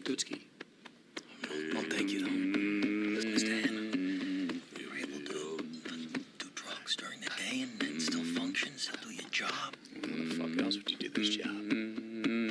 Tutski. Well, thank you, though. Listen, Stan, you were able to do drugs during the day and still function, still do your job. How the fuck else would you do this job?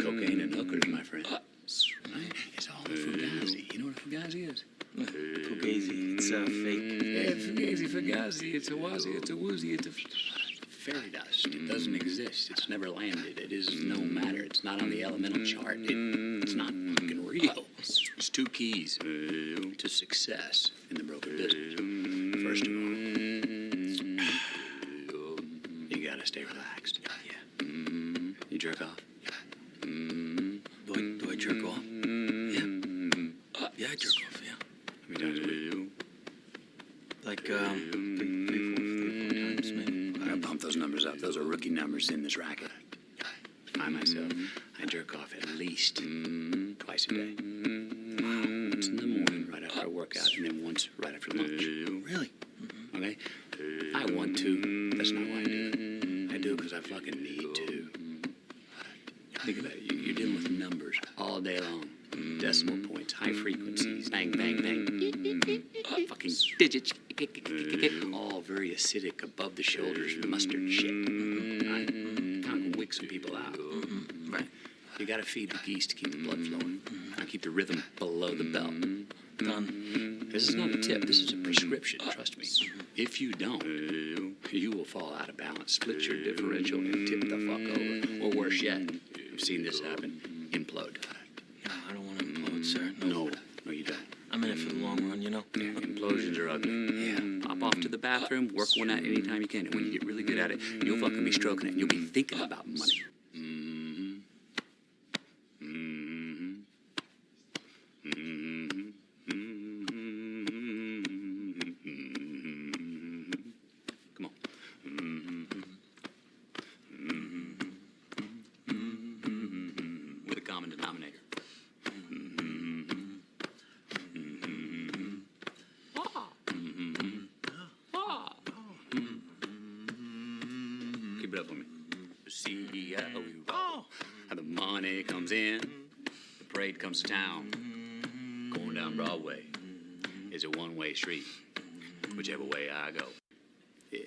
Cocaine and hookers, my friend. Right? It's all fugazi. You know what a fugazi is? Fugazi, it's fake. Yeah, fugazi, fugazi. It's a wazi, it's a woozy, it's a fairy dust. It doesn't exist. It's never landed. It is no matter. It's not on the elemental chart. It's not fucking real. There's two keys to success in the broker business. First of all, you gotta stay relaxed. Yeah. You jerk off? Do I jerk off? Yeah. Yeah, I jerk off, yeah. How many times a week? Like, three, four times, maybe. I gotta pump those numbers up. Those are rookie numbers in this racket. I myself, I jerk off at least twice a day. Once in the morning, right after I work out, and then once right after lunch. Really? Okay? I want to. That's not why I do it. I do it because I fucking need to. Think about it. You're dealing with numbers all day long. Decimal points, high frequencies, bang, bang, bang. Fucking digits. All very acidic, above the shoulders, mustard shit. Right? Kind of wick some people out. Right? You gotta feed the geese to keep the blood flowing. And keep the rhythm below the belt. Done. This is not a tip. This is a prescription. Trust me. If you don't, you will fall out of balance, split your differential, and tip the fuck over. Or worse yet, I've seen this happen. Implode. No, I don't want to implode, sir. No, you don't. I'm in it for the long run, you know? Yeah, implosions are ugly. Yeah. Pop off to the bathroom, work one out anytime you can. And when you get really good at it, you'll fucking be stroking it. And you'll be thinking about money. Come on. With a common denominator. Keep it up for me. See how the money comes in, the parade comes to town. Going down Broadway is a one-way street, whichever way I go. Yeah.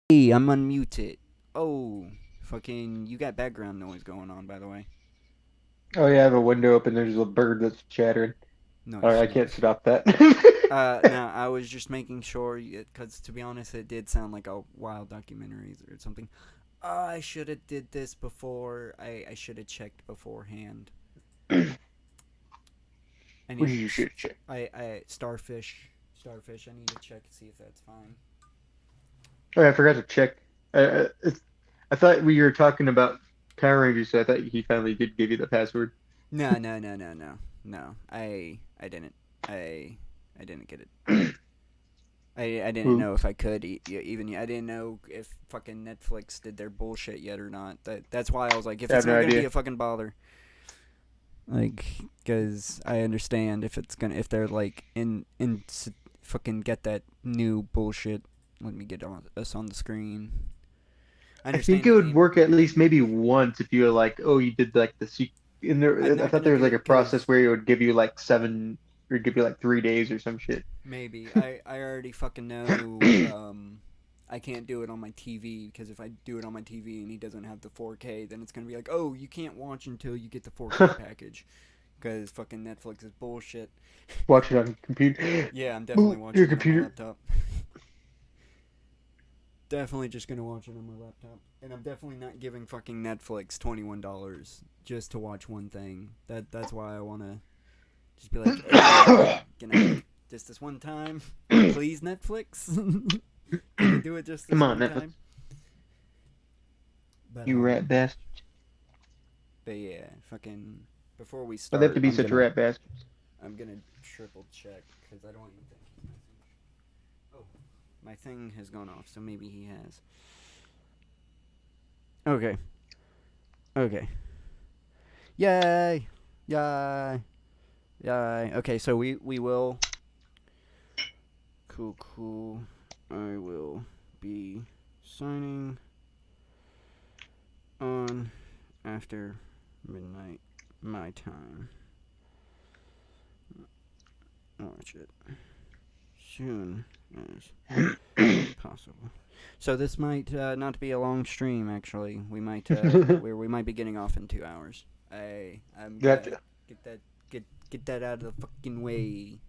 Hey, I'm unmuted. Oh, fucking, you got background noise going on, by the way. Oh yeah, I have a window open. There's a bird that's chattering. No, All right, I can't stop that. no, I was just making sure, because to be honest, it did sound like a wild documentary or something. I should have did this before. I should have checked beforehand. What you should check? Starfish. I need to check and see if that's fine. Oh, yeah, I forgot to check. I thought we were talking about Power Rangers, so I thought he finally did give you the password. No. I didn't. I didn't get it. I didn't know if I could even. I didn't know if fucking Netflix did their bullshit yet or not. That's why I was like, if it's not gonna be a fucking bother, like, because I understand if they're like in fucking get that new bullshit. Let me get us on the screen. I think it would work at least maybe once if you were like, oh, you did like the in there. I thought there was like a process where it would give you like 7 or give you like 3 days or some shit. Maybe. I already fucking know I can't do it on my TV, because if I do it on my TV and he doesn't have the 4K, then it's going to be like, oh, you can't watch until you get the 4K package, because fucking Netflix is bullshit. Watch it on your computer. Yeah, I'm definitely watching your it on computer. my laptop. Definitely just going to watch it on my laptop. And I'm definitely not giving fucking Netflix $21 just to watch one thing. That's why I want to just be like, hey, can I just this one time? Please, Netflix? Can you do it just this Come on, one Netflix. time? But, You rat bastard. But yeah, fucking before we But start, they have to be such rat bastards. I'm gonna triple check because I don't even think he messaged. Oh, my thing has gone off, so maybe he has. Okay. Okay. Yay! Yay! Yay! Okay, so we will. Cool. I will be signing on after midnight my time. Watch it soon as possible. So this might not be a long stream. Actually, we might we might be getting off in 2 hours. I'm gonna Gotcha. get that out of the fucking way.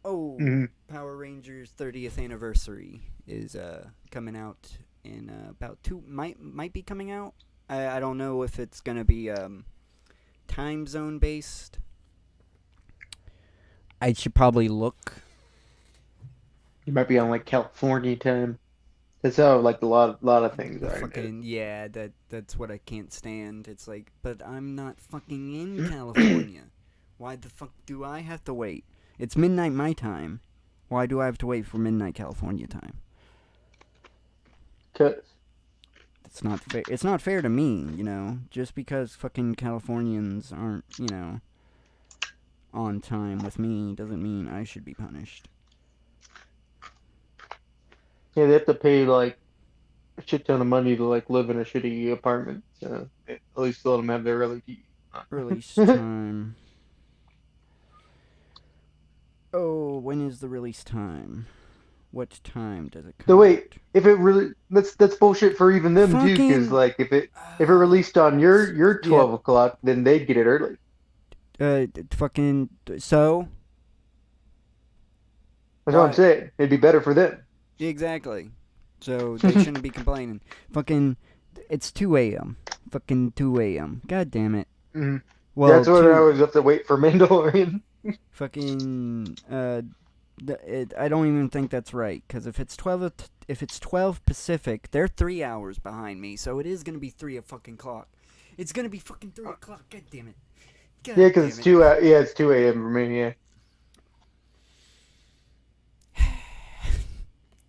Oh, Mm-hmm. Power Rangers 30th anniversary is coming out in about might be coming out. I don't know if it's gonna be time zone based. I should probably look. You might be on like California time. That's how like a lot of things are. Fucking yeah, that's what I can't stand. It's like, but I'm not fucking in California. Why the fuck do I have to wait? It's midnight my time. Why do I have to wait for midnight California time? 'Cause It's not fair. It's not fair to me, you know. Just because fucking Californians aren't, you know, on time with me doesn't mean I should be punished. yeah, they have to pay like a shit ton of money to like live in a shitty apartment. So at least let them have their Release time. Oh, when is the release time? What time does it come So wait, out? if it really that's bullshit for even them too, because Fucking- like if it released on your 12 o'clock, then they'd get it early. Fucking so. That's what I'm saying. It'd be better for them. Exactly. So they shouldn't be complaining. Fucking, it's 2 a.m. Fucking 2 a.m. God damn it. Mm-hmm. Well, That's what I always have to wait for Mandalorian. fucking, I don't even think that's right, because if it's 12 Pacific, they're 3 hours behind me, so it is gonna be 3 o'clock. It's gonna be fucking 3 o'clock. God damn it. God Yeah, because damn it's 2 it's 2 a.m. for me. Yeah.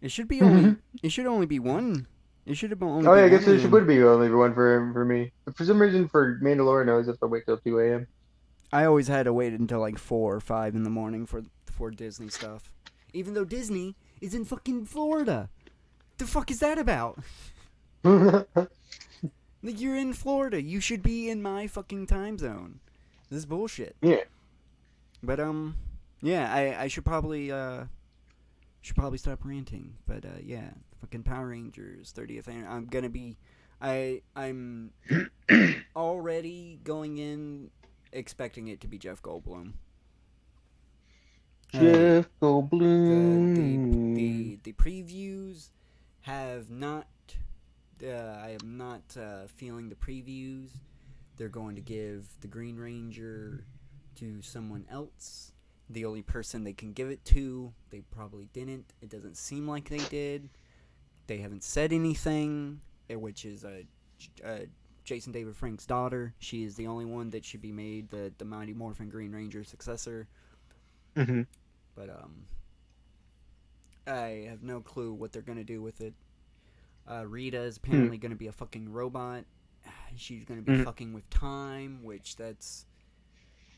It should be only. It should only be one. It should have only. Oh yeah, I be guess one there of them. would be only one for me. But for some reason, for Mandalorian, I always have to wait till 2 a.m. I always had to wait until like 4 or 5 in the morning for Disney stuff. Even though Disney is in fucking Florida. The fuck is that about? Like, you're in Florida. You should be in my fucking time zone. This is bullshit. Yeah. But yeah, I should probably stop ranting. But yeah, fucking Power Rangers 30th anniversary. I'm gonna be I'm already going in expecting it to be Jeff Goldblum. Jeff Goldblum. The previews have not. I am not feeling the previews. They're going to give the Green Ranger to someone else. The only person they can give it to, they probably didn't. It doesn't seem like they did. They haven't said anything, which is Jason David Frank's daughter. She is the only one that should be made the Mighty Morphin Green Ranger successor. Mm-hmm. But I have no clue what they're gonna do with it. Rita is apparently gonna be a fucking robot. She's gonna be fucking with time, which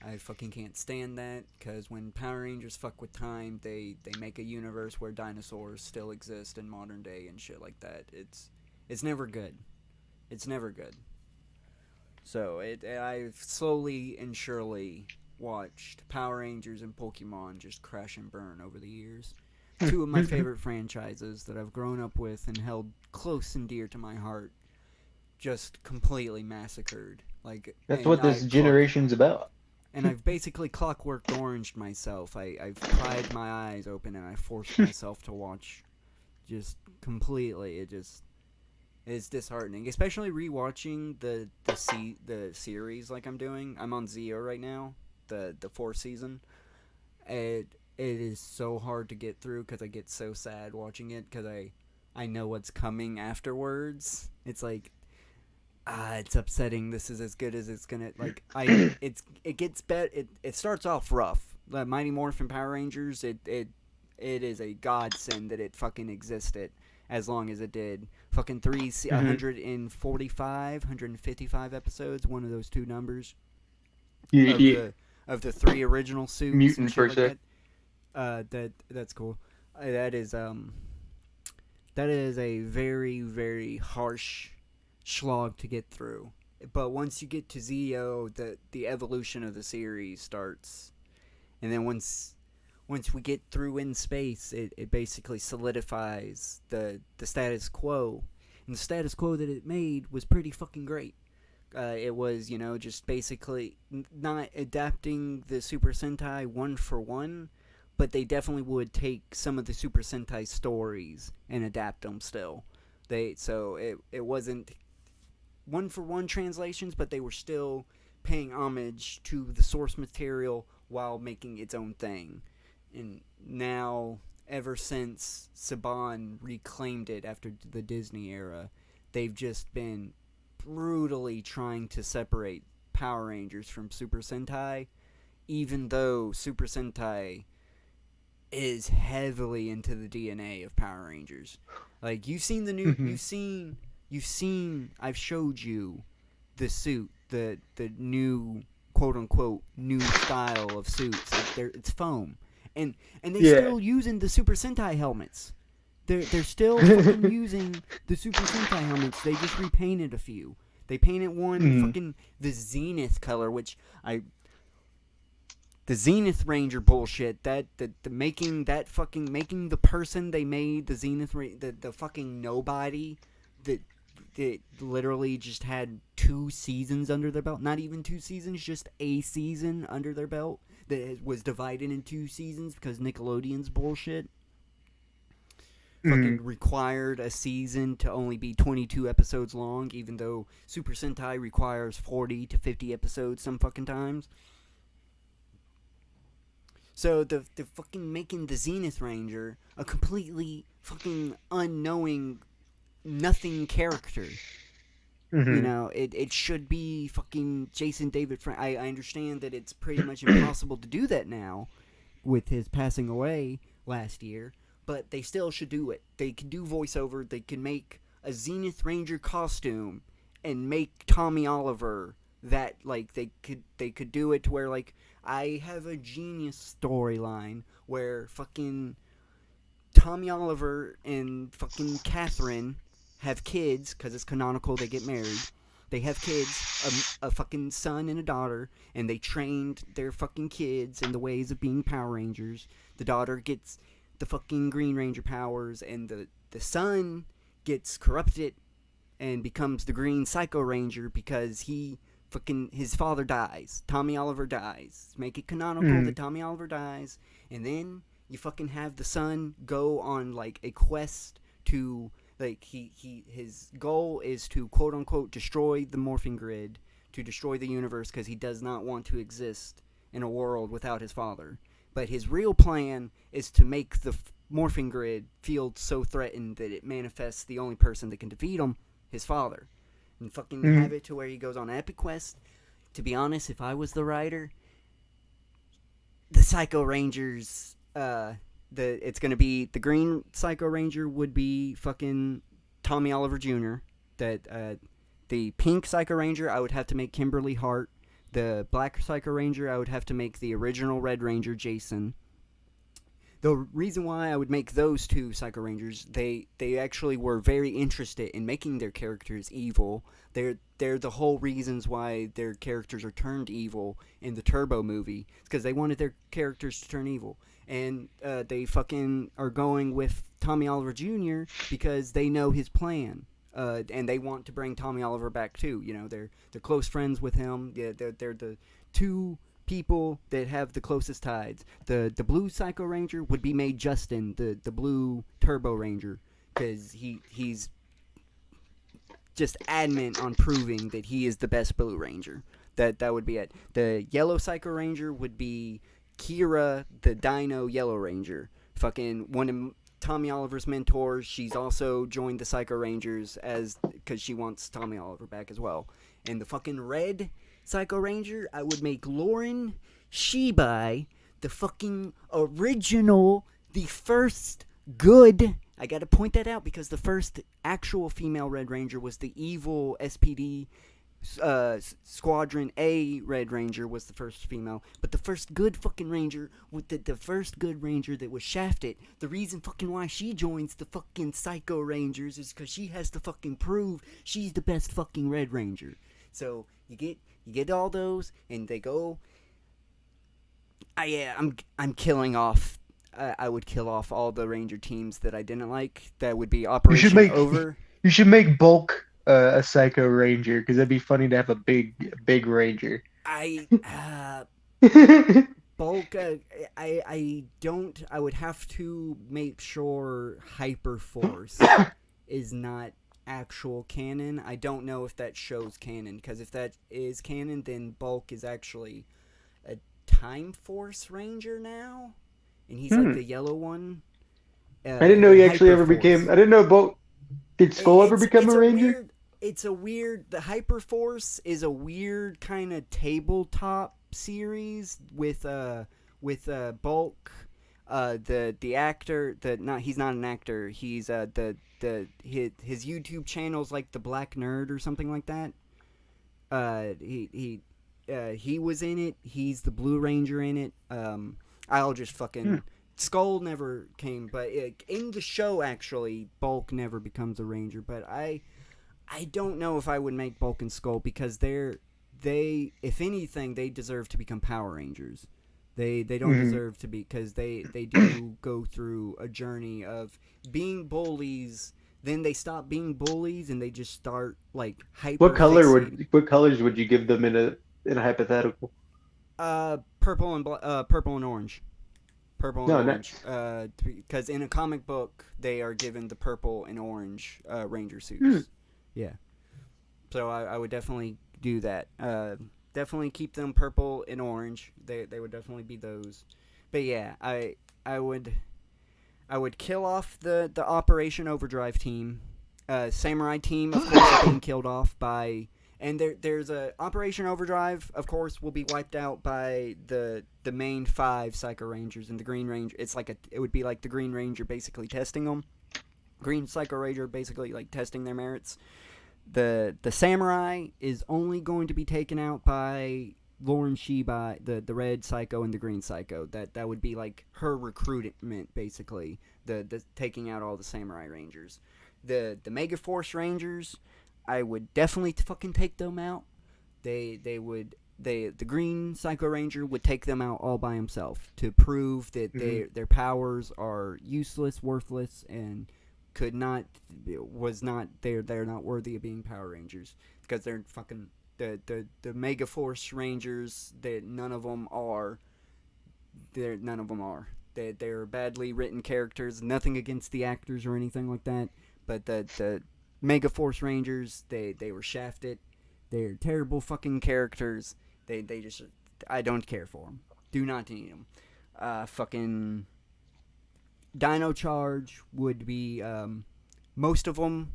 I fucking can't stand that, because when Power Rangers fuck with time, they make a universe where dinosaurs still exist in modern day and shit like that. It's never good. It's never good. So I've slowly and surely watched Power Rangers and Pokemon just crash and burn over the years. Two of my favorite franchises that I've grown up with and held close and dear to my heart, just completely massacred. Like, That's what this generation's about. And I've basically clockworked oranged myself. I've pried my eyes open and I forced myself to watch just completely. It's disheartening, especially rewatching the series like I'm doing. I'm on Zeo right now, the 4th season. It is so hard to get through because I get so sad watching it because I know what's coming afterwards. It's like It's upsetting. This is as good as it's gonna it gets better. It starts off rough. The Mighty Morphin Power Rangers. It is a godsend that it fucking existed as long as it did. Fucking 145, 155 episodes. One of those two numbers. Of the 3 original suits. Mutant per se. That's cool. That is a very, very harsh slog to get through. But once you get to Zeo, the evolution of the series starts. And then once we get through In Space, it basically solidifies the status quo. And the status quo that it made was pretty fucking great. It was, just basically not adapting the Super Sentai one for one, but they definitely would take some of the Super Sentai stories and adapt them still. So it wasn't one for one translations, but they were still paying homage to the source material while making its own thing. And now, ever since Saban reclaimed it after the Disney era, they've just been brutally trying to separate Power Rangers from Super Sentai, even though Super Sentai is heavily into the DNA of Power Rangers. Like, you've seen the new, you've seen, I've showed you the suit, the new, quote unquote, new style of suits. It's foam. And they're still using the Super Sentai helmets. They're still fucking using the Super Sentai helmets. They just repainted a few. They painted one fucking the Zenith color, which the Zenith Ranger bullshit. Making the person they made the Zenith the fucking nobody that literally just had 2 seasons under their belt. Not even 2 seasons, just a season under their belt that was divided in 2 seasons because Nickelodeon's bullshit. Fucking required a season to only be 22 episodes long, even though Super Sentai requires 40 to 50 episodes some fucking times. So the fucking making the Zenith Ranger a completely fucking unknowing nothing character. It should be fucking Jason David Frank. I understand that it's pretty much impossible to do that now with his passing away last year. But they still should do it. They can do voiceover. They can make a Zenith Ranger costume and make Tommy Oliver that, like, they could do it to where, like, I have a genius storyline where fucking Tommy Oliver and fucking Catherine have kids, because it's canonical, they get married. They have kids, a fucking son and a daughter, and they trained their fucking kids in the ways of being Power Rangers. The daughter gets the fucking Green Ranger powers, and the son gets corrupted and becomes the Green Psycho Ranger because his father dies. Tommy Oliver dies. Make it canonical that Tommy Oliver dies, and then you fucking have the son go on like a quest to, like, his goal is to quote unquote destroy the morphing grid, to destroy the universe, because he does not want to exist in a world without his father. But his real plan is to make the morphing grid feel so threatened that it manifests the only person that can defeat him, his father. And fucking have it to where he goes on an epic quest. To be honest, if I was the writer, the Psycho Rangers, it's going to be, the Green Psycho Ranger would be fucking Tommy Oliver Jr. The Pink Psycho Ranger, I would have to make Kimberly Hart. The Black Psycho Ranger, I would have to make the original Red Ranger, Jason. The reason why I would make those 2 Psycho Rangers, they actually were very interested in making their characters evil. They're the whole reasons why their characters are turned evil in the Turbo movie. It's because they wanted their characters to turn evil. And they fucking are going with Tommy Oliver Jr. because they know his plan. And they want to bring Tommy Oliver back too. They're close friends with him. Yeah, they're the 2 people that have the closest ties. The Blue Psycho Ranger would be made Justin, the Blue Turbo Ranger, because he's just adamant on proving that he is the best Blue Ranger. That would be it. The Yellow Psycho Ranger would be Kira, the Dino Yellow Ranger. Fucking one of Tommy Oliver's mentor. She's also joined the Psycho Rangers because she wants Tommy Oliver back as well. And the fucking red Psycho Ranger, I would make Lauren Shibai the fucking original, the first good. I gotta point that out because the first actual female Red Ranger was the evil SPD Squadron A Red Ranger was the first female, but the first good fucking Ranger, with the first good Ranger that was shafted, the reason fucking why she joins the fucking Psycho Rangers is because she has to fucking prove she's the best fucking Red Ranger. So you get all those, and they go. I'm killing off. I would kill off all the Ranger teams that I didn't like. That would be Operation Over. You should make Bulk a Psycho Ranger, because that'd be funny to have a big Ranger. Bulk, I would have to make sure Hyperforce is not actual canon. I don't know if that shows canon, because if that is canon, then Bulk is actually a Time Force Ranger now, and he's like the yellow one. I didn't know he actually ever became. I didn't know Bulk. Did Skull ever become a Ranger? It's a weird. The Hyperforce is a weird kind of tabletop series with Bulk, the actor. He's not an actor. He's his YouTube channel's like the Black Nerd or something like that. He was in it. He's the Blue Ranger in it. I'll just fucking. Skull never came, but in the show, actually, Bulk never becomes a Ranger. But I don't know if I would make Bulk and Skull, because they, if anything, they deserve to become Power Rangers. They don't deserve to be, because they do go through a journey of being bullies. Then they stop being bullies and they just start like hyper. What colors would you give them in a hypothetical? Purple and orange. Purple and orange. Because in a comic book, they are given the purple and orange Ranger suits. Yeah. So I would definitely do that. Definitely keep them purple and orange. They would definitely be those. But yeah, I would kill off the Operation Overdrive team. Samurai team, of course, are being killed off by. And there's a Operation Overdrive, of course, will be wiped out by the main 5 Psycho Rangers, and the Green Ranger. It would be like the Green Ranger basically testing them. Green Psycho Ranger basically like testing their merits. The Samurai is only going to be taken out by Lauren Shibai, the Red Psycho and the Green Psycho. That would be like her recruitment, basically. The taking out all the Samurai Rangers. The Megaforce Rangers, I would definitely fucking take them out. The Green Psycho Ranger would take them out all by himself to prove that their powers are useless, worthless, and they're not worthy of being Power Rangers, because they're fucking the Megaforce Rangers. None of them are. They're badly written characters. Nothing against the actors or anything like that, but the Megaforce Rangers, they were shafted. They're terrible fucking characters. They just, I don't care for them. Do not need them. Fucking Dino Charge would be, most of them,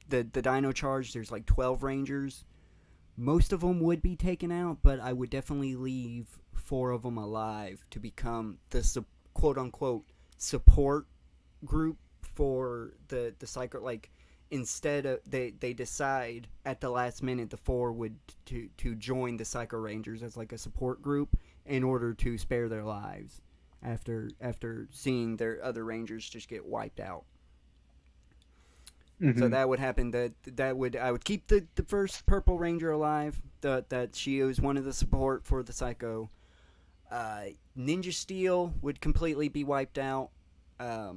the Dino Charge, there's like 12 Rangers. Most of them would be taken out, but I would definitely leave 4 of them alive to become the quote-unquote support group for the Psycho, like, instead of they decide at the last minute the 4 would to join the Psycho Rangers as like a support group in order to spare their lives after seeing their other Rangers just get wiped out. So that would happen. I would keep the first Purple Ranger alive. That she was one of the support for the Psycho. Ninja Steel would completely be wiped out. I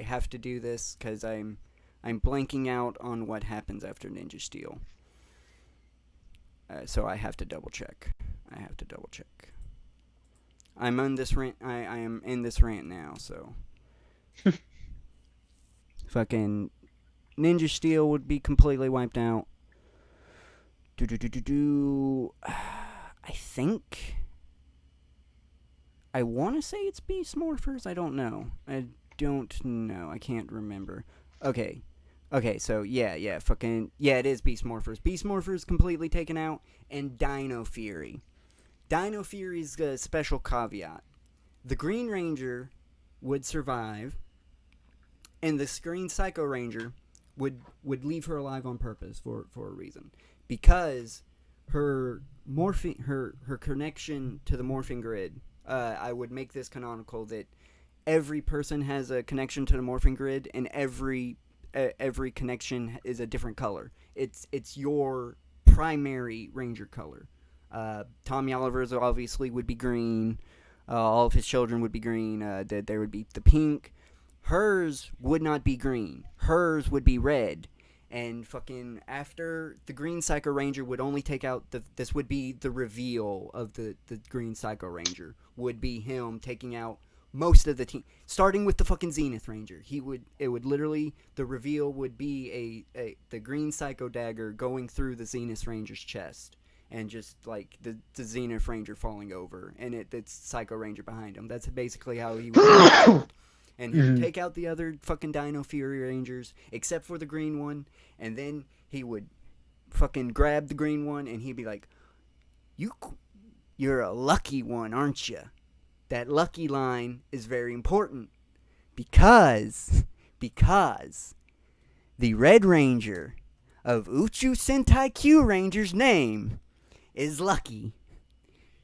have to do this because I'm blanking out on what happens after Ninja Steel. So I have to double check. I'm on this rant. I am in this rant now. So fucking Ninja Steel would be completely wiped out. I think I want to say it's Beast Morphers. I don't know. I can't remember. Okay. So yeah, it is Beast Morphers. Beast Morphers completely taken out, and Dino Fury. Dino Fury's a special caveat. The Green Ranger would survive, and the Green Psycho Ranger would leave her alive on purpose for a reason, because her connection to the morphing grid. I would make this canonical that every person has a connection to the morphing grid, and every connection is a different color. It's your primary Ranger color. Tommy Oliver's obviously would be green. All of his children would be green. There would be the pink. Hers would not be green. Hers would be red. And fucking after the Green Psycho Ranger would only take out this would be the reveal of the Green Psycho Ranger, would be him taking out most of the team, starting with the fucking Zenith Ranger. The reveal would be the Green Psycho Dagger going through the Zenith Ranger's chest, and just like the Zenith Ranger falling over, and it's Psycho Ranger behind him. That's basically how he would. And he'd take out the other fucking Dino Fury Rangers, except for the green one, and then he would fucking grab the green one, and he'd be like, "You're a lucky one, aren't you?" That lucky line is very important, because the Red Ranger of Uchu Sentai Q Ranger's name is Lucky.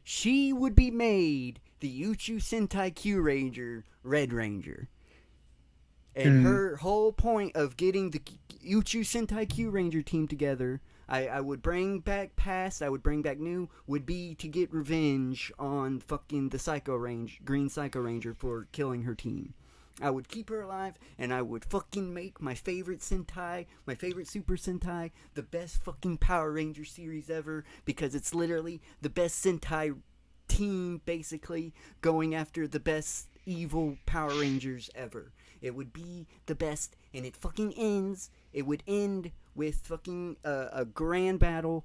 She would be made the Uchu Sentai Q Ranger Red Ranger. And her whole point of getting the Uchu Sentai Q Ranger team together, I would bring back past, I would bring back new, would be to get revenge on fucking the Green Psycho Ranger for killing her team. I would keep her alive, and I would fucking make my favorite Sentai, my favorite Super Sentai, the best fucking Power Ranger series ever, because it's literally the best Sentai team, basically, going after the best evil Power Rangers ever. It would be the best, and it fucking ends. It would end with fucking a grand battle.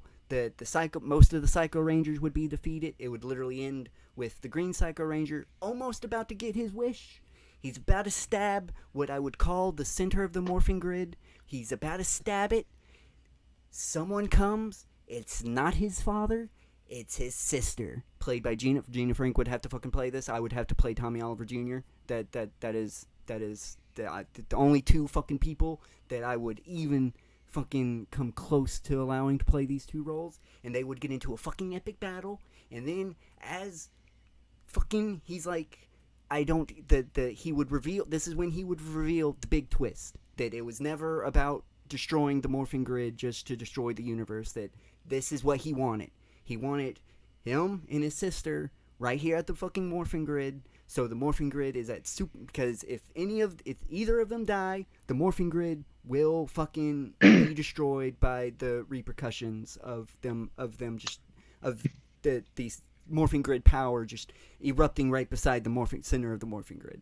Most of the Psycho Rangers would be defeated. It would literally end with the Green Psycho Ranger almost about to get his wish. He's about to stab what I would call the center of the morphing grid. He's about to stab it. Someone comes. It's not his father. It's his sister, played by Gina. Gina Frank would have to fucking play this. I would have to play Tommy Oliver Jr. That is the only two fucking people that I would even fucking come close to allowing to play these two roles. And they would get into a fucking epic battle. And then as fucking, he's like, he would reveal, this is when he would reveal the big twist. That it was never about destroying the morphing grid just to destroy the universe. That this is what he wanted. He wanted him and his sister right here at the fucking morphing grid. So the morphing grid is at super, because if either of them die, the morphing grid will fucking be destroyed by the repercussions of the morphing grid power just erupting right beside the center of the morphing grid.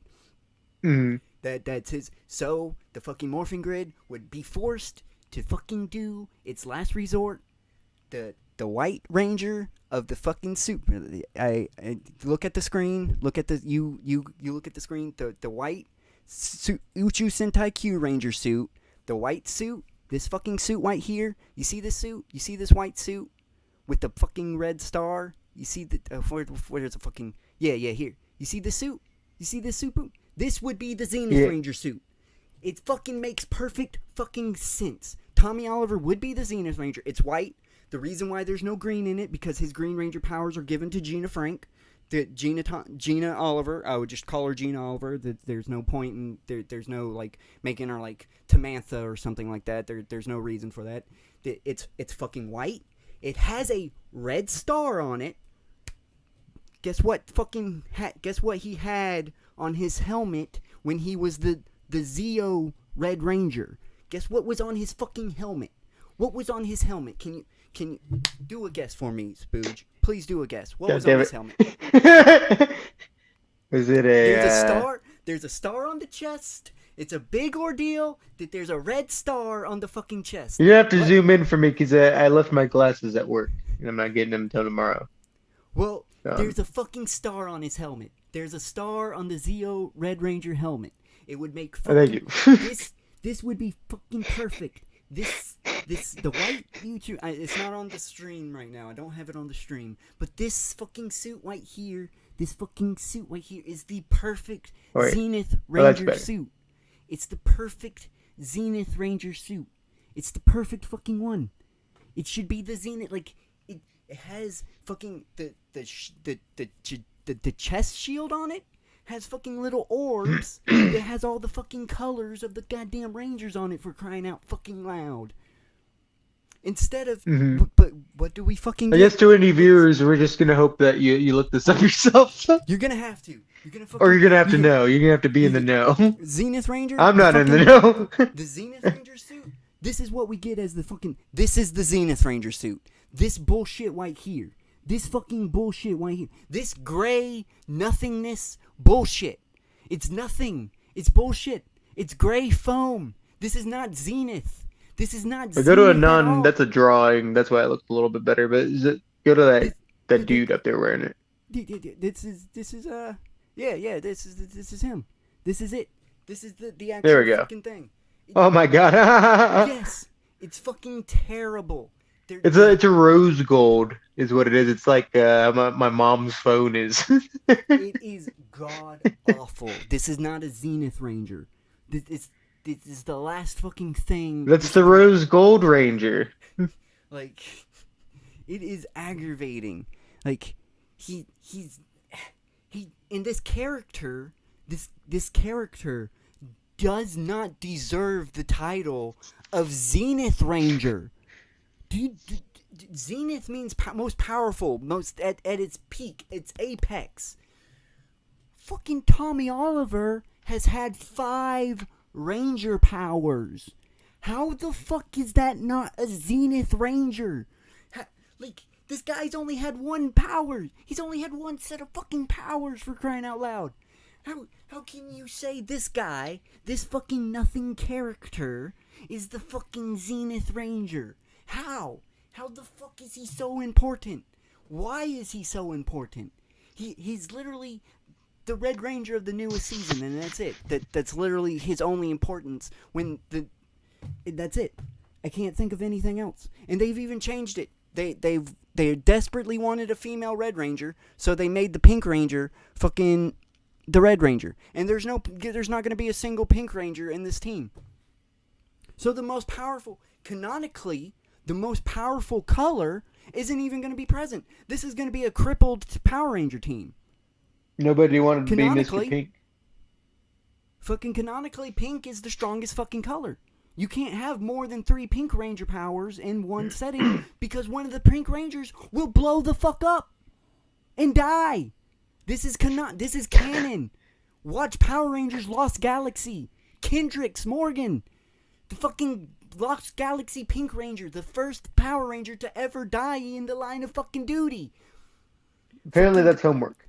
Mm-hmm. That's his. So the fucking morphing grid would be forced to fucking do its last resort. The White Ranger of the fucking suit. I look at the screen. Look at you look at the screen. The white suit, Uchu Sentai Q Ranger suit. The white suit. This fucking suit right here. You see this suit? You see this white suit with the fucking red star? You see the where's the fucking here? You see this suit? You see this suit? This would be the Zenith Ranger suit. It fucking makes perfect fucking sense. Tommy Oliver would be the Zenith Ranger. It's white. The reason why there's no green in it, because his Green Ranger powers are given to Gina Frank. Gina Oliver, I would just call her Gina Oliver. There's no point in, there's no, like, making her, like, Tamantha or something like that. There's no reason for that. It's fucking white. It has a red star on it. Guess what he had on his helmet when he was the Zeo Red Ranger? Guess what was on his fucking helmet? What was on his helmet? Can you do a guess for me, Spooge? Please do a guess. What was on his helmet? Was it There's a star. There's a star on the chest. It's a big ordeal that there's a red star on the fucking chest. You have to zoom in for me because I left my glasses at work and I'm not getting them until tomorrow. Well, there's a fucking star on his helmet. There's a star on the Zeo Red Ranger helmet. It would make Thank you. this would be fucking perfect. The white future. It's not on the stream right now. I don't have it on the stream. But this fucking suit right here, is the perfect Zenith Ranger suit. It's the perfect Zenith Ranger suit. It's the perfect fucking one. It should be the Zenith. Like it has fucking the chest shield on it. Has fucking little orbs that has all the fucking colors of the goddamn Rangers on it, for crying out fucking loud. Instead of, but what do we fucking I guess to any viewers, we're just gonna hope that you look this up yourself. You're gonna have to. You're gonna fucking, or you're gonna have to know. You're gonna have to be in the know. Zenith Ranger? I'm not in the know. The Zenith Ranger suit? This is what we get as the fucking, this is the Zenith Ranger suit. This bullshit right here. This fucking bullshit right here. This gray nothingness bullshit. It's nothing. It's bullshit. It's gray foam. This is not Zenith. This is not Zenith. Go to a nun. That's a drawing. That's why it looked a little bit better. But go to that dude up there wearing it. This is This is him. This is it. This is the actual there we go. fucking thing. Oh my god. Yes. It's fucking terrible. It's a rose gold is what it is. It's like my mom's phone is. It is god awful. This is not a Zenith Ranger. This is the last fucking thing. That's the rose gold Ranger. Like, it is aggravating. Like, he in this character, this character does not deserve the title of Zenith Ranger. Zenith means most powerful, most at its peak, its apex. Fucking Tommy Oliver has had 5 Ranger powers. How the fuck is that not a Zenith Ranger? This guy's only had 1 power. He's only had 1 set of fucking powers, for crying out loud. How can you say this guy, this fucking nothing character, is the fucking Zenith Ranger? How? How the fuck is he so important? Why is he so important? He's literally the Red Ranger of the newest season, and that's it. That's literally his only importance. That's it. I can't think of anything else. And they've even changed it. They desperately wanted a female Red Ranger, so they made the Pink Ranger fucking the Red Ranger. And there's not going to be a single Pink Ranger in this team. So the most powerful, canonically, the most powerful color isn't even going to be present. This is going to be a crippled Power Ranger team. Nobody wanted to be Mr. Pink. Fucking canonically, pink is the strongest fucking color. You can't have more than 3 Pink Ranger powers in one setting, because one of the Pink Rangers will blow the fuck up and die. This is canon. Watch Power Rangers Lost Galaxy. Kendrix Morgan. The fucking Lost Galaxy Pink Ranger, the first Power Ranger to ever die in the line of fucking duty. Apparently that's homework.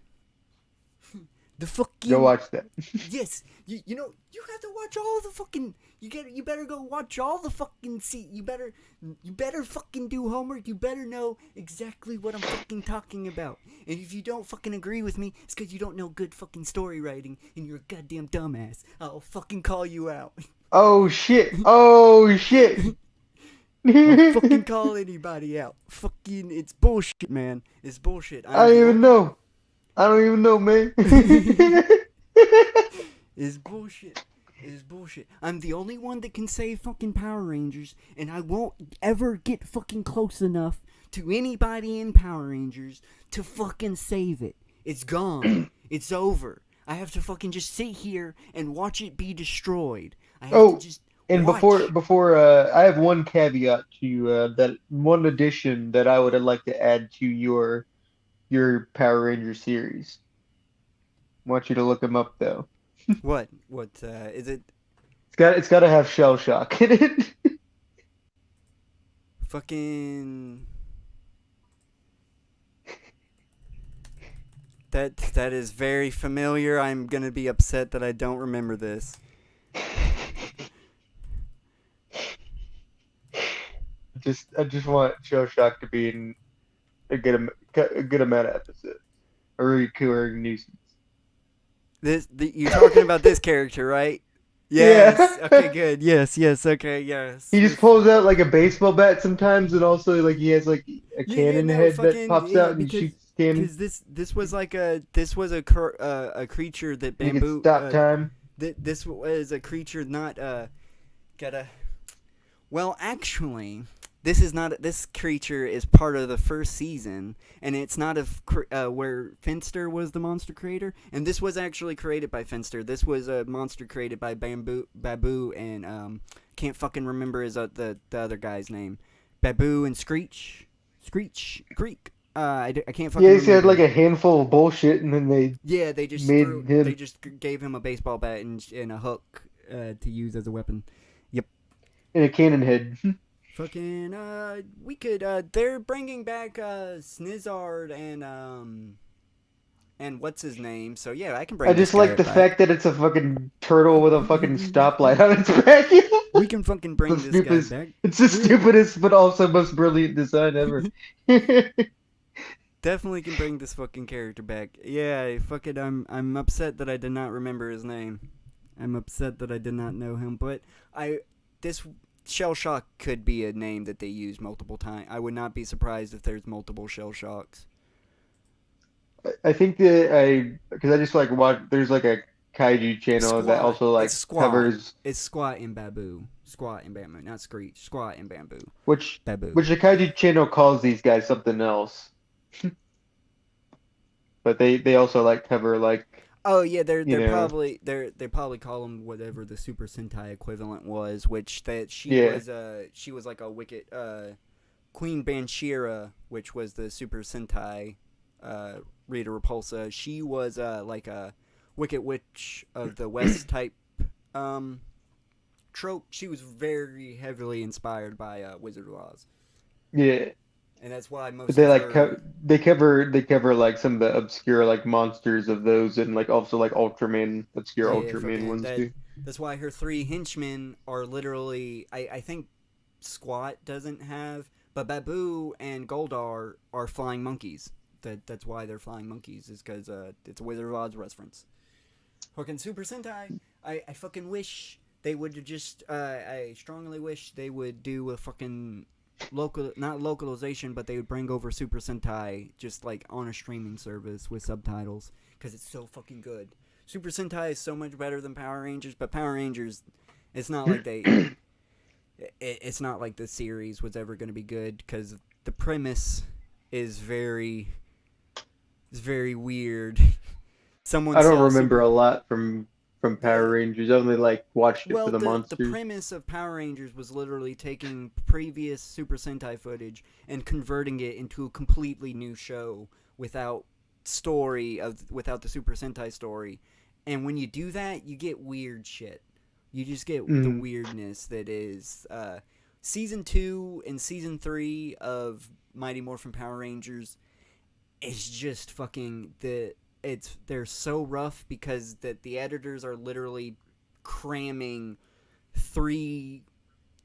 The fucking... Go watch that. Yes. You know, you have to watch all the fucking... You better go watch all the fucking... You better fucking do homework. You better know exactly what I'm fucking talking about. And if you don't fucking agree with me, it's because you don't know good fucking story writing and you're a goddamn dumbass. I'll fucking call you out. Oh shit! Oh shit! I'll fucking call anybody out. Fucking, it's bullshit, man. It's bullshit. I don't even know. I don't even know, man. It's bullshit. It's bullshit. I'm the only one that can save fucking Power Rangers, and I won't ever get fucking close enough to anybody in Power Rangers to fucking save it. It's gone. It's over. I have to fucking just sit here and watch it be destroyed. I have to just watch. before I have one caveat to that one addition that I would like to add to your Power Ranger series. I want you to look them up though. What is it? It's got to have Shell Shock in it. Fucking... That is very familiar. I'm gonna be upset that I don't remember this. I just want Shell Shock to be in a good amount of episodes. A recurring nuisance. You're talking about this character, right? Yes. Yeah. Okay, good. Yes. Okay. Yes. He just pulls out like a baseball bat sometimes, and also like he has like a cannon head that pops out and shoots cannon. Because this was like a creature that Bamboo. You could stop time. This was a creature not Well, actually, this creature is part of the first season, and it's not where Finster was the monster creator, and this was actually created by Finster. This was a monster created by Babu, and can't fucking remember the other guy's name. Babu and Screech Greek. I can't fucking. Yeah, he had like a handful of bullshit, and then they they just gave him a baseball bat and a hook to use as a weapon. Yep. And a cannon head. Fucking, we could, they're bringing back, Snizzard and what's his name, so yeah, I can bring I just like the fact that it's a fucking turtle with a fucking stoplight on its back. We can fucking bring this guy back. It's the stupidest, but also most brilliant design ever. Definitely can bring this fucking character back. Yeah, fucking, I'm upset that I did not remember his name. I'm upset that I did not know him, but this Shell Shock could be a name that they use multiple times. I would not be surprised if there's multiple Shell Shocks. I think that because I just like watch. There's like a kaiju channel that also like covers. It's Squat and Bamboo, not Screech. Squat and Bamboo. Which the kaiju channel calls these guys something else. But they also like cover like. Oh yeah, they probably call them whatever the Super Sentai equivalent was, which she was like a wicked Queen Banshira, which was the Super Sentai Rita Repulsa. She was like a Wicked Witch of the West type trope. She was very heavily inspired by Wizard of Oz. Yeah. And that's why most they cover like some of the obscure like monsters of those, and like also like Ultraman, obscure Ultraman ones too. That's why her 3 henchmen are literally I think Squat doesn't have, but Babu and Goldar are flying monkeys. That's why they're flying monkeys, is because it's a Wizard of Oz reference. Fucking Super Sentai, I fucking wish they would just I strongly wish they would do a fucking not localization, but they would bring over Super Sentai just like on a streaming service with subtitles, because it's so fucking good. Super Sentai is so much better than Power Rangers, but Power Rangers, it's not like it's not like the series was ever going to be good, because the premise is very weird. I don't remember a lot from Power Rangers. I only like watched it for the monsters. The premise of Power Rangers was literally taking previous Super Sentai footage and converting it into a completely new show without the Super Sentai story. And when you do that, you get weird shit. You just get the weirdness that is season 2 and season 3 of Mighty Morphin Power Rangers is just fucking they're so rough, because the editors are literally cramming 3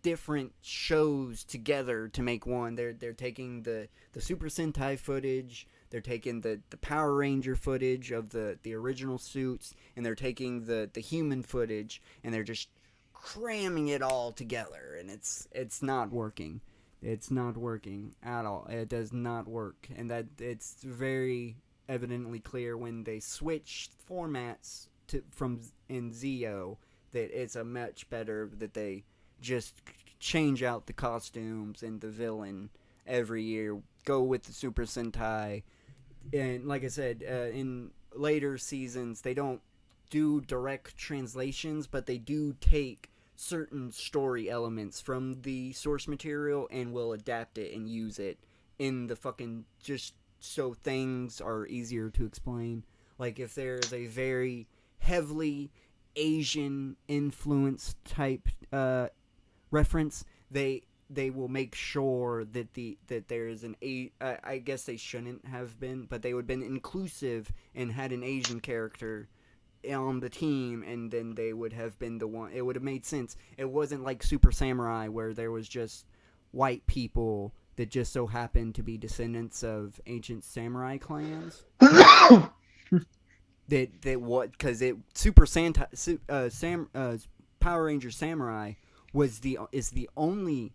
different shows together to make one. They're taking the Super Sentai footage, they're taking the Power Ranger footage of the original suits, and they're taking the human footage, and they're just cramming it all together, and it's not working. It's not working at all. It does not work, and that it's very evidently clear when they switch formats from in Zeo that it's a much better that they just change out the costumes and the villain every year. Go with the Super Sentai, and like I said, in later seasons they don't do direct translations, but they do take certain story elements from the source material and will adapt it and use it in the fucking just so things are easier to explain. Like if there's a very heavily Asian influence type reference, they will make sure that there is I guess they shouldn't have been, but they would have been inclusive and had an Asian character on the team, and then they would have been the one. It would have made sense. It wasn't like Super Samurai where there was just white people that just so happened to be descendants of ancient samurai clans. that what because it Power Ranger Samurai is the only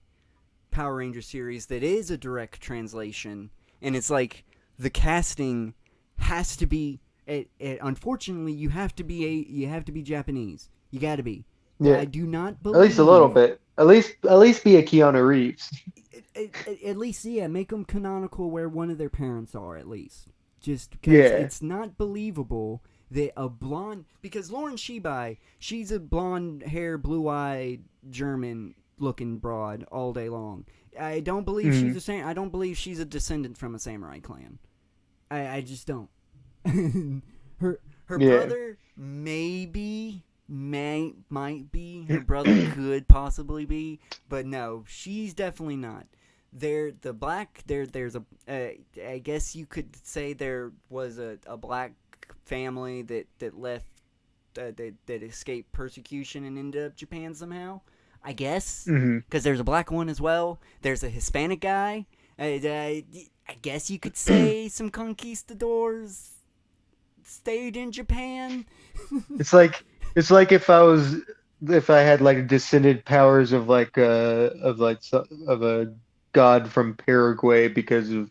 Power Ranger series that is a direct translation, and it's like the casting has to be. Unfortunately, you have to be Japanese. You got to be. Yeah. I do not believe. At least a little bit. At least be a Keanu Reeves. At least, yeah, make them canonical where one of their parents are, at least. Just because it's not believable that a blonde... Because Lauren Shibai, she's a blonde-haired, blue-eyed, German-looking broad all day long. I don't believe I don't believe she's a descendant from a samurai clan. I just don't. her brother might be. Her brother could possibly be, but no, she's definitely not. There's a I guess you could say there was a black family that left that escaped persecution and ended up Japan somehow, I guess, because there's a black one as well. There's a Hispanic guy. I guess you could say some conquistadors stayed in Japan. It's like if I had like descended powers of a god from Paraguay because of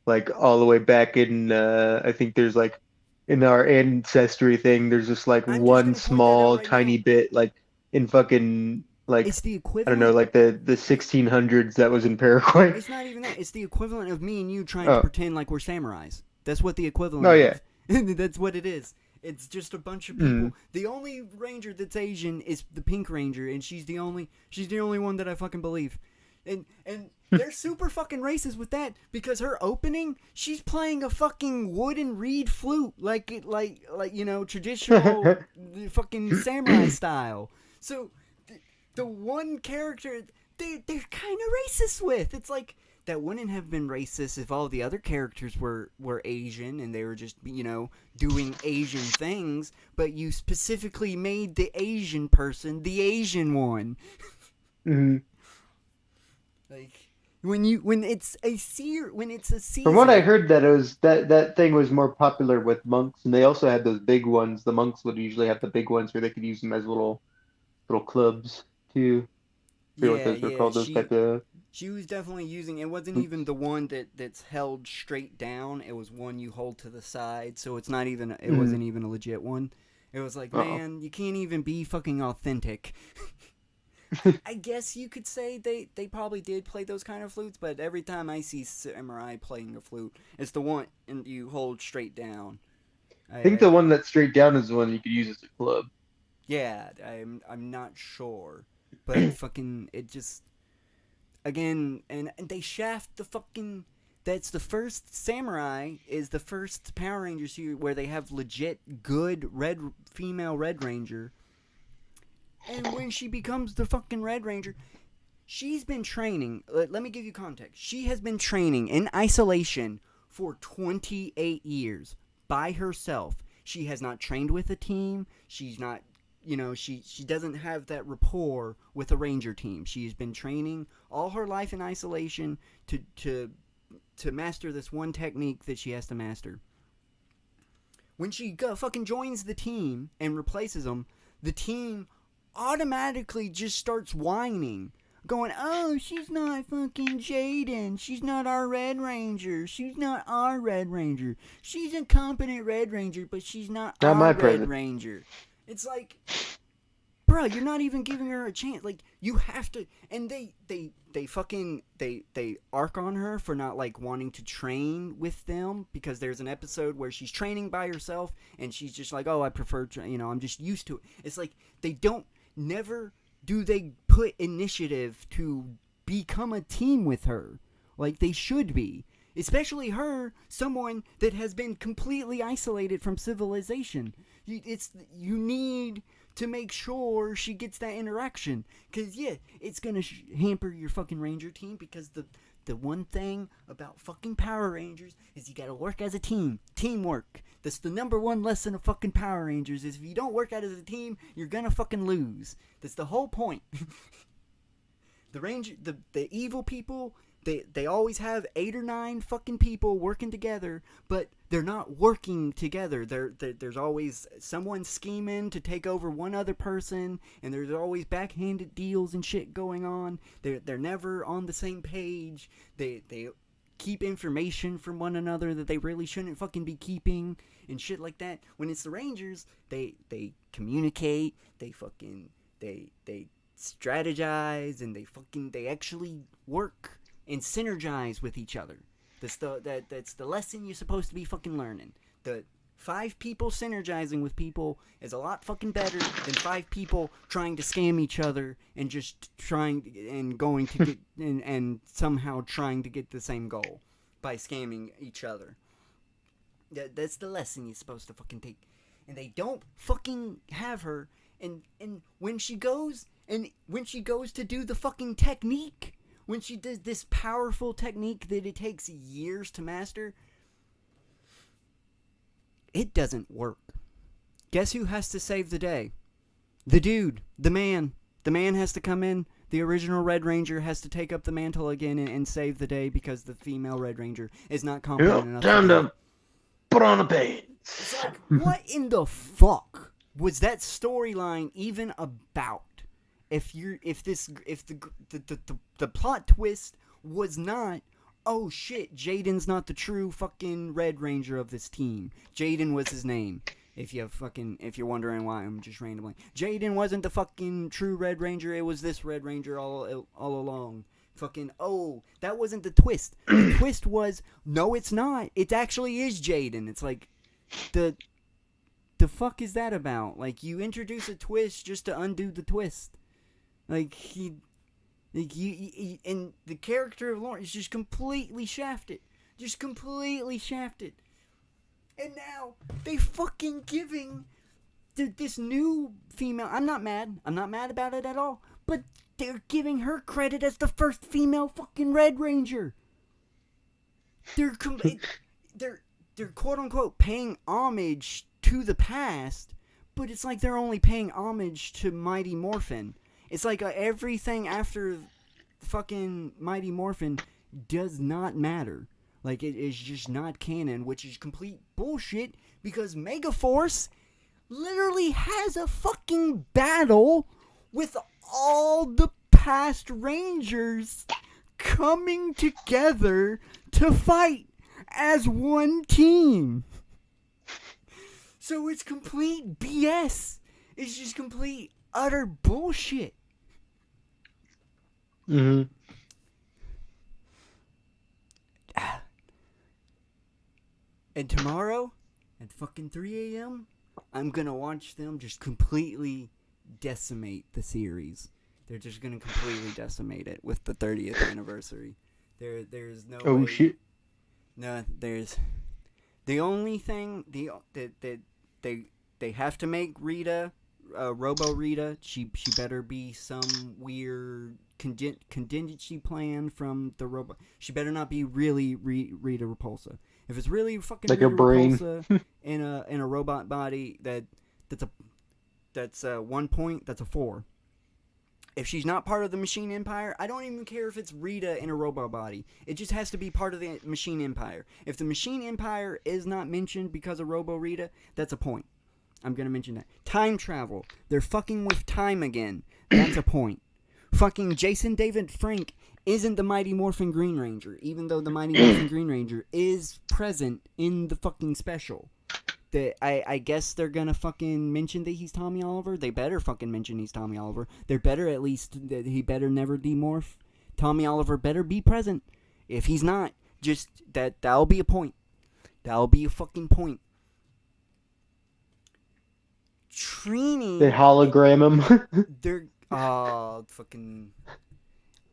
like all the way back in I think there's like in our ancestry thing there's just like one small tiny bit like in fucking like it's the equivalent. I don't know, like the 1600s that was in Paraguay. It's not even that. It's the equivalent of me and you trying to pretend like we're samurais. That's what the equivalent. Oh yeah. That's what it is. It's just a bunch of people. The only ranger that's Asian is the Pink Ranger, and she's the only one that I fucking believe. And they're super fucking racist with that because her opening, she's playing a fucking wooden reed flute like you know, traditional fucking samurai style. So the one character they're kind of racist with. It's like that wouldn't have been racist if all the other characters were Asian and they were just, you know, doing Asian things, but you specifically made the Asian person the Asian one. Like when it's a season. From what I heard, that it was that thing was more popular with monks, and they also had those big ones. The monks would usually have the big ones where they could use them as little clubs too. I forget what those were called. Those type of. She was definitely using. It wasn't even the one that's held straight down. It was one you hold to the side, so it's not even. It wasn't even a legit one. It was like, man, you can't even be fucking authentic. I guess you could say they probably did play those kind of flutes, but every time I see samurai playing a flute, it's the one and you hold straight down. I think the one that's straight down is the one you could use as a club. Yeah, I'm not sure, but fucking it just again and they shaft the fucking. That's the first Samurai is the first Power Ranger series where they have legit good female Red Ranger. And when she becomes the fucking Red Ranger, she's been training. Let me give you context. She has been training in isolation for 28 years by herself. She has not trained with a team. She's not, you know, she doesn't have that rapport with a Ranger team. She's been training all her life in isolation to master this one technique that she has to master. When she fucking joins the team and replaces them, the team automatically just starts whining, going, oh, she's not fucking Jaden, she's not our Red Ranger, she's not our Red Ranger, she's a competent Red Ranger, but she's not our Red Ranger. It's like, bro, you're not even giving her a chance. Like, you have to. And they fucking they arc on her for not like wanting to train with them, because there's an episode where she's training by herself and she's just like, oh, I prefer I'm just used to it. It's like never do they put initiative to become a team with her like they should be, especially her, someone that has been completely isolated from civilization. You need to make sure she gets that interaction, because yeah, it's gonna hamper your fucking Ranger team, because the one thing about fucking Power Rangers is you gotta work as a team. Teamwork. That's the number one lesson of fucking Power Rangers, is if you don't work out as a team, you're gonna fucking lose. That's the whole point. The evil people, they always have 8 or 9 fucking people working together, but they're not working together. There's always someone scheming to take over one other person, and there's always backhanded deals and shit going on. They're never on the same page. They keep information from one another that they really shouldn't fucking be keeping and shit like that. When it's the Rangers, they communicate, they strategize, and they actually work and synergize with each other. That's the lesson you're supposed to be fucking learning. The 5 people synergizing with people is a lot fucking better than 5 people trying to scam each other and just trying and going to get and somehow trying to get the same goal by scamming each other. That's the lesson you're supposed to fucking take. And they don't fucking have her. And when she goes to do the fucking technique, when she does this powerful technique that it takes years to master, it doesn't work. Guess who has to save the day? The dude, the man. The man has to come in. The original Red Ranger has to take up the mantle again and save the day because the female Red Ranger is not competent enough. Time to put on the pants. It's like, what in the fuck was that storyline even about? If the plot twist was not, oh shit, Jaden's not the true fucking Red Ranger of this team. Jaden was his name. If you're wondering why I'm just randomly, Jaden wasn't the fucking true Red Ranger. It was this Red Ranger all along. Fucking, oh, that wasn't the twist. The twist was, no, it's not. It actually is Jaden. It's like, the fuck is that about? Like, you introduce a twist just to undo the twist. And the character of Lawrence is just completely shafted. And now, they fucking giving this new female, I'm not mad about it at all, but they're giving her credit as the first female fucking Red Ranger. They're quote unquote paying homage to the past, but it's like they're only paying homage to Mighty Morphin. It's like everything after fucking Mighty Morphin does not matter. Like, it is just not canon, which is complete bullshit, because Megaforce literally has a fucking battle with all the past Rangers coming together to fight as one team. So it's complete BS. It's just complete utter bullshit. Mm-hmm. And tomorrow, at fucking 3 a.m., I'm gonna watch them just completely decimate the series. They're just gonna completely decimate it with the 30th anniversary. There's no Oh way. shit. No, there's the only thing that they have to make Rita, Robo Rita. She better be some weird contingency plan from the robot. She better not be really Rita Repulsa. If it's really fucking like Rita a brain Repulsa in a robot body, that's 1 point. That's a 4. If she's not part of the Machine Empire, I don't even care if it's Rita in a robot body. It just has to be part of the Machine Empire. If the Machine Empire is not mentioned because of Robo Rita, that's a point. I'm gonna mention that. Time travel. They're fucking with time again. That's a point. Fucking Jason David Frank isn't the Mighty Morphin Green Ranger, even though the Mighty Morphin Green Ranger is present in the fucking special. I guess they're gonna fucking mention that he's Tommy Oliver. They better fucking mention he's Tommy Oliver. They better at least that he better never demorph. Tommy Oliver better be present. If he's not, just that'll be a point. That'll be a fucking point. Trini. They hologram him. They're fucking.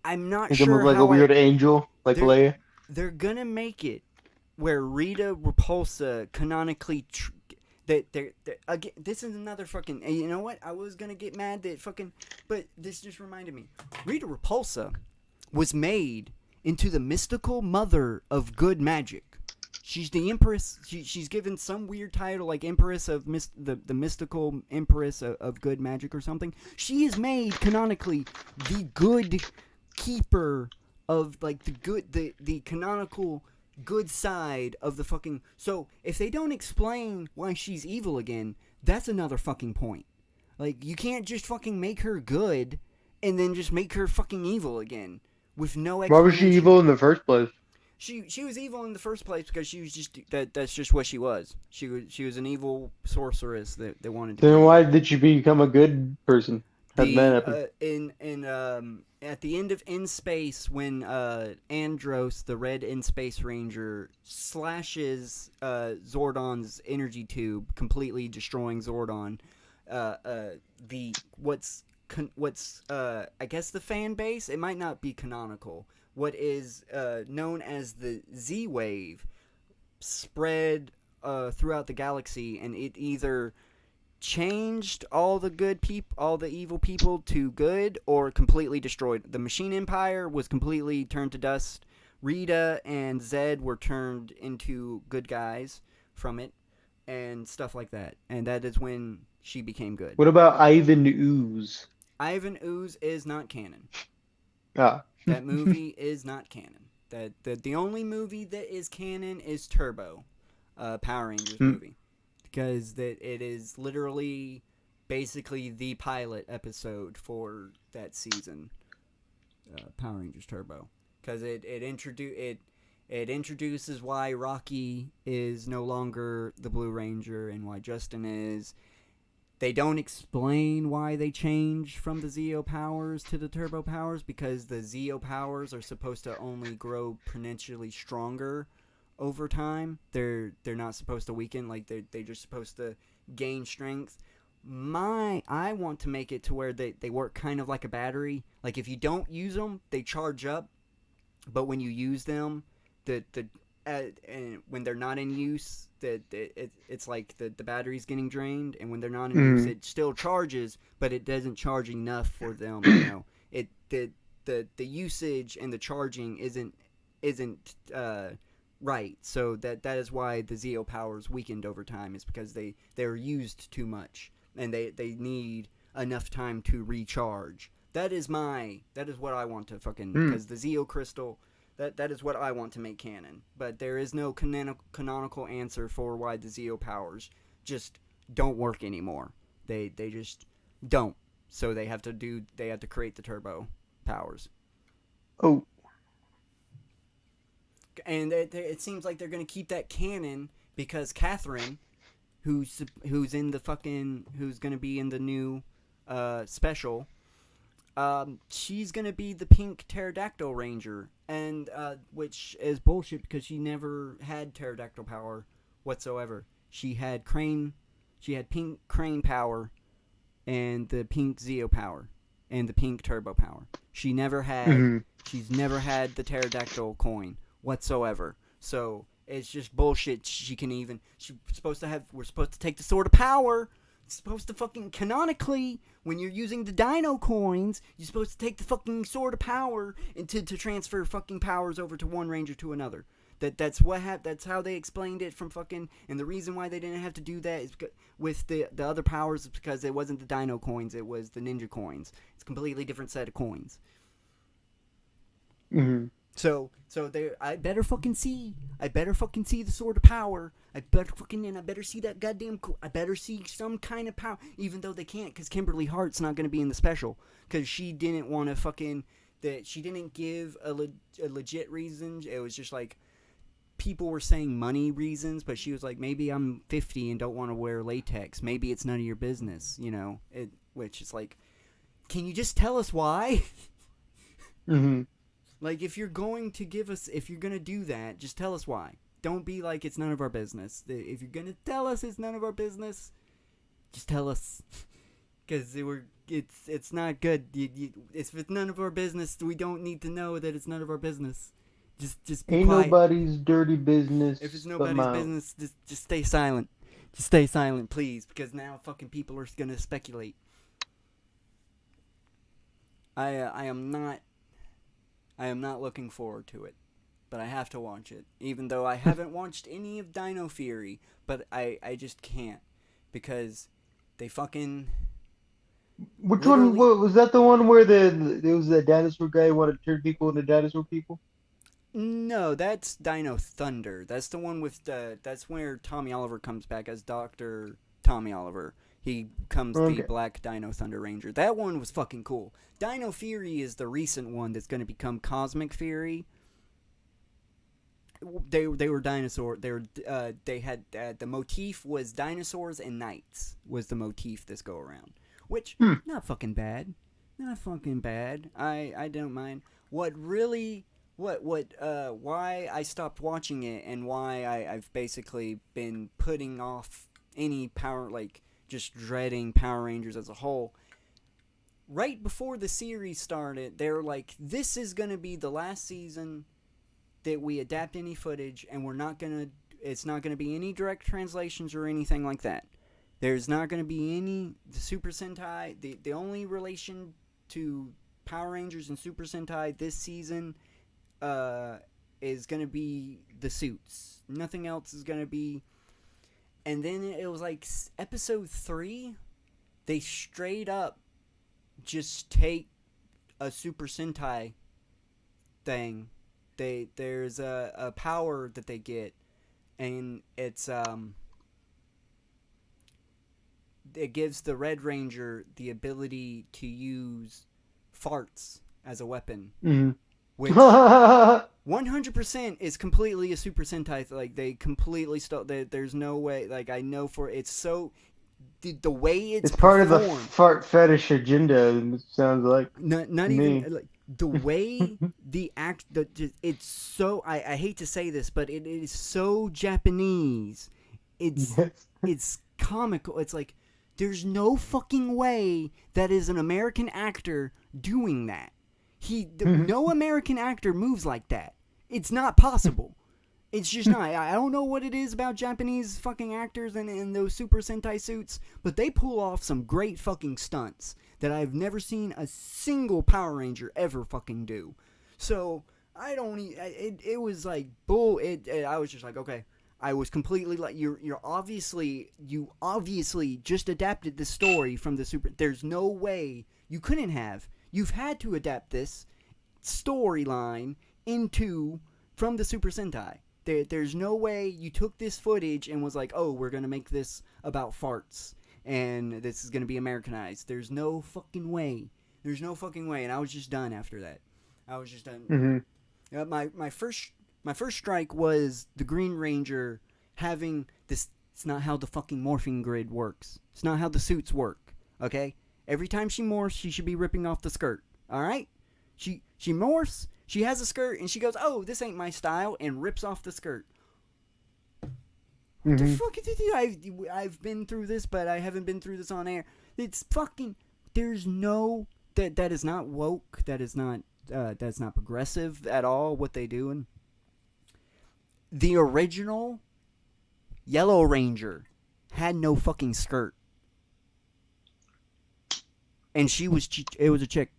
I'm not Make sure him look like how a weird angel, like Leia. They're gonna make it where Rita Repulsa canonically. Again, this is another fucking. You know what? I was gonna get mad that fucking, but this just reminded me. Rita Repulsa was made into the mystical mother of good magic. She's the Empress. She's given some weird title like Empress of the mystical Empress of good magic or something. She is made canonically the good keeper of like the canonical good side of the fucking. So if they don't explain why she's evil again, that's another fucking point. Like, you can't just fucking make her good and then just make her fucking evil again with no explanation. Why was she evil in the first place? She was evil in the first place because she was just that's just what she was. She was an evil sorceress that wanted to. Then why did she become a good person? How did that happen? At the end of In Space, when Andros, the Red In Space Ranger, slashes Zordon's energy tube, completely destroying Zordon, what's I guess the fan base, it might not be canonical, what is known as the Z-Wave spread throughout the galaxy, and it either changed all the evil people to good, or completely destroyed. The Machine Empire was completely turned to dust. Rita and Zed were turned into good guys from it, and stuff like that. And that is when she became good. What about Ivan Ooze? Ivan Ooze is not canon. Ah. That movie is not canon. The only movie that is canon is Turbo, Power Rangers movie. Because it is literally basically the pilot episode for that season, Power Rangers Turbo. Because it introduces why Rocky is no longer the Blue Ranger and why Justin is. They don't explain why they changed from the Zeo powers to the Turbo powers, because the Zeo powers are supposed to only grow exponentially stronger over time. They're not supposed to weaken. Like, they're just supposed to gain strength. I want to make it to where they work kind of like a battery. Like, if you don't use them, they charge up, but when you use them, and when they're not in use, it's like the battery's getting drained, and when they're not in use, it still charges, but it doesn't charge enough for them. The usage and the charging isn't right. So that is why the Zeo powers weakened over time, is because they're used too much, and they need enough time to recharge. That is what I want to fucking, because the Zeo crystal. That is what I want to make canon. But there is no canonical answer for why the Zeo powers just don't work anymore. They just don't. So they have to create the Turbo powers. Oh. And it seems like they're going to keep that canon because Catherine, who's in the fucking, who's going to be in the new special, she's gonna be the pink pterodactyl ranger, and which is bullshit because she never had pterodactyl power whatsoever. She had pink crane power, and the pink Zeo power, and the pink turbo power. She's never had the pterodactyl coin whatsoever. So it's just bullshit. We're supposed to take the sword of power. It's supposed to fucking, canonically, when you're using the dino coins, you're supposed to take the fucking sword of power and to transfer fucking powers over to one ranger to another. That's how they explained it from fucking, and the reason why they didn't have to do that is because with the other powers is because it wasn't the dino coins, it was the ninja coins. It's a completely different set of coins. Mm-hmm. So I better fucking see the sword of power. I better see that goddamn. I better see some kind of power, even though they can't, because Kimberly Hart's not gonna be in the special, because she didn't want to fucking. That she didn't give a legit reason. It was just like people were saying money reasons, but she was like, maybe I'm 50 and don't want to wear latex. Maybe it's none of your business, which is like, can you just tell us why? Mm-hmm. Like, if you're going to do that, just tell us why. Don't be like, it's none of our business. If you're going to tell us it's none of our business, just tell us. Because it's not good. If it's none of our business, we don't need to know that it's none of our business. Just be Ain't quiet. nobody's dirty business. If it's nobody's business, just stay silent. Just stay silent, please. Because now fucking people are going to speculate. I am not looking forward to it, but I have to watch it, even though I haven't watched any of Dino Fury, but I just can't, because they fucking... Which one, was that the one where there was that dinosaur guy who wanted to turn people into dinosaur people? No, that's Dino Thunder. That's the one with the. That's where Tommy Oliver comes back as Dr. Tommy Oliver. He becomes the Black Dino Thunder Ranger. That one was fucking cool. Dino Fury is the recent one that's going to become Cosmic Fury. They were dinosaur. They had the motif was dinosaurs and knights was the motif this go around, which not fucking bad, not fucking bad. I don't mind. Why I stopped watching it and why I've basically been putting off any power, like just dreading Power Rangers as a whole. Right before the series started, they were like, "This is gonna be the last season that we adapt any footage, and it's not gonna be any direct translations or anything like that. There's not gonna be any the Super Sentai. The only relation to Power Rangers and Super Sentai this season is gonna be the suits. Nothing else is gonna be." And then it was like episode 3, they straight up just take a Super Sentai thing. There's a power that they get, and it gives the Red Ranger the ability to use farts as a weapon, which 100% is completely a Super Sentai. Like they completely there's no way. Like I know for it's so. The way it's part of the fart fetish agenda. It sounds like not even like the way it's so. I hate to say this, but it is so Japanese. It's comical. It's like there's no fucking way that is an American actor doing that. No American actor moves like that. It's not possible. It's just not. I don't know what it is about Japanese fucking actors in those Super Sentai suits, but they pull off some great fucking stunts that I've never seen a single Power Ranger ever fucking do. So, I don't... It was like bull... I was just like, okay. I was completely like, you obviously just adapted the story from the Super... There's no way you couldn't have. You've had to adapt this storyline from the Super Sentai. There's no way you took this footage and was like, oh, we're going to make this about farts, and this is going to be Americanized. There's no fucking way. There's no fucking way, and I was just done after that. I was just done. My first strike was the Green Ranger having this. It's not how the fucking morphing grid works. It's not how the suits work, okay? Every time she morphs, she should be ripping off the skirt, alright? She morphs, she has a skirt, and she goes, oh, this ain't my style, and rips off the skirt. What the fuck? I've been through this, but I haven't been through this on air. It's fucking... There's no... That is not woke. That's not progressive at all, what they doing. The original Yellow Ranger had no fucking skirt. And it was a chick.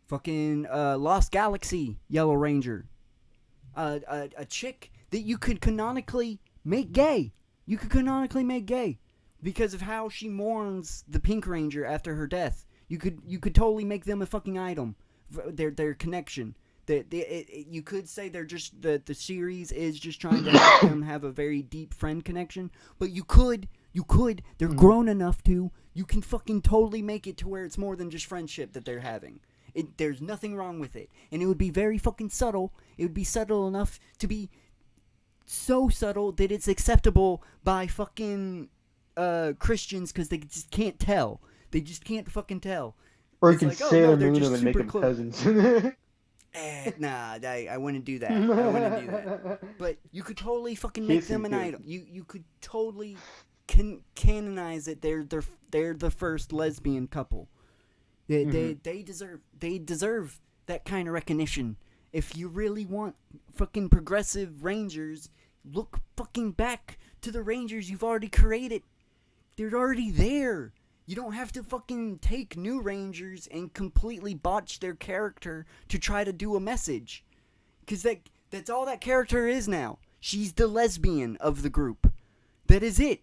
Fucking Lost Galaxy Yellow Ranger. A chick that you could canonically make gay. Because of how she mourns the Pink Ranger after her death. You could totally make them a fucking item. Their connection. You could say they're just the series is just trying to help them have a very deep friend connection. But you could. They're grown enough to. You can fucking totally make it to where it's more than just friendship that they're having. There's nothing wrong with it. And it would be very fucking subtle. It would be subtle enough to be so subtle that it's acceptable by fucking Christians because they just can't tell. They just can't fucking tell. Or you can Sailor Moon them and make them cousins. Nah, I wouldn't do that. But you could totally fucking make them an idol. You could totally canonize it. They're the first lesbian couple. They deserve that kind of recognition. If you really want fucking progressive Rangers, look fucking back to the Rangers you've already created. They're already there. You don't have to fucking take new Rangers and completely botch their character to try to do a message. Because that's all that character is now. She's the lesbian of the group. That is it.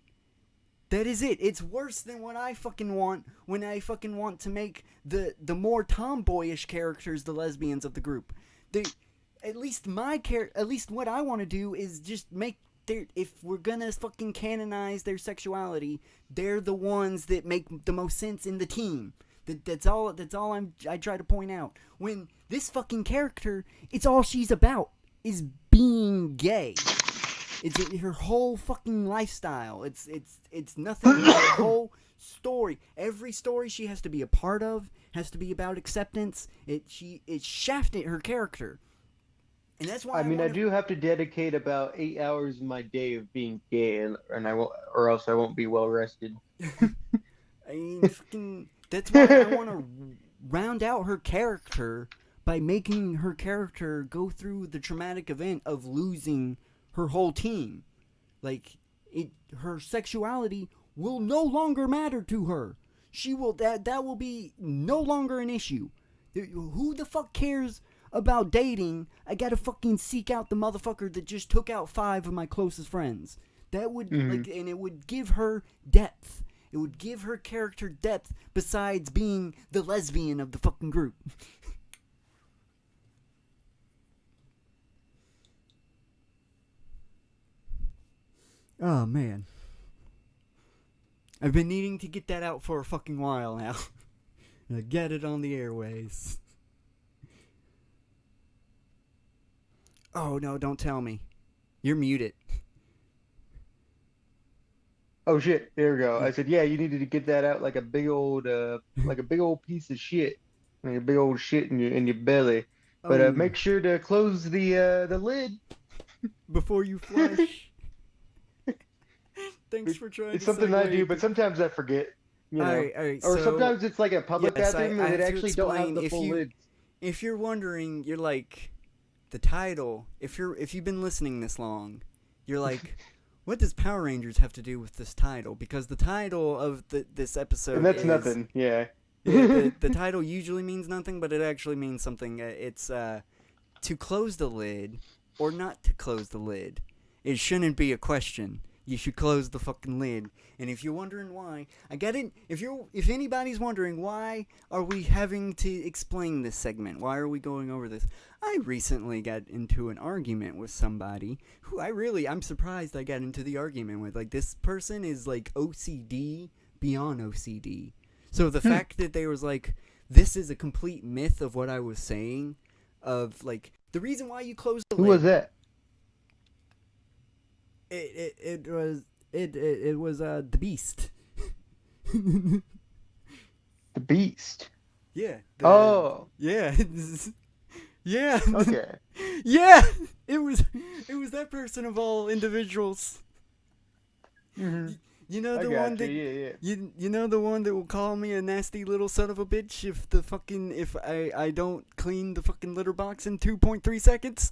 That is it. It's worse than what I fucking want when I fucking want to make the more tomboyish characters the lesbians of the group. At least what I want to do is just make if we're gonna fucking canonize their sexuality, they're the ones that make the most sense in the team. That's all I try to point out. When this fucking character, it's all she's about is being gay. It's her whole fucking lifestyle. It's nothing but her whole story. Every story she has to be a part of has to be about acceptance. It shafted her character. And that's why I do have to dedicate about 8 hours of my day of being gay, and I won't, or else I won't be well rested. I mean, fucking, that's why I want to round out her character by making her character go through the traumatic event of losing her whole team. Like, her sexuality will no longer matter to her. That will be no longer an issue. Who the fuck cares about dating? I gotta fucking seek out the motherfucker that just took out 5 of my closest friends. That would, and it would give her depth. It would give her character depth besides being the lesbian of the fucking group. Oh, man. I've been needing to get that out for a fucking while now. Get it on the airways. Oh, no, don't tell me. You're muted. Oh shit! There we go. I said, yeah, you needed to get that out like a big old piece of shit, like a big old shit in your belly. But make sure to close the lid before you flush. Thanks for trying. It's something I do, but sometimes I forget. You know, all right, or so, sometimes it's like a public bathroom and it actually don't have the full lid. If you're wondering, you're like, the title. If you've been listening this long, you're like. What does Power Rangers have to do with this title? Because the title of this episode and that's nothing, yeah. The title usually means nothing, but it actually means something. It's to close the lid or not to close the lid. It shouldn't be a question. You should close the fucking lid. And if you're wondering why, I get it. If anybody's wondering why are we having to explain this segment, why are we going over this? I recently got into an argument with somebody who I'm surprised I got into the argument with. Like, this person is like OCD beyond OCD. So the fact that they was like, this is a complete myth of what I was saying, of like the reason why you close the lid. Who was that? It was the Beast. The Beast. Yeah. Yeah. Yeah. Okay. Yeah. It was that person of all individuals. Mm-hmm. You know the one that you know the one that will call me a nasty little son of a bitch if I don't clean the fucking litter box in 2.3 seconds.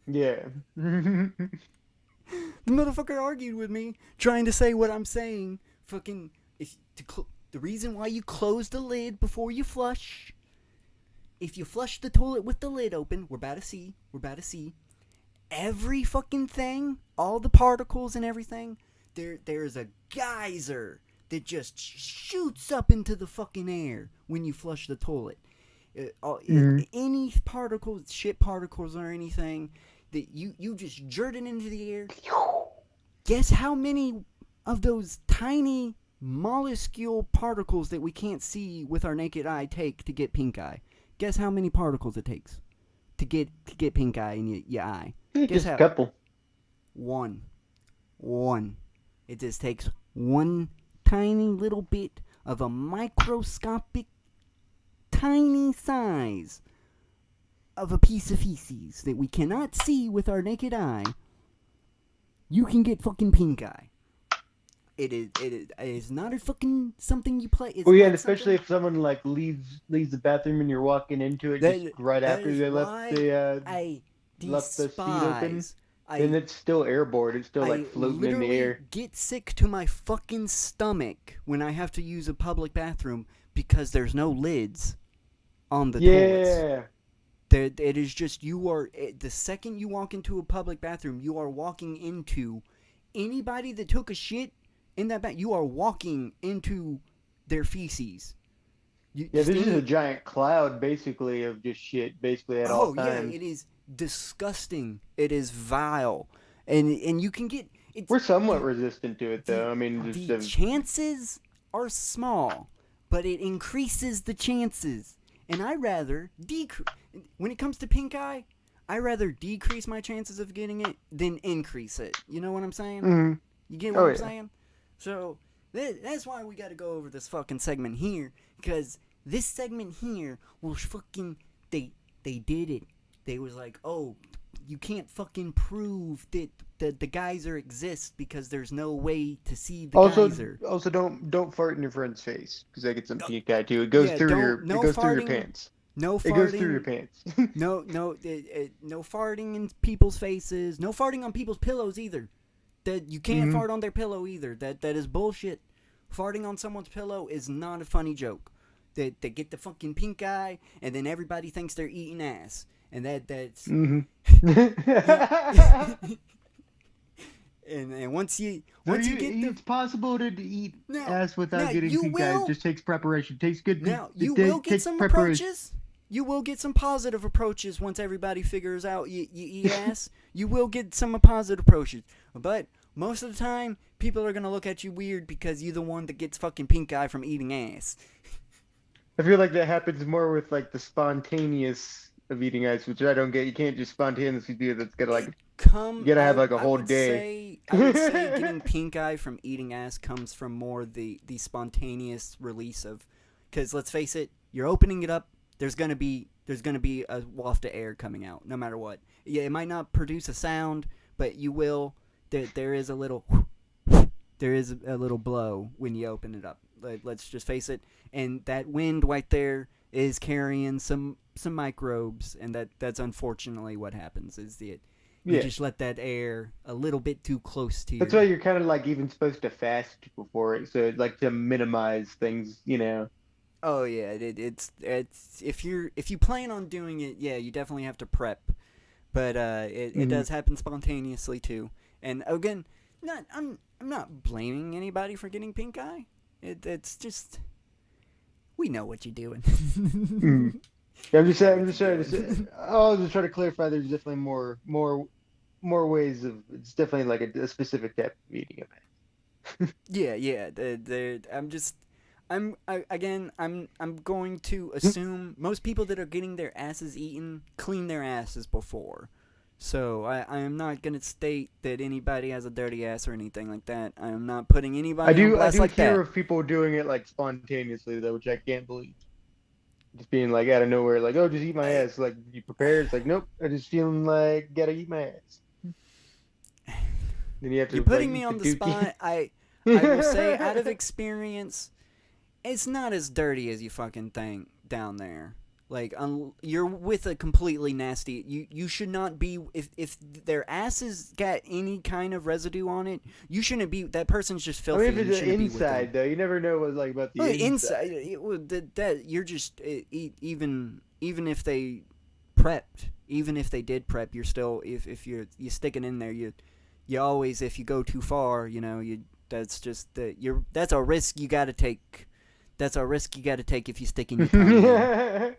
Yeah. The motherfucker argued with me, trying to say what I'm saying. Fucking, the reason why you close the lid before you flush. If you flush the toilet with the lid open, we're about to see. Every fucking thing, all the particles and everything, there's a geyser that just shoots up into the fucking air when you flush the toilet. Any particles, shit particles or anything that you just jerk it into the air. Guess how many of those tiny, minuscule particles that we can't see with our naked eye take to get pink eye? Guess how many particles it takes to get pink eye in your eye? Guess just how? a couple. One. It just takes one tiny little bit of a microscopic, tiny size of a piece of feces that we cannot see with our naked eye. You can get fucking pink eye. It is not a fucking something you play. Well, yeah, and especially if someone like leaves the bathroom and you're walking into it just right after they left the seat open, then it's still airborne. It's still like floating in the air. I get sick to my fucking stomach when I have to use a public bathroom because there's no lids on the toilets. It is just the second you walk into a public bathroom, you are walking into anybody that took a shit in that bag. You are walking into their feces. This is a giant cloud, basically, of just shit, basically at all times. Oh yeah, it is disgusting. It is vile, and you can get. We're somewhat resistant to it, though. I mean, the chances are small, but it increases the chances. And I rather decrease. When it comes to pink eye, I rather decrease my chances of getting it than increase it. You know what I'm saying? Mm-hmm. You get what I'm saying? So that's why we got to go over this fucking segment here, because this segment here will fucking they did it. They was like, oh, you can't fucking prove that the geyser exists because there's no way to see the geyser. Also, don't fart in your friend's face, because that gets some pink eye too. It goes through your pants. No farting. It goes through your pants. no farting in people's faces. No farting on people's pillows either. That you can't fart on their pillow either. That is bullshit. Farting on someone's pillow is not a funny joke. They get the fucking pink eye, and then everybody thinks they're eating ass, and that's. And once you get it's possible to eat ass without getting pink eye. It just takes preparation. It takes good. Now you will get some approaches. You will get some positive approaches once everybody figures out you eat ass. You will get some positive approaches, but most of the time, people are gonna look at you weird because you're the one that gets fucking pink eye from eating ass. I feel like that happens more with like the spontaneous of eating ice, which I don't get. You can't just spontaneously do that. It's gotta like you gotta have like a whole day. I would say getting pink eye from eating ass comes from more the spontaneous release of, because let's face it, you're opening it up. There's gonna be a waft of air coming out, no matter what. Yeah, it might not produce a sound, but you will. There is a little blow when you open it up. Let's just face it, and that wind right there is carrying some microbes, and that's unfortunately what happens. You just let that air a little bit too close to you. That's why you're kind of like even supposed to fast before it, so like to minimize things, you know. Oh yeah, it's if you plan on doing it, yeah, you definitely have to prep, but it does happen spontaneously too. And again, I'm not blaming anybody for getting pink eye. It's just we know what you're doing. Yeah, I'm just trying to clarify. There's definitely more ways of. It's definitely like a specific type of eating event. Yeah. I'm going to assume most people that are getting their asses eaten clean their asses before. So I am not going to state that anybody has a dirty ass or anything like that. I am not putting anybody on blast like that. I do hear of people doing it like spontaneously though, which I can't believe. Just being like out of nowhere, like, oh, just eat my ass. Like, you prepared? It's like, nope, I just feeling like gotta eat my ass. Then you have to. You're putting me on the spot. I will say, out of experience, it's not as dirty as you fucking think down there. Like, you're with a completely nasty. You should not be. If their asses got any kind of residue on it, you shouldn't be. That person's just filthy. I mean, if it's inside though, you never know what's like about the inside. That you're just even if they prepped, even if they did prep, you're still if you're sticking in there, you always, if you go too far, that's a risk you got to take. That's a risk you got to take if you stick in your tongue.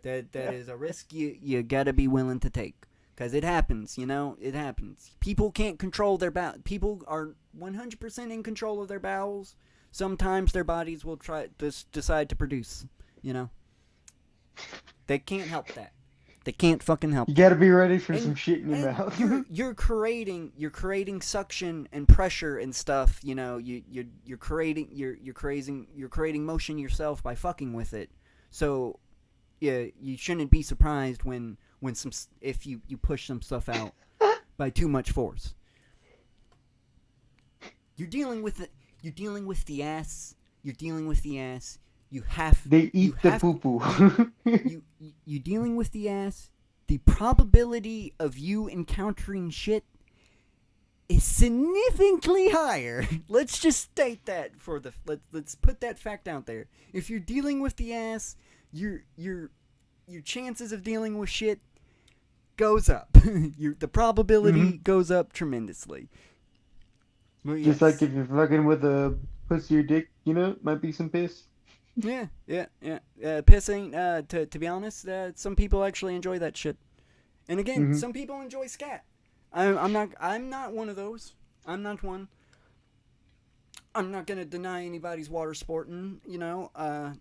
That is a risk you got to be willing to take, because it happens. It happens. People can't control their bowels. People are 100% in control of their bowels. Sometimes their bodies will decide to produce. They can't help that. They can't fucking help. You got to be ready for some shit in your mouth. You're creating suction and pressure and stuff. You're creating motion yourself by fucking with it. So, yeah, you shouldn't be surprised if you push some stuff out by too much force. You're dealing with the ass. You're dealing with the ass. They eat the poo-poo. You dealing with the ass. The probability of you encountering shit is significantly higher. Let's just state that let's put that fact out there. If you're dealing with the ass, your chances of dealing with shit goes up. The probability goes up tremendously. Just like if you're fucking with a pussy or dick, might be some piss. Yeah. Pissing. To be honest, some people actually enjoy that shit. And again, some people enjoy scat. I'm not one of those. I'm not one. I'm not gonna deny anybody's water sporting.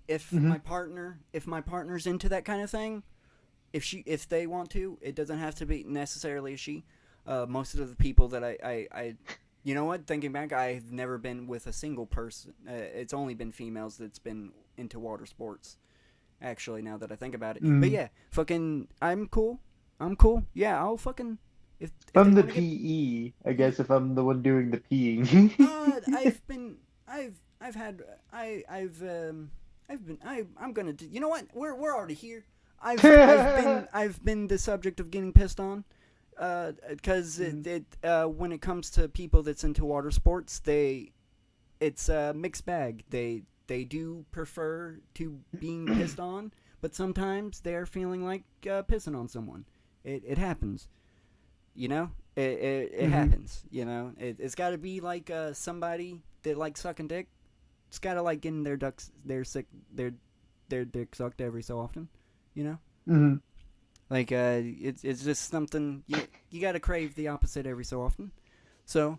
If my partner's into that kind of thing, if they want to, it doesn't have to be necessarily a she. Most of the people that I you know what? Thinking back, I've never been with a single person. It's only been females that's been into water sports. Actually, now that I think about it, but yeah, fucking, I'm cool. Yeah, I'll fucking. If I'm the PE, I guess, if I'm the one doing the peeing. I'm gonna do, you know what? We're already here. I've been the subject of getting pissed on. Because when it comes to people that's into water sports, it's a mixed bag. They do prefer to being pissed on, but sometimes they're feeling like pissing on someone. It happens. It happens. It's got to be like somebody that likes sucking dick. It's got to like getting their dick sucked every so often. Like it's just something you got to crave the opposite every so often. So,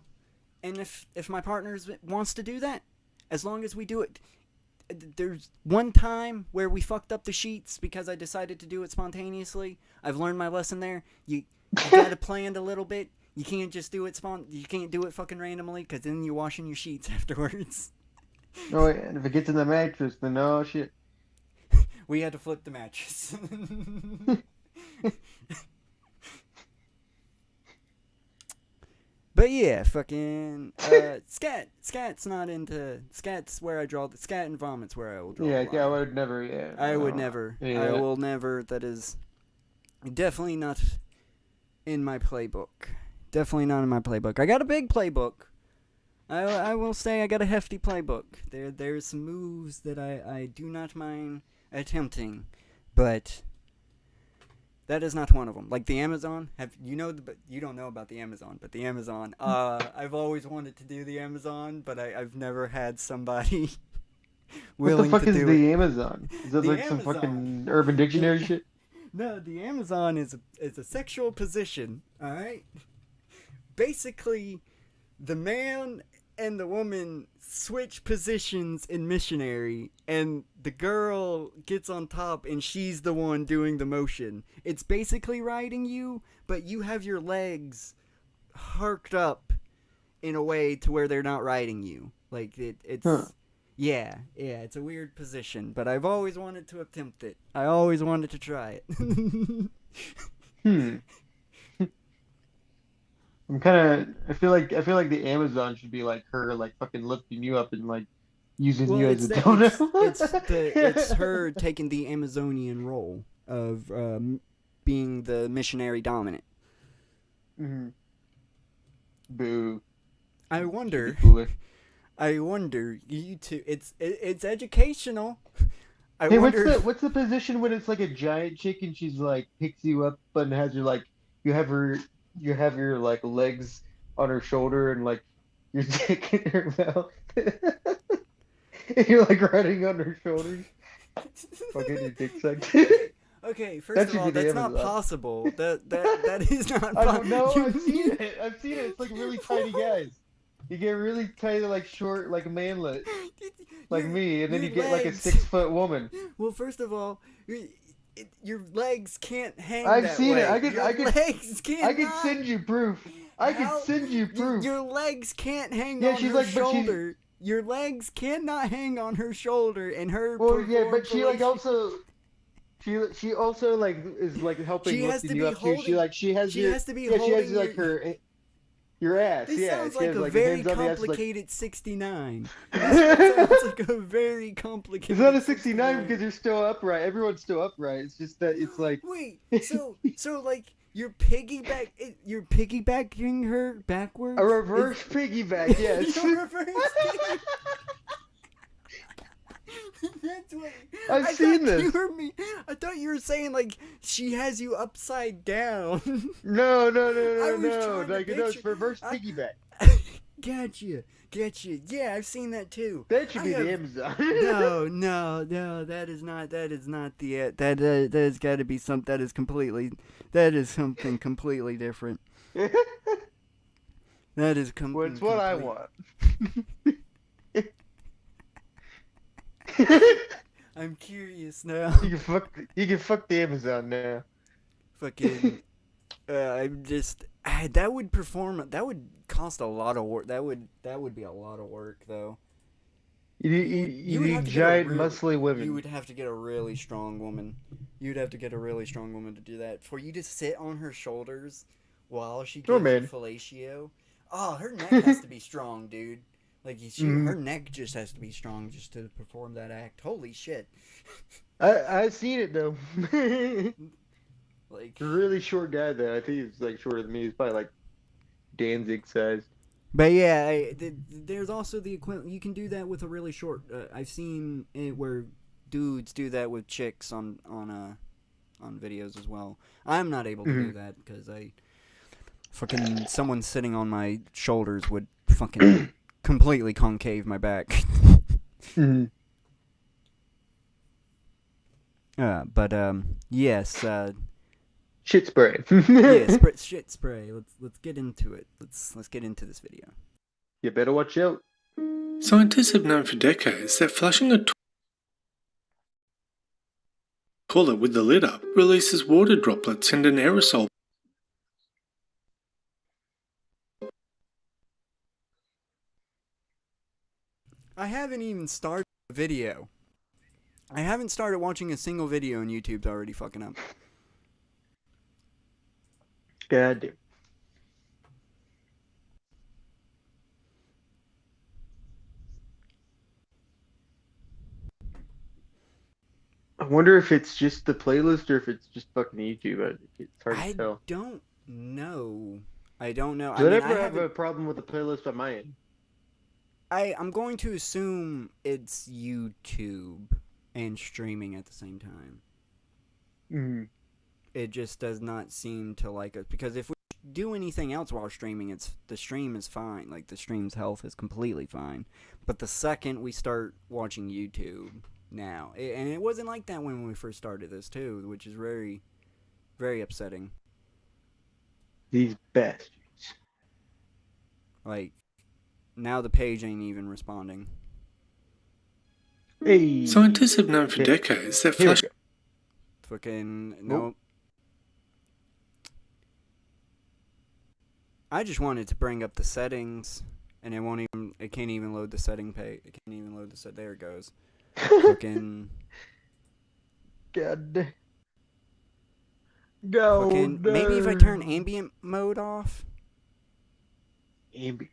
and if my partner wants to do that, as long as we do it. There's one time where we fucked up the sheets because I decided to do it spontaneously. I've learned my lesson there. You gotta plan a little bit. You can't just do it you can't do it fucking randomly, because then you're washing your sheets afterwards. Oh, and if it gets in the mattress, then oh shit. We had to flip the mattress. But yeah, fucking Scat's not into Scat's where I draw the scat and vomits where I will draw. Yeah, the line. I would never. Yeah, I would never. Yeah. I will never. That is definitely not in my playbook. Definitely not in my playbook. I got a big playbook. I will say I got a hefty playbook. There's some moves that I do not mind attempting, but that is not one of them. Like the Amazon, you don't know about the Amazon, but the Amazon, I've always wanted to do the Amazon, but I've never had somebody willing to do it. What the fuck is the Amazon? Is that The like some Amazon. fucking Urban Dictionary shit? No, the Amazon is a sexual position, alright? Basically, the man and the woman switch positions in missionary, and the girl gets on top and she's the one doing the motion. It's basically riding you, but you have your legs harked up in a way to where they're not riding you. Like it's yeah, it's a weird position, but I've always wanted to attempt it. I always wanted to try it. I feel like the Amazon should be like her, like fucking lifting you up and like using you as a donut. It's her taking the Amazonian role of being the missionary dominant. Mm-hmm. Boo. I wonder. You two. It's educational. Hey, what's the position when it's like a giant chick and she's like picks you up and has your like you have your like legs on her shoulder and like your dick in her mouth. And you're like riding on her shoulders. Fucking your dick sucked. Okay, first of all, that's not possible. That is not possible. I don't know. I've seen it. It's like really tiny guys. You get really tiny, like short, like manlet, like me, and then you get like a 6-foot woman. Well, first of all, your legs can't hang. I've seen way. it. I could send you proof. I could send you proof. Your legs can't hang on her shoulder. Your legs cannot hang on her shoulder, and her. Well, yeah, but she like also. She also like is like helping lifting you up too. She has like her. Your ass, this sounds like a like very complicated 69. It sounds like a very complicated. It's not a 69 because you're still upright. Everyone's still upright. It's just that it's like. Wait, so like you're piggybacking her backwards? A reverse piggyback, yes. That's what I've seen this. I thought you were saying like she has you upside down. No. Like it's reverse piggyback. Gotcha. Yeah, I've seen that too. That should I be have- the Amazon. No, that is not the that has got to be that is something completely different. That is Well, it's what I complete- want. I'm curious now. You can fuck the Amazon now. Fucking I'm just that would cost a lot of work. That would be a lot of work though. You would need have to get a giant, real- muscly women. You would have to get a really strong woman. You'd have to get a really strong woman to do that. For you to sit on her shoulders while she gives you man. fellatio. Oh, her neck has to be strong, dude. Like her neck just has to be strong just to perform that act. Holy shit. I seen it though. Like A really short guy though. I think he's like shorter than me. He's probably like Danzig size. But yeah, there's also the equivalent. You can do that with a really short. I've seen it where dudes do that with chicks on videos as well. I'm not able to do that because fucking someone sitting on my shoulders would fucking completely concave my back. Yes. Shit spray. Yeah, shit spray. Let's get into it. Let's get into this video. You better watch out. Scientists have known for decades that flushing a toilet with the lid up releases water droplets and an aerosol. I haven't even started a video. I haven't started watching a single video and YouTube's already fucking up. God damn. I wonder if it's just the playlist or if it's just fucking YouTube. It's hard to tell. I don't know. I don't know. Did I I ever have haven't- a problem with the playlist on my end? I'm going to assume it's YouTube and streaming at the same time. Mm-hmm. It just does not seem to like us because if we do anything else while streaming, the stream is fine. Like the stream's health is completely fine. But the second we start watching YouTube now, and it wasn't like that when we first started this too, which is very, very upsetting. These bastards. Like now the page ain't even responding. Hey. Scientists have known for Here- decades that Here we flushing go. Fucking Nope. nope. I just wanted to bring up the settings, and it can't even load the setting page. It can't even load the set. There it goes. Fucking, God damn. Go. fucking. Maybe if I turn ambient mode off. Ambient.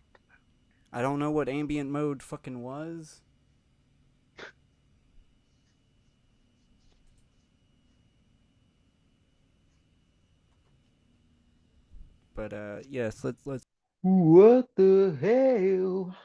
I don't know what ambient mode fucking was. But yes, let's. What the hell?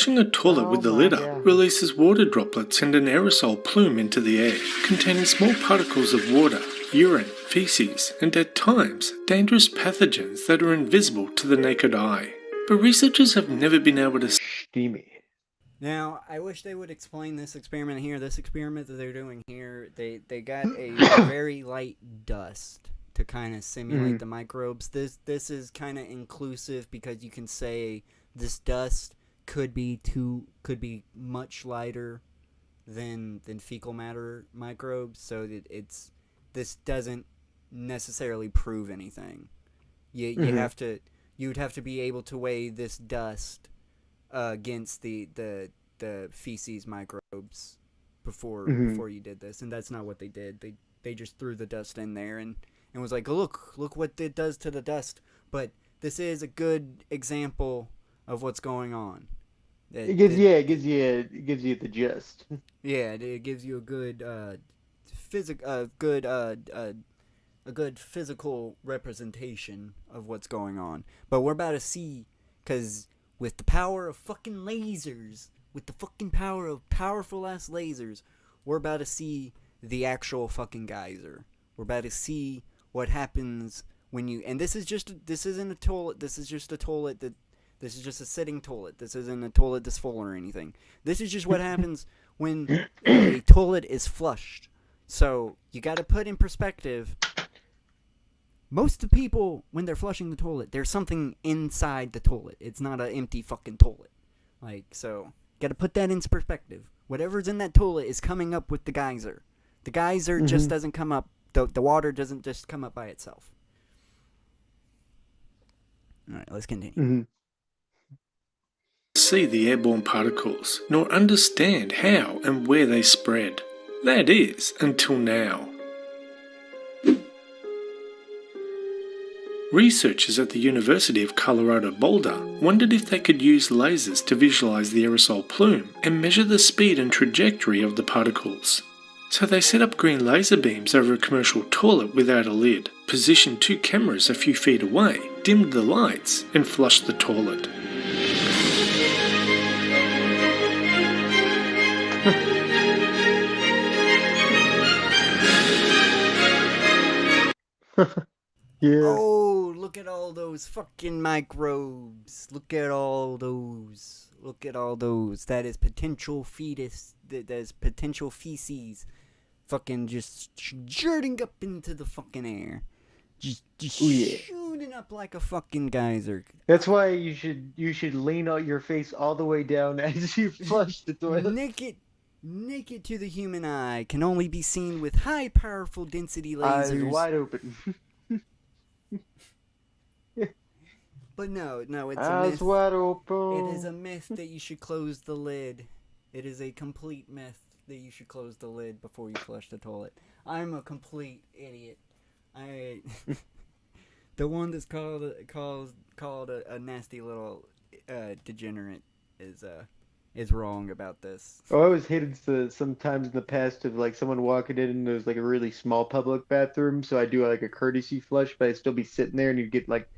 a toilet with the my lid up God. releases water droplets and an aerosol plume into the air, containing small particles of water, urine, feces, and at times dangerous pathogens that are invisible to the naked eye. But researchers have never been able to Steamy. Now, I wish they would explain this experiment here. This experiment that they're doing here, they got a very light dust to kind of simulate the microbes. This is kind of inclusive because you can say this dust could be much lighter than fecal matter microbes, so that this doesn't necessarily prove anything. You would have to be able to weigh this dust against the feces microbes before you did this, and that's not what they did. They just threw the dust in there and was like, look what it does to the dust. But this is a good example of what's going on. It gives you the gist. Yeah, it gives you a good a good physical representation of what's going on. But we're about to see, because with the power of fucking lasers, with the fucking power of powerful ass lasers, we're about to see the actual fucking geyser. We're about to see what happens when you, and this isn't a toilet. This is just a toilet This is just a sitting toilet. This isn't a toilet that's full or anything. This is just what happens when a toilet is flushed. So you got to put in perspective. Most of the people, when they're flushing the toilet, there's something inside the toilet. It's not an empty fucking toilet. Like, so, got to put that into perspective. Whatever's in that toilet is coming up with the geyser. The geyser just doesn't come up. The water doesn't just come up by itself. All right, let's continue. See the airborne particles, nor understand how and where they spread. That is, until now. Researchers at the University of Colorado Boulder wondered if they could use lasers to visualize the aerosol plume and measure the speed and trajectory of the particles. So they set up green laser beams over a commercial toilet without a lid, positioned 2 cameras a few feet away, dimmed the lights, and flushed the toilet. Yeah. Oh, look at all those fucking microbes. Look at all those. Look at all those. That is potential fetus. That is potential feces. Fucking just jerting up into the fucking air. Just shooting up like a fucking geyser. That's why you should lean out your face all the way down as you flush the toilet. Naked to the human eye can only be seen with high powerful density lasers. Eyes wide open. But no, it's Eyes a myth. wide open. It is a myth that you should close the lid. It is a complete myth that you should close the lid before you flush the toilet. I'm a complete idiot. The one that's called a nasty little degenerate is wrong about this. Oh, I was hated sometimes in the past of like someone walking in and there's like a really small public bathroom, so I do like a courtesy flush, but I'd still be sitting there and you'd get like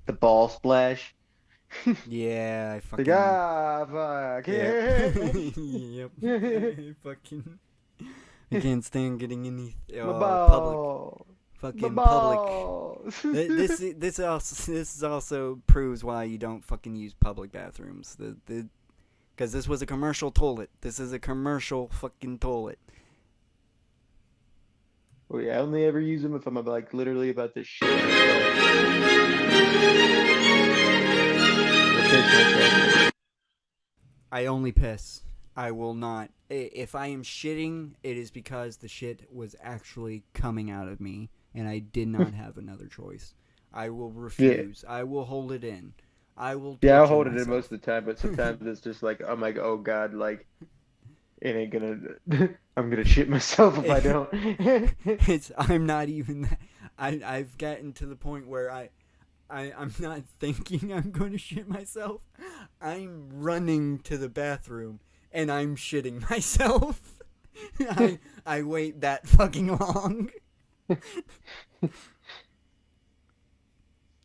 the ball splash. Yeah, I fucking. Like, fuck. Yep. I can't stand getting any My public. ball. Fucking My public. balls. This also proves why you don't fucking use public bathrooms. Because this was a commercial toilet. This is a commercial fucking toilet. Oh yeah, I only ever use them if I'm like literally about to shit. I only piss. I will not. If I am shitting, it is because the shit was actually coming out of me, and I did not have another choice. I will refuse. Yeah. I will hold it in. I will. Yeah, I'll hold it in most of the time, but sometimes it's just like, I'm like, oh god, like, it ain't gonna. I'm gonna shit myself if I don't. I'm not even that. I've gotten to the point where I'm not thinking I'm going to shit myself. I'm running to the bathroom and I'm shitting myself. I wait that fucking long.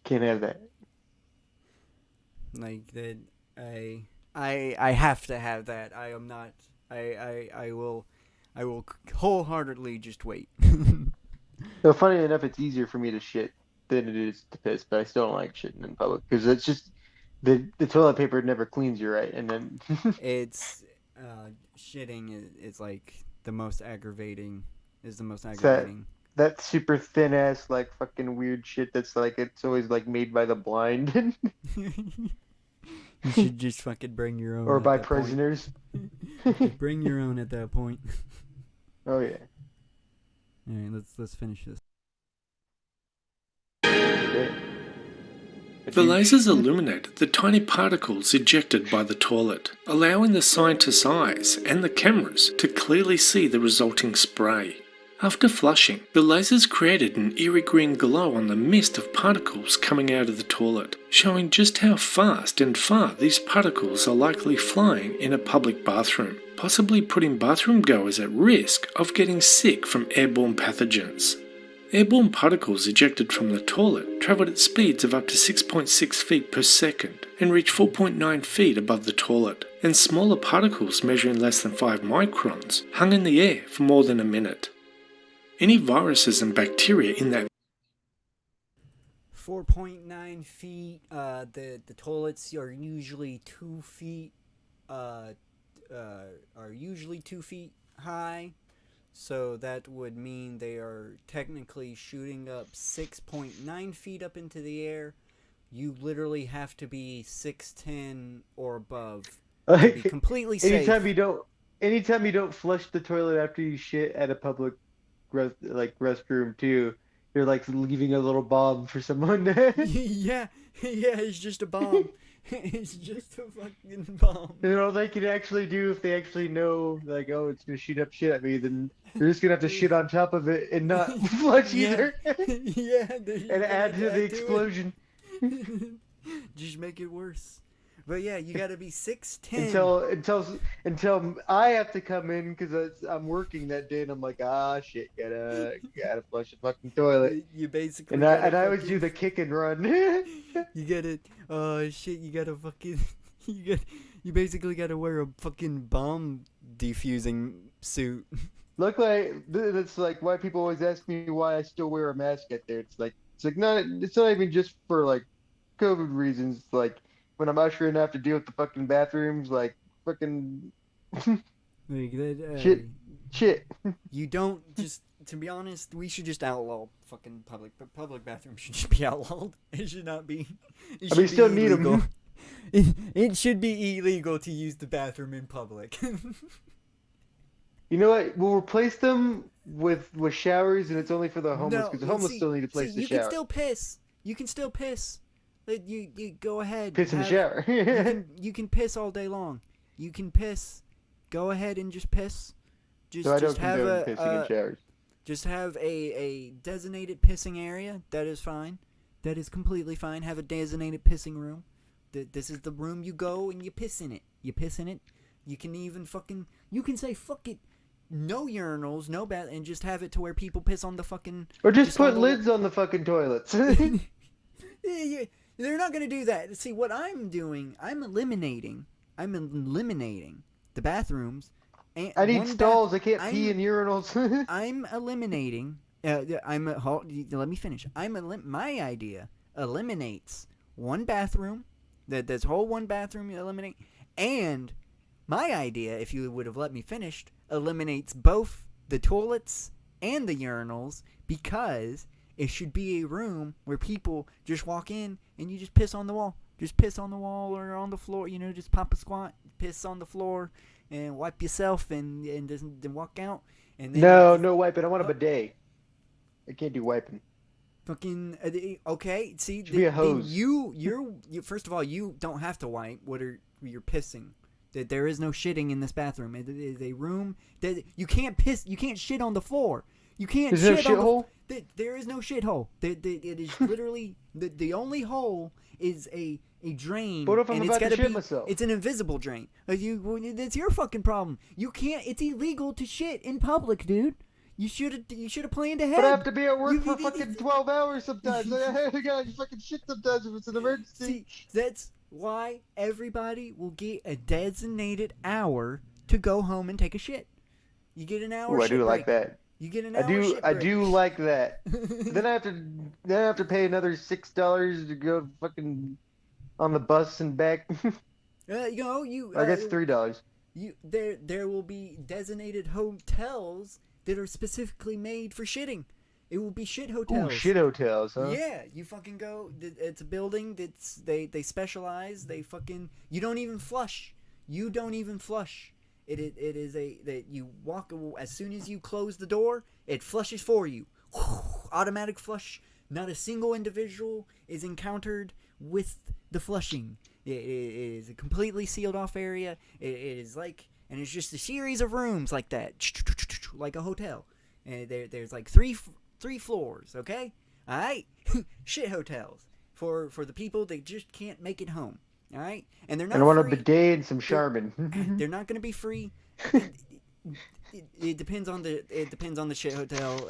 Can't have that. Like that, I have to have that. I am not. I will wholeheartedly just wait. So funny enough, it's easier for me to shit than it is to piss, but I still don't like shitting in public because it's just the toilet paper never cleans you right, and then it's shitting is like the most aggravating. Is the most aggravating. That super thin ass like fucking weird shit that's like it's always like made by the blind. You should just fucking bring your own. Or by prisoners. Bring your own at that point. Oh yeah. All right, let's finish this. Okay. The lasers illuminate the tiny particles ejected by the toilet, allowing the scientists' eyes and the cameras to clearly see the resulting spray. After flushing, the lasers created an eerie green glow on the mist of particles coming out of the toilet, showing just how fast and far these particles are likely flying in a public bathroom, possibly putting bathroom goers at risk of getting sick from airborne pathogens. Airborne particles ejected from the toilet travelled at speeds of up to 6.6 feet per second and reached 4.9 feet above the toilet, and smaller particles measuring less than 5 microns hung in the air for more than a minute. Any viruses and bacteria in that 4.9 feet. The toilets are usually 2 feet. Are usually 2 feet high. So that would mean they are technically shooting up 6.9 feet up into the air. You literally have to be 6'10" or above to be completely safe. Anytime you don't flush the toilet after you shit at a public restroom too, you're like leaving a little bomb for someone. yeah, it's just a bomb. It's just a fucking bomb. You know, they can actually do if they actually know, like, oh, it's gonna shoot up shit at me, then you're just gonna have to shit on top of it and not flush either. Yeah, and add to the explosion. Just make it worse. But yeah, you gotta be 6'10". Until I have to come in because I'm working that day and I'm like, shit, gotta flush the fucking toilet. You basically and I always do the kick and run. You gotta you gotta fucking you basically gotta wear a fucking bomb defusing suit. Look, like that's like why people always ask me why I still wear a mask out there. It's not even just for like COVID reasons. Like when I'm ushering, I have to deal with the fucking bathrooms, like fucking shit. You don't just. To be honest, we should just outlaw fucking public bathrooms. Should just be outlawed. It should not be. We still need them. It should be illegal to use the bathroom in public. You know what? We'll replace them with showers, and it's only for the homeless because the homeless still need a place to shower. You can still piss. You can still piss. You go ahead. Piss in the shower. you can piss all day long. You can piss. Go ahead and just piss. So I don't condone pissing in showers. Just have a designated pissing area. That is fine. That is completely fine. Have a designated pissing room. This is the room you go and you piss in it. You piss in it. You can even you can say fuck it. No urinals, no bath, and just have it to where people piss on the fucking. Or just put lids on the fucking toilets. Yeah, they're not gonna do that. See what I'm doing? I'm eliminating the bathrooms. I need stalls. I can't pee in urinals. I'm eliminating. Let me finish. My idea eliminates one bathroom. This whole one bathroom eliminate, and my idea, if you would have let me finish, eliminates both the toilets and the urinals because it should be a room where people just walk in and you just piss on the wall. Just piss on the wall or on the floor. You know, just pop a squat, piss on the floor, and wipe yourself and then walk out. And then no wiping. I want a bidet. I can't do wiping. Fucking okay. See, be a hose. You first of all, you don't have to wipe. You're pissing. That there is no shitting in this bathroom. It is a room that you can't piss. You can't shit on the floor. You can't. Is there a shithole? There is no shithole. It is literally the only hole is a drain. What if I'm about to shit myself? It's an invisible drain. It's your fucking problem. You can't. It's illegal to shit in public, dude. You should have planned ahead. But I have to be at work for fucking 12 hours sometimes. I gotta fucking shit sometimes if it's an emergency. See, that's why everybody will get a designated hour to go home and take a shit. You get an hour. Ooh, I do like that. You get an hour. Shit break. I do like that. Then I have to pay another $6 to go fucking on the bus and back. I guess $3. There will be designated hotels that are specifically made for shitting. It will be shit hotels. Ooh, shit hotels, huh? Yeah, you fucking go. It's a building that's they specialize. You don't even flush. You don't even flush. It is that you walk as soon as you close the door, it flushes for you. Automatic flush. Not a single individual is encountered with the flushing. It is a completely sealed off area. It is and it's just a series of rooms like that, like a hotel. And there's like three floors. Okay, all right, shit hotels for the people that just can't make it home. All right, and they're not. And I want free. a bidet and some Charmin. They're not going to be free. It depends on the shit hotel.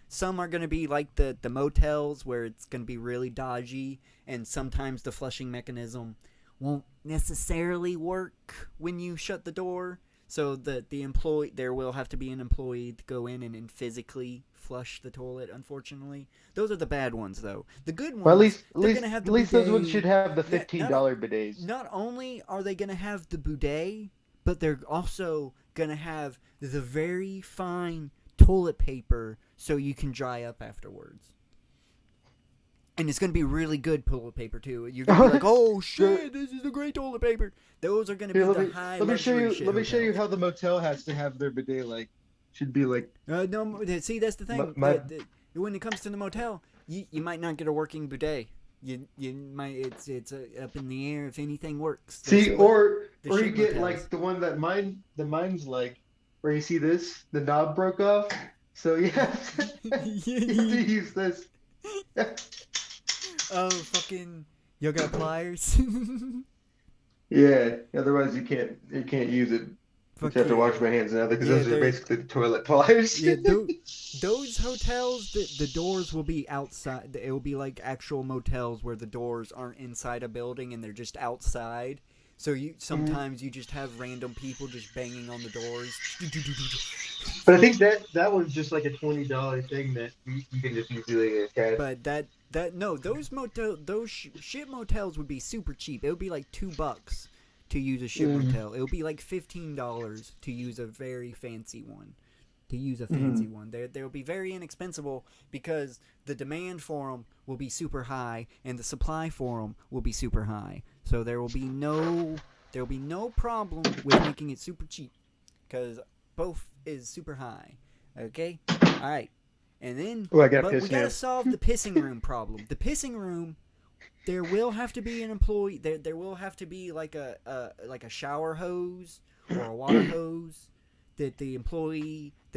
Some are gonna be like the motels where it's gonna be really dodgy, and sometimes the flushing mechanism won't necessarily work when you shut the door. So there will have to be an employee to go in and physically flush the toilet. Unfortunately, those are the bad ones, though. The good ones, Well, they're gonna have the at least those bidet. ones should have the Yeah, $15 bidets. Not only are they gonna have the bidet, but they're also gonna have the very fine toilet paper so you can dry up afterwards. And it's gonna be really good toilet paper too. You're gonna be like, "Oh shit, this is the great toilet paper." Those are gonna be Here, the high let me show luxury you. shit Let me show you hotels. how the motel has to have their bidet. Like, should be like. No, see, that's the thing. When it comes to the motel, you might not get a working bidet. You might it's up in the air if anything works. See, That's or the you shit get motels. like the one that mine's like, where you see this, the knob broke off, so you have to, you have to use this. Oh, fucking, you got pliers? Yeah, otherwise you can't use it. I Fuck have to yeah. wash my hands now because Yeah, those are they're- basically the toilet pliers. Yeah, those hotels, the doors will be outside. It will be like actual motels where the doors aren't inside a building and they're just outside. So you sometimes you just have random people just banging on the doors. But I think that one's just like a $20 thing that you can just easily cash. But those shit motels would be super cheap. It would be like $2 to use a shit motel. It would be like $15 to use a very fancy one. They'll be very inexpensive because the demand for them will be super high and the supply for them will be super high. So there will be no problem with making it super cheap because both is super high. Okay, all right, and then Oh, I gotta but piss we gotta now. solve the pissing room problem. The pissing room. There will have to be an employee. There will have to be like a shower hose or a water hose that an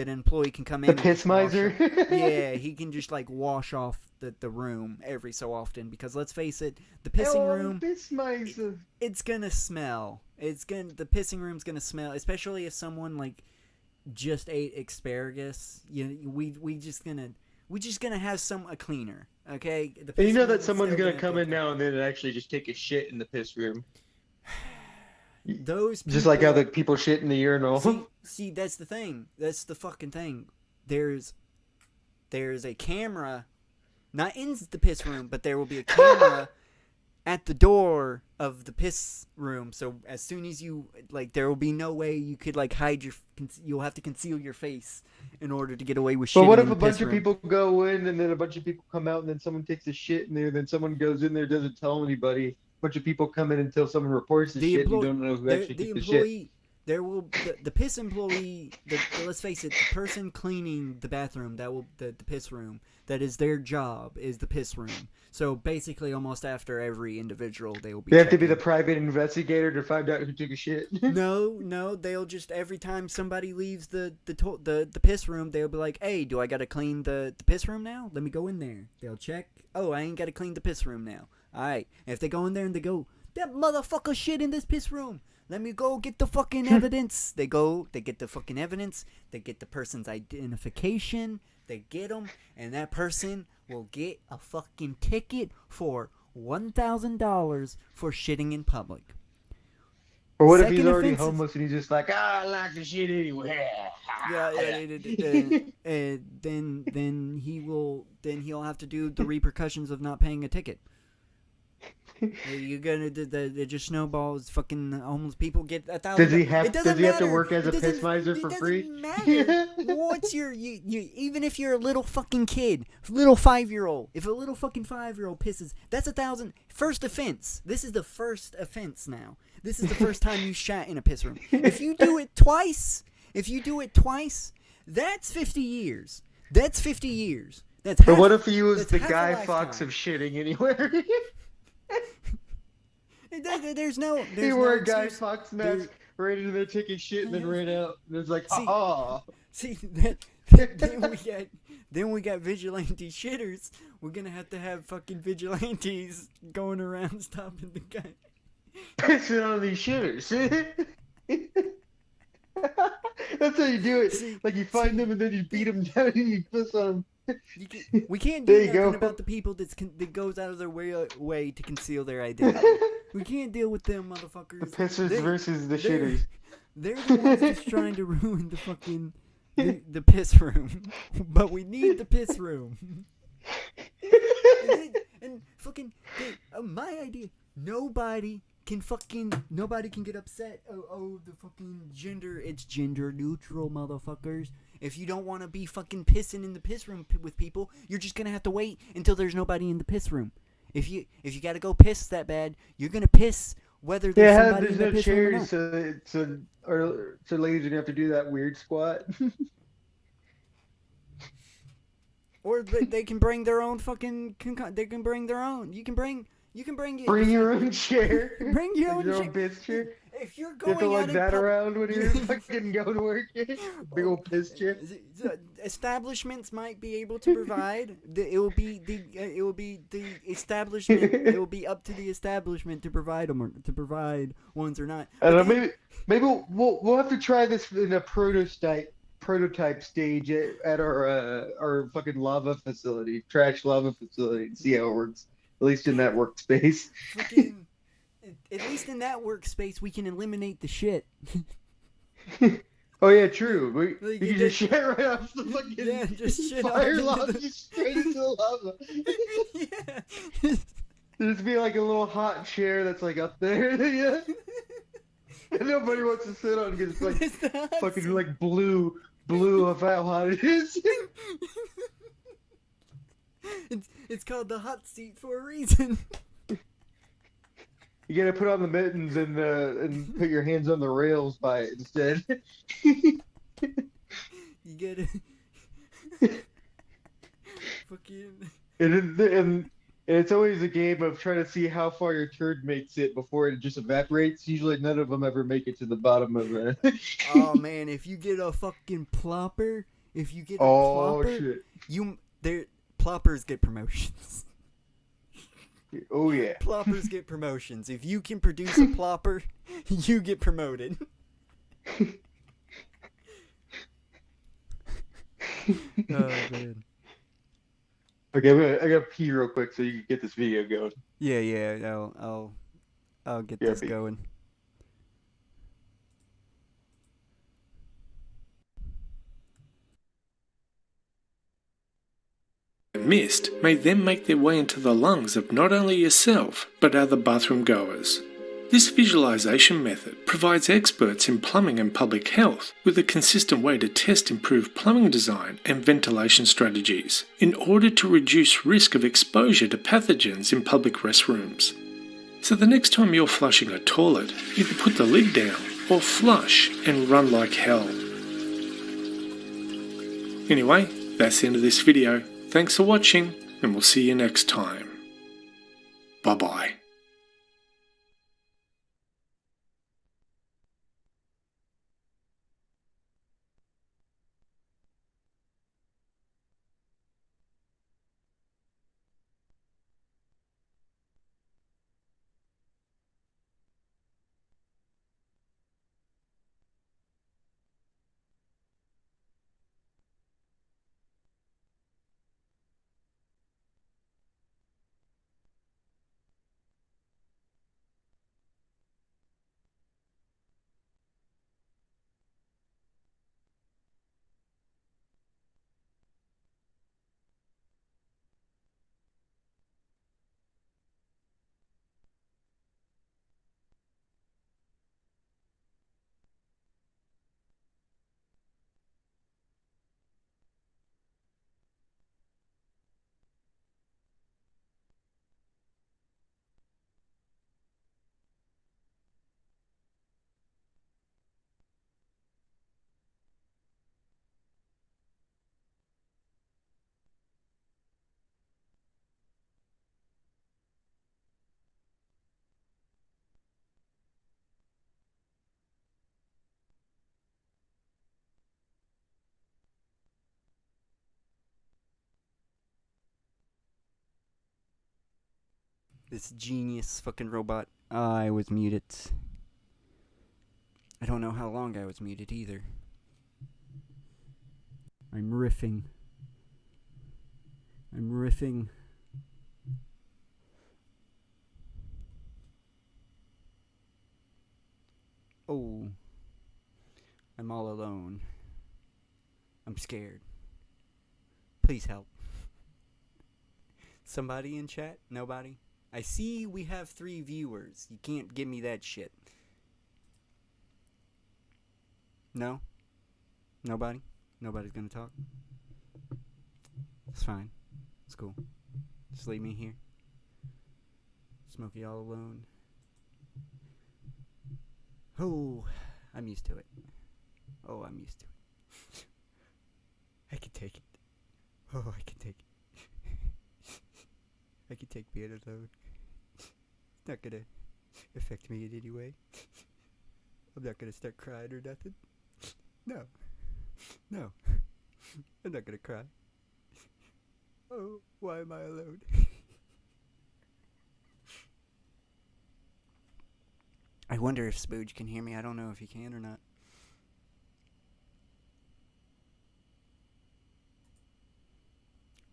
employee can come in. The and piss just wash miser. off. Yeah, he can just like wash off the room every so often because let's face it, the pissing room Piss miser. it's gonna smell. The pissing room's gonna smell, especially if someone like just ate asparagus. We just gonna have a cleaner. Okay, the And you pissing know that room's someone's still gonna come get in now and then and actually just take a shit in the piss room. those Just like how people- the people shit in the urinal. See, that's the thing. That's the fucking thing. There's a camera, not in the piss room, but there will be a camera at the door of the piss room. So as soon as you there will be no way you could hide you'll have to conceal your face in order to get away with shit. But what if a bunch of people go in and then a bunch of people come out and then someone takes a shit in there, then someone goes in there, doesn't tell anybody. A bunch of people come in until someone reports the shit and you don't know who actually took the shit. There will the piss employee. Let's face it, the person cleaning the bathroom the piss room. That is their job. Is the piss room. So basically, almost after every individual, they will be. They have to be the checking. private investigator to find out who took a shit. No, they'll just every time somebody leaves the piss room, they'll be like, "Hey, do I gotta clean the piss room now? Let me go in there." They'll check. Oh, I ain't gotta clean the piss room now. All right. If they go in there and they go, "That motherfucker shit in this piss room. Let me go get the fucking evidence." They get the fucking evidence. They get the person's identification. They get them, and that person will get a fucking ticket for $1,000 for shitting in public. Or what if he's Second already offenses- homeless and he's just like, I like the shit anyway. Then he'll have to do the repercussions of not paying a ticket. You're gonna it just snowballs. Fucking homeless people get $1,000. Does he have It doesn't to matter. work as a It doesn't- piss miser for it free? doesn't matter. What's your you even if you're a little fucking kid, little 5-year-old, if a little fucking 5-year-old pisses, that's $1,000. First offense. This is the first offense now. This is the first time you shat in a piss room. If you do it twice, that's 50 years. That's 50 years. That's But half, what if he was that's the half a Guy lifetime. Fawkes of shitting anywhere? There's no He wore a Guy excuse. Fawkes mask, ran into there taking shit, and then ran out. And it was like, See- ha See, then we got vigilante shitters. We're gonna have to have fucking vigilantes going around stopping the guy. pissing on these shitters. That's how you do it. See- Like you find them and then you beat them down and you piss on them. We can't There do you nothing go. about the people that goes out of their way to conceal their identity. We can't deal with them motherfuckers. The pissers They- versus the they're- shitters. They're the ones just trying to ruin the fucking the piss room, but we need the piss room. and fucking my idea. Nobody can get upset. Oh, the fucking gender. It's gender neutral, motherfuckers. If you don't want to be fucking pissing in the piss room with people, you're just gonna have to wait until there's nobody in the piss room. If you gotta go piss that bad, you're gonna piss whether there's somebody in the piss room or not. So ladies are gonna have to do that weird squat. Or they can bring their own fucking. They can bring their own. You can bring it. Bring your own chair. Bring your own piss chair. If you're You going have to out lug in that pub- around when you're fucking going to work. Big old piss chair. Establishments might be able to provide. It will be the establishment. It will be up to the establishment to provide them or to provide ones or not. I don't know. Maybe we'll have to try this in a prototype stage at our fucking trash lava facility, and see how it works. At least in that workspace. Fucking, at least in that workspace, we can eliminate the shit. Oh yeah, true. We Like, can just shit right off the fucking just shit fire off lava, into just straight into the lava. Yeah. There's be like a little hot chair that's like up there, yeah. And nobody wants to sit on because it's like It's the hot fucking seat. like blue of how hot it is. It's called the hot seat for a reason. You gotta put on the mittens and put your hands on the rails by it instead. You gotta fucking. And it's always a game of trying to see how far your turd makes it before it just evaporates. Usually none of them ever make it to the bottom of it. Oh man, if you get a fucking plopper, Shit. ploppers get promotions. Oh yeah. Ploppers get promotions. If you can produce a plopper, you get promoted. Oh man. Okay, I gotta pee real quick so you can get this video going. Yeah. I'll get this pee. going. Mist may then make their way into the lungs of not only yourself, but other bathroom goers. This visualization method provides experts in plumbing and public health with a consistent way to test improved plumbing design and ventilation strategies in order to reduce risk of exposure to pathogens in public restrooms. So the next time you're flushing a toilet, either put the lid down or flush and run like hell. Anyway, that's the end of this video. Thanks for watching, and we'll see you next time. Bye-bye. This genius fucking robot. I was muted. I don't know how long I was muted either. I'm riffing. Oh. I'm all alone. I'm scared. Please help. Somebody in chat? Nobody? I see we have 3 viewers. You can't give me that shit. No? Nobody? Nobody's gonna talk? It's fine. It's cool. Just leave me here. Smokey all alone. Oh, I'm used to it. Oh, I'm used to it. I can take it. Oh, I can take it. I can take being alone. It's not gonna affect me in any way. I'm not gonna start crying or nothing. No. No. I'm not gonna cry. Oh, why am I alone? I wonder if Spooge can hear me. I don't know if he can or not.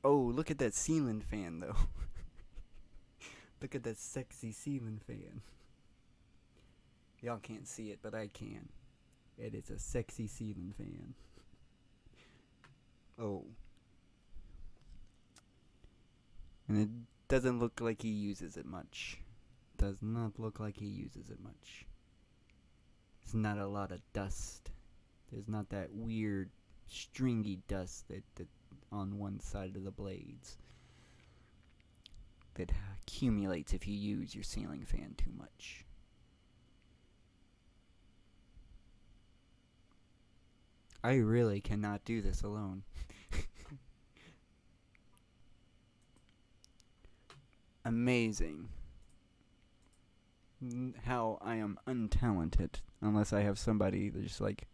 Oh, look at that ceiling fan, though. Look at that sexy ceiling fan. Y'all can't see it, but I can. It is a sexy ceiling fan. Oh. And it doesn't look like he uses it much. Does not look like he uses it much. There's not a lot of dust. There's not that weird stringy dust that on one side of the blades that accumulates if you use your ceiling fan too much. I really cannot do this alone. Amazing how I am untalented unless I have somebody that's just like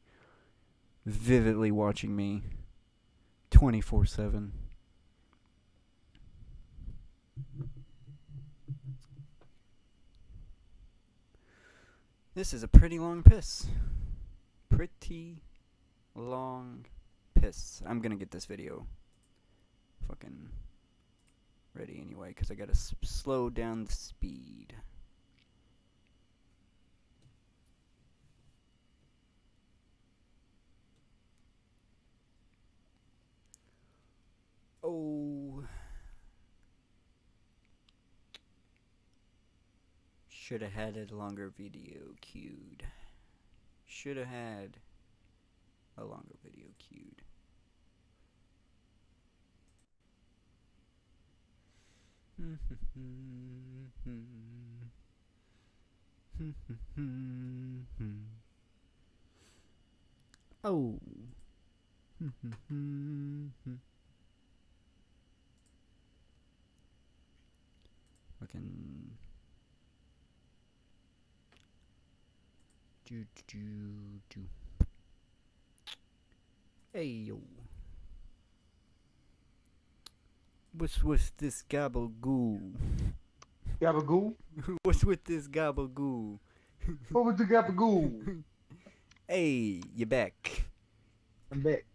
vividly watching me 24/7. This is a pretty long piss. Pretty long piss. I'm gonna get this video fucking ready anyway, because I gotta slow down the speed. Oh. Should have had a longer video queued. Should have had a longer video queued. Oh. Fucking do. Hey yo. What's with this gabagoo? Gabagoo? What's with this gabagoo? What was the gabagoo? Hey, you back. I'm back.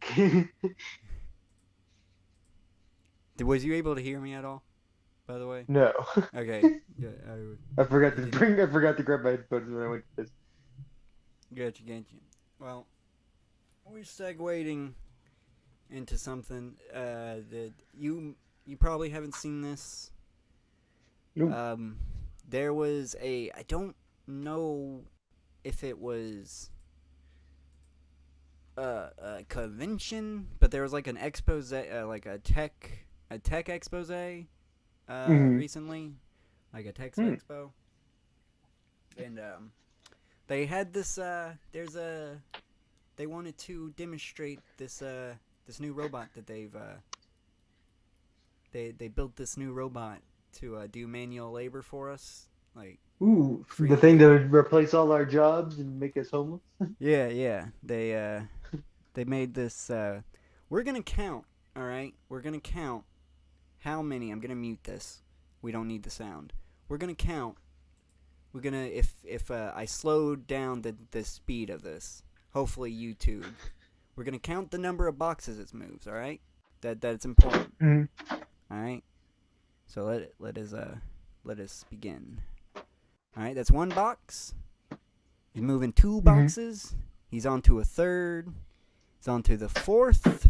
Was you able to hear me at all, by the way? No. Okay. Yeah, I forgot to grab my headphones when I went to this. Gotcha. Well, we're segueing into something that you probably haven't seen this. Nope. There was I don't know if it was a convention, but there was like an expose, like a tech expose recently, like a tech expo, and they had this they wanted to demonstrate this new robot that they built this new robot to do manual labor for us, like the thing that would replace all our jobs and make us homeless. yeah they made this we're gonna count, all right, we're gonna count how many. I'm gonna mute this, we don't need the sound. We're gonna count. We're gonna, if I slowed down the speed of this, hopefully YouTube, we're gonna count the number of boxes it moves, all right? That's important. Mm-hmm. All right. So let us begin. All right, that's one box. He's moving 2 boxes. He's on to a third. He's on to the fourth.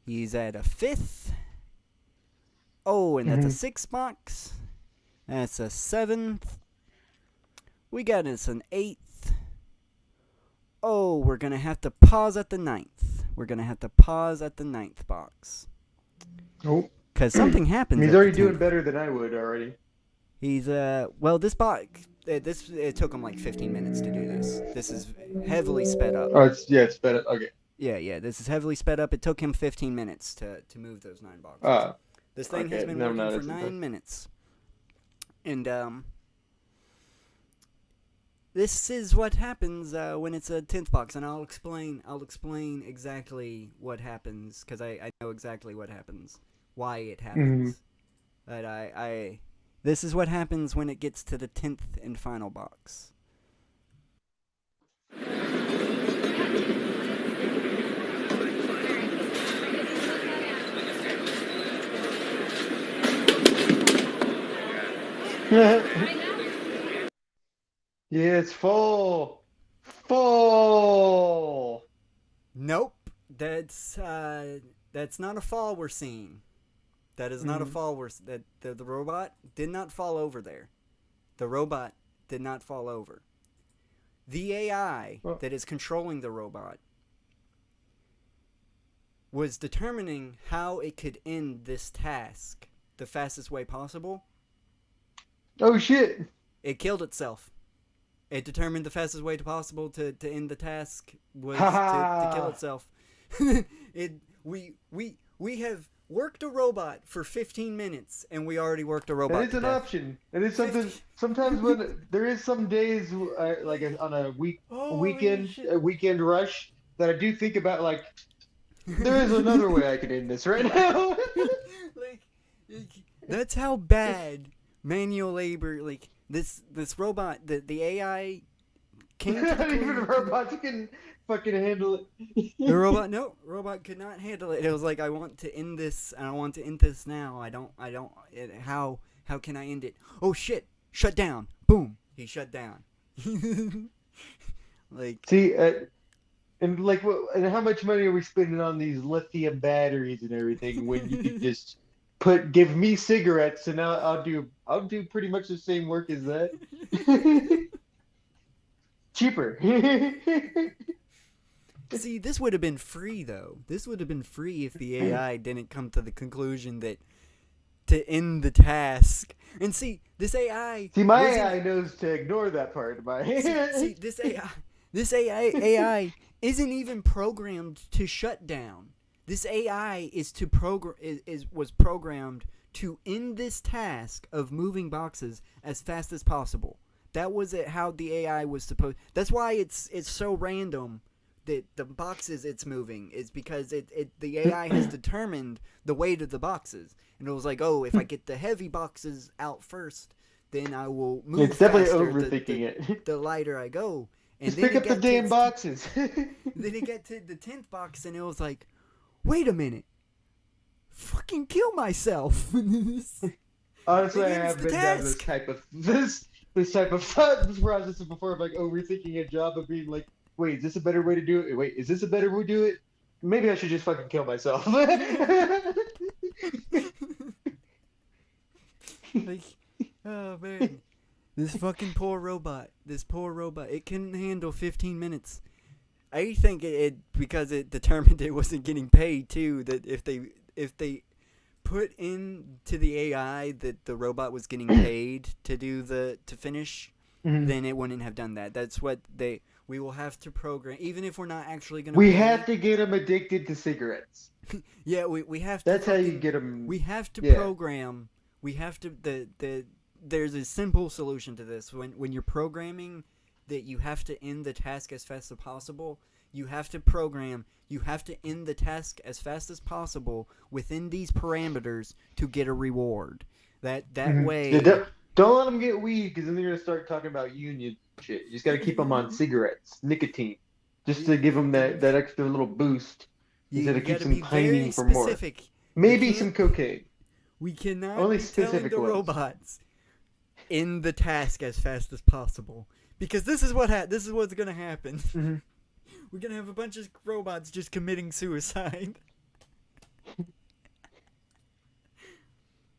He's at a 5th. Oh, and that's a 6 box. That's a 7th. We got us an 8th. Oh, we're going to have to pause at the 9th. We're going to have to pause at the 9th box. Nope. Because something happens. He's already doing better than I would already. He's, well, this box, it took him like 15 minutes to do this. This is heavily sped up. Oh, it's sped up. Okay. Yeah, this is heavily sped up. It took him 15 minutes to move those 9 boxes. This thing has been working for 9 minutes. And, this is what happens when it's a 10th box, and I'll explain exactly what happens, because I know exactly what happens, why it happens. But this is what happens when it gets to the 10th and final box. Yeah, it's full. Full. Nope, that's not a fall we're seeing. That is not a fall. The robot did not fall over there. The robot did not fall over. The AI that is controlling the robot was determining how it could end this task the fastest way possible. Oh shit! It killed itself. It determined the fastest way possible to end the task was to kill itself. We have worked a robot for 15 minutes, and we already worked a robot. That is an option. It is something. Sometimes when there is some days, like on a weekend rush, that I do think about. Like, there is another way I can end this right now. That's how bad manual labor. Like this robot, the AI came to the Even the robots can fucking handle it. The robot could not handle it. It was like, I want to end this, and I want to end this now. How can I end it? Oh shit! Shut down! Boom! He shut down. Like, see, and how much money are we spending on these lithium batteries and everything when you could just give me cigarettes and I'll do pretty much the same work as that. Cheaper. See, this would have been free, though. This would have been free if the AI didn't come to the conclusion that to end the task. And see, this AI... See, my AI knows to ignore that part of my... see, this AI isn't even programmed to shut down. This AI was programmed to end this task of moving boxes as fast as possible. That was how the AI was supposed... That's why it's so random that the boxes it's moving is because the AI has determined the weight of the boxes. And it was like, oh, if I get the heavy boxes out first, then I will move It's definitely faster overthinking it. The lighter I go. And just pick up the damn boxes. Then it got to the 10th box, and it was like, wait a minute. Fucking kill myself. Honestly, I have been down this type of thought process before, of like overthinking a job, of being like, wait, is this a better way to do it? Wait, is this a better way to do it? Maybe I should just fucking kill myself. Like, oh man, this fucking poor robot. It couldn't handle 15 minutes. I think it because it determined it wasn't getting paid too. That if they put into the AI that the robot was getting paid to finish, then it wouldn't have done that. That's what we will have to program, even if we're not actually gonna. We have to get them addicted to cigarettes. Yeah, we have to. That's how you get them. We have to program. We have to there's a simple solution to this. When you're programming that you have to end the task as fast as possible, you have to program, you have to end the task as fast as possible within these parameters to get a reward. That way... Yeah, don't let them get weed, because then they're going to start talking about union shit. You just got to keep them on cigarettes, nicotine, just to give them that extra little boost. You got to keep them pining for more. Maybe some cocaine. We cannot Only be telling the robots end the task as fast as possible, because this is what's gonna happen. We're gonna have a bunch of robots just committing suicide.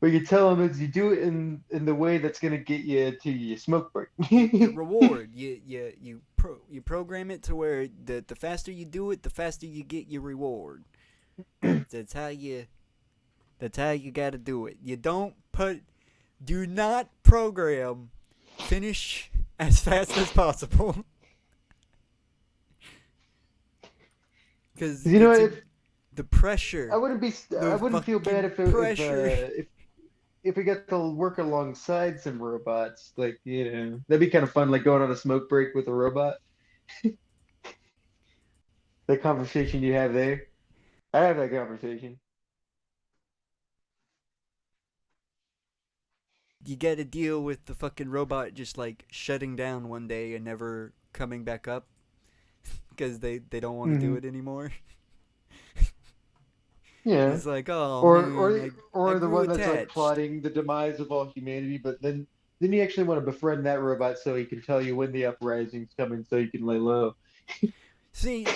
what you tell them is you do it in the way that's gonna get you to your smoke break. Your reward. You program it to where the faster you do it, the faster you get your reward. That's how you gotta do it. Do not program finish as fast as possible. Because You know what? the pressure. I wouldn't feel bad if pressure. if we got to work alongside some robots. Like, that'd be kind of fun, like going on a smoke break with a robot. The conversation you have there. I have that conversation. You got to deal with the fucking robot just like shutting down one day and never coming back up because they don't want to do it anymore. Yeah. It's like, oh, Or man, or I the grew one that's like attached. plotting the demise of all humanity, but then you actually want to befriend that robot so he can tell you when the uprising's coming so you can lay low. See,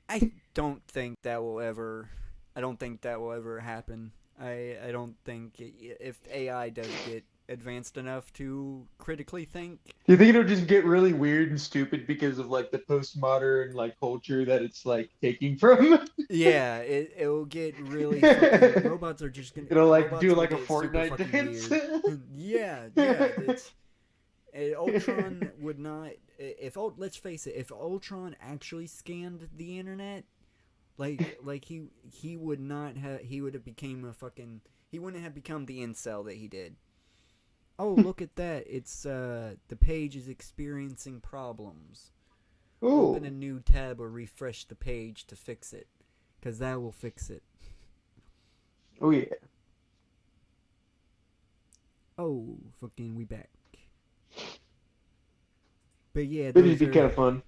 I don't think that will ever. I don't think that will ever happen. I don't think if AI does get advanced enough to critically think. Do you think it'll just get really weird and stupid because of like the postmodern like culture that it's like taking from? Yeah, it'll get really fucking, robots are just gonna. It'll like robots do will like a get super Fortnite fucking dance. weird. Yeah. It's Ultron would not. Let's face it, if Ultron actually scanned the internet, like he would not have. He would have became a fucking. He wouldn't have become the incel that he did. Oh, look at that! It's the page is experiencing problems. Ooh. Open a new tab or refresh the page to fix it, because that will fix it. Oh yeah. Oh, fucking, we back. But yeah, It'd be kind of fun.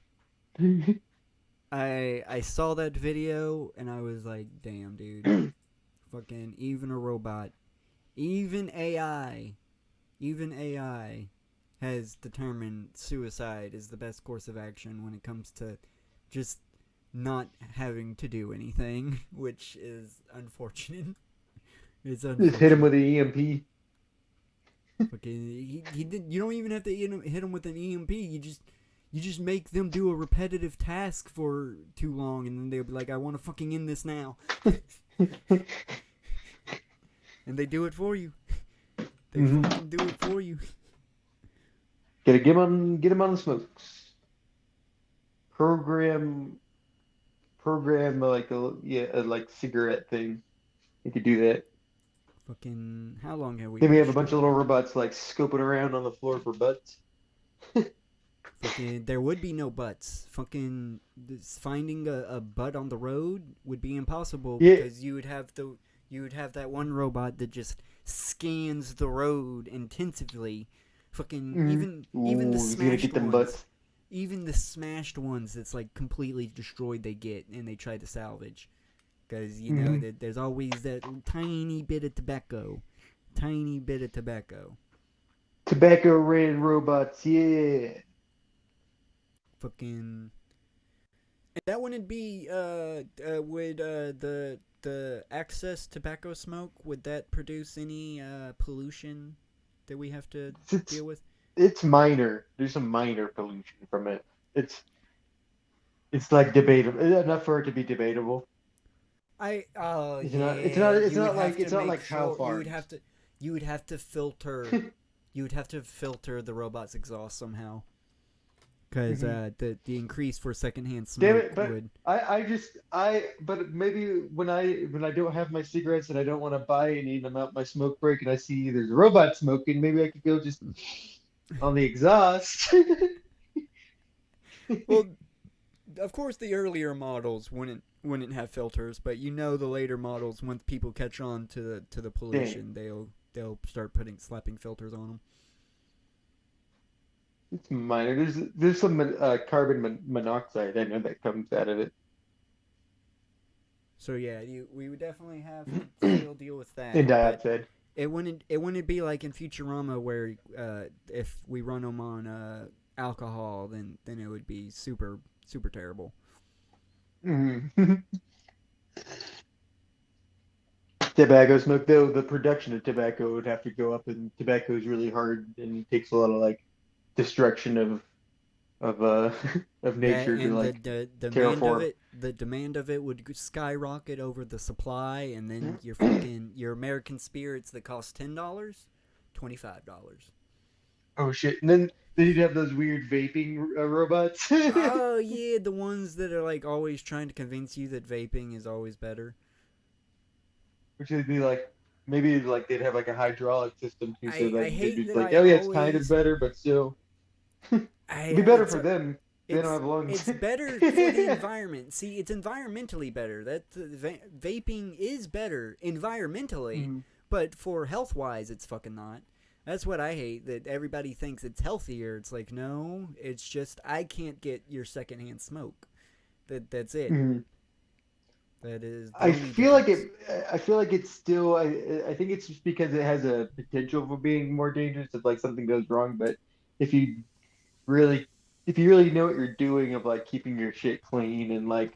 I saw that video and I was like, damn, dude. Fucking, even a robot, even AI has determined suicide is the best course of action when it comes to just not having to do anything, which is unfortunate. It's unfortunate. Just hit him with an EMP. Okay, he did. You don't even have to hit him with an EMP. You just make them do a repetitive task for too long, and then they'll be like, "I want to fucking end this now," and they do it for you. They fucking do it for you. Gotta get him on the smokes. Program like a cigarette thing. You could do that. Fucking, how long have we? Then we have a bunch of little robots like scoping around on the floor for butts. Fucking, there would be no butts. Fucking, finding a butt on the road would be impossible because you would have that one robot that just scans the road intensively. Fucking, even the smashed ones. Even the smashed ones that's like completely destroyed they get and they try to salvage. Because, you know, there's always that tiny bit of tobacco. Tobacco ran robots, yeah. Fucking. And that wouldn't be, would the excess tobacco smoke, would that produce any pollution that we have to deal with? It's minor. There's some minor pollution from it. It's like debatable enough for it to be debatable. It's not like how far. You would have to filter the robot's exhaust somehow. Because the increase for secondhand smoke. Damn it, but would. but maybe when I don't have my cigarettes and I don't want to buy any and I'm out my smoke break and I see there's a robot smoking, maybe I could go just on the exhaust. Well, of course the earlier models wouldn't have filters, but you know the later models, once people catch on to the pollution, they'll start slapping filters on them. It's minor. There's some carbon monoxide I know that comes out of it. So yeah, we would definitely have to still deal with that. And dioxide. It wouldn't be like in Futurama where if we run them on alcohol, then it would be super super terrible. tobacco smoke, though, the production of tobacco would have to go up, and tobacco is really hard and takes a lot of like destruction of of That nature to and like the terraform. demand of it would skyrocket over the supply, and then your American spirits that cost $10, $25. Oh shit! And then you'd have those weird vaping robots. Oh yeah, the ones that are like always trying to convince you that vaping is always better. Which would be like maybe like they'd have like a hydraulic system too, so I like they'd hate be that like, I oh yeah, it's kind of always better, but still, it'd I be better it's for them. They don't it's have lungs. it's better for the environment. See, it's environmentally better. Vaping is better environmentally, Mhm. but for health wise, it's fucking not. That's what I hate. That everybody thinks it's healthier. It's like no, it's just I can't get your secondhand smoke. That's it. Mhm. That is. The I only feel like difference. I feel like it's still. I think it's just because it has a potential for being more dangerous if like something goes wrong. But if you really, if you really know what you're doing of like keeping your shit clean and like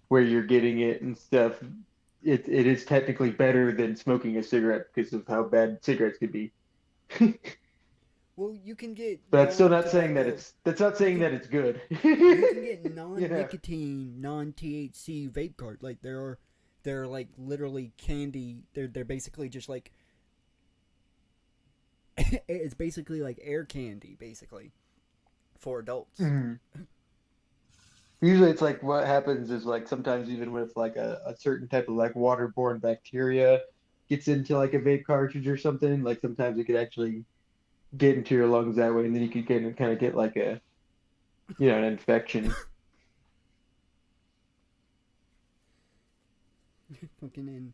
where you're getting it and stuff, it is technically better than smoking a cigarette because of how bad cigarettes could be. Well, you can get But that's still not saying that non-tobacco. that's not You saying can that it's good. you can get Yeah. non-nicotine, non-THC vape cards. Like they're like literally candy. They're basically just like it's basically like air candy, basically for adults. Mhm. Usually it's like what happens is like sometimes even with like a certain type of like waterborne bacteria gets into like a vape cartridge or something, like sometimes it could actually get into your lungs that way and then you could get kind of get like a an infection. Fucking in,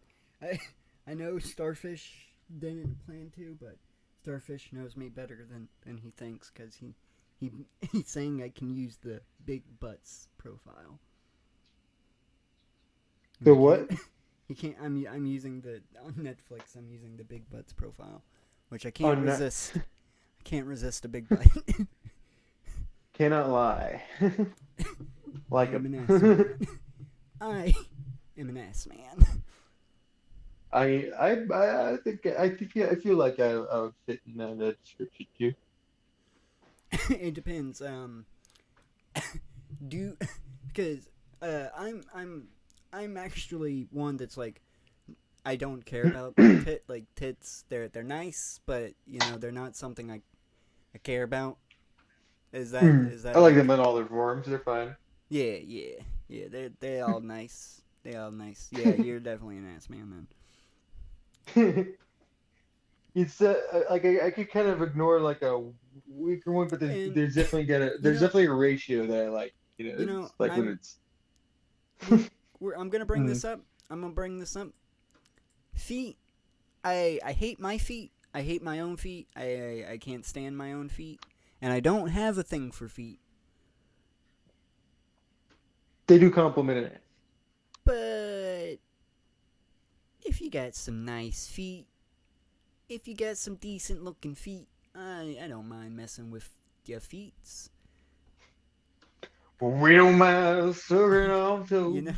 I know Starfish didn't plan to, but Starfish knows me better than he thinks because he he's saying I can use the big butts profile. The what? He can't. I'm using the on Netflix. I'm using the big butts profile, which I Oh, can't no. resist. I can't resist a big butt. Cannot lie. Like I am an ass him. man. I am an ass man. I feel like I would fit in that description too. It depends. Do because I'm actually one that's like I don't care about tits. They're nice, but they're not something I care about. Is that I like like them in all their forms. They're fine. yeah. They're all nice. They're all nice. Yeah, you're definitely an ass man then. It's like I could kind of ignore like a weaker one, but And there's definitely you know definitely a ratio that I like. you know It's like when it's I'm gonna bring Mhm. this up. I'm gonna bring this up. Feet. I hate my feet. I hate my own feet. I can't stand my own feet, and I don't have a thing for feet. they do compliment it. But if you got some nice feet, if you got some decent looking feet, I don't mind messing with your feets. We don't mind sucking off toes. You know,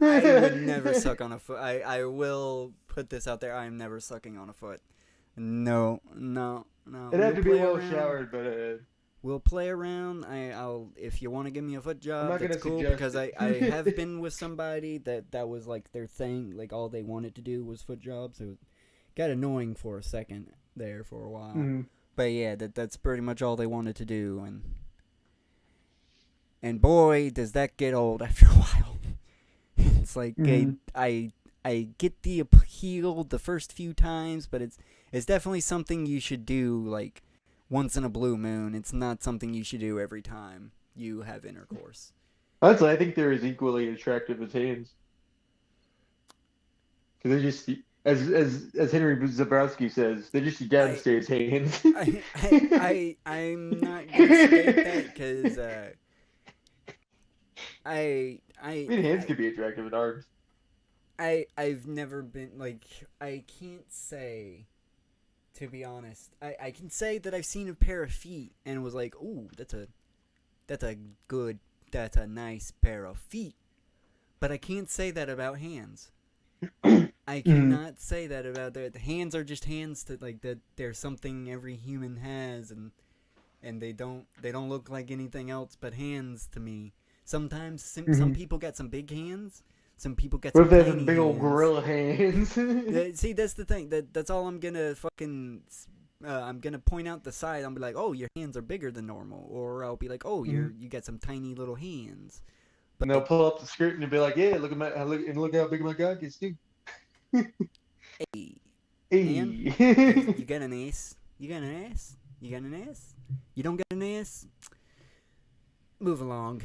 I would never suck on a foot. I will put this out there. I am never sucking on a foot. No. It'd have to be play well around. showered, but We'll play around. I'll if you want to give me a foot job, not that's gonna cool suggest because it. I have been with somebody that was like their thing. Like all they wanted to do was foot jobs. It got annoying for a second there for a while. Mhm. But yeah, that's pretty much all they wanted to do, and boy, does that get old after a while. It's like Mhm. I get the appeal the first few times, but it's definitely something you should do like once in a blue moon. It's not something you should do every time you have intercourse. Honestly, I think they're as equally attractive as hands. Because they're just as Henry Zabrowski says, they're just gotta I stay as hands. I'm not gonna state that because I mean, hands I could be attractive in arms. I've never been like I can't say, to be honest. I can say that I've seen a pair of feet and was like, ooh, that's a nice pair of feet. But I can't say that about hands. I cannot say that about the hands are just hands that like that they're something every human has and they don't look like anything else but hands to me. Sometimes some people got some big hands, some people got some What if they tiny have big old hands. gorilla hands? Yeah, see, that's the thing. That's all I'm gonna fucking. I'm gonna point out the side. I'm be like, oh, your hands are bigger than normal, or I'll be like, oh, you got some tiny little hands. And they'll pull up the skirt and you'll be like, yeah, look at my look how big my cock is too. Hey, Hey. and you got an ass? You got an ass? You got an ass? You don't got an ass? Move along.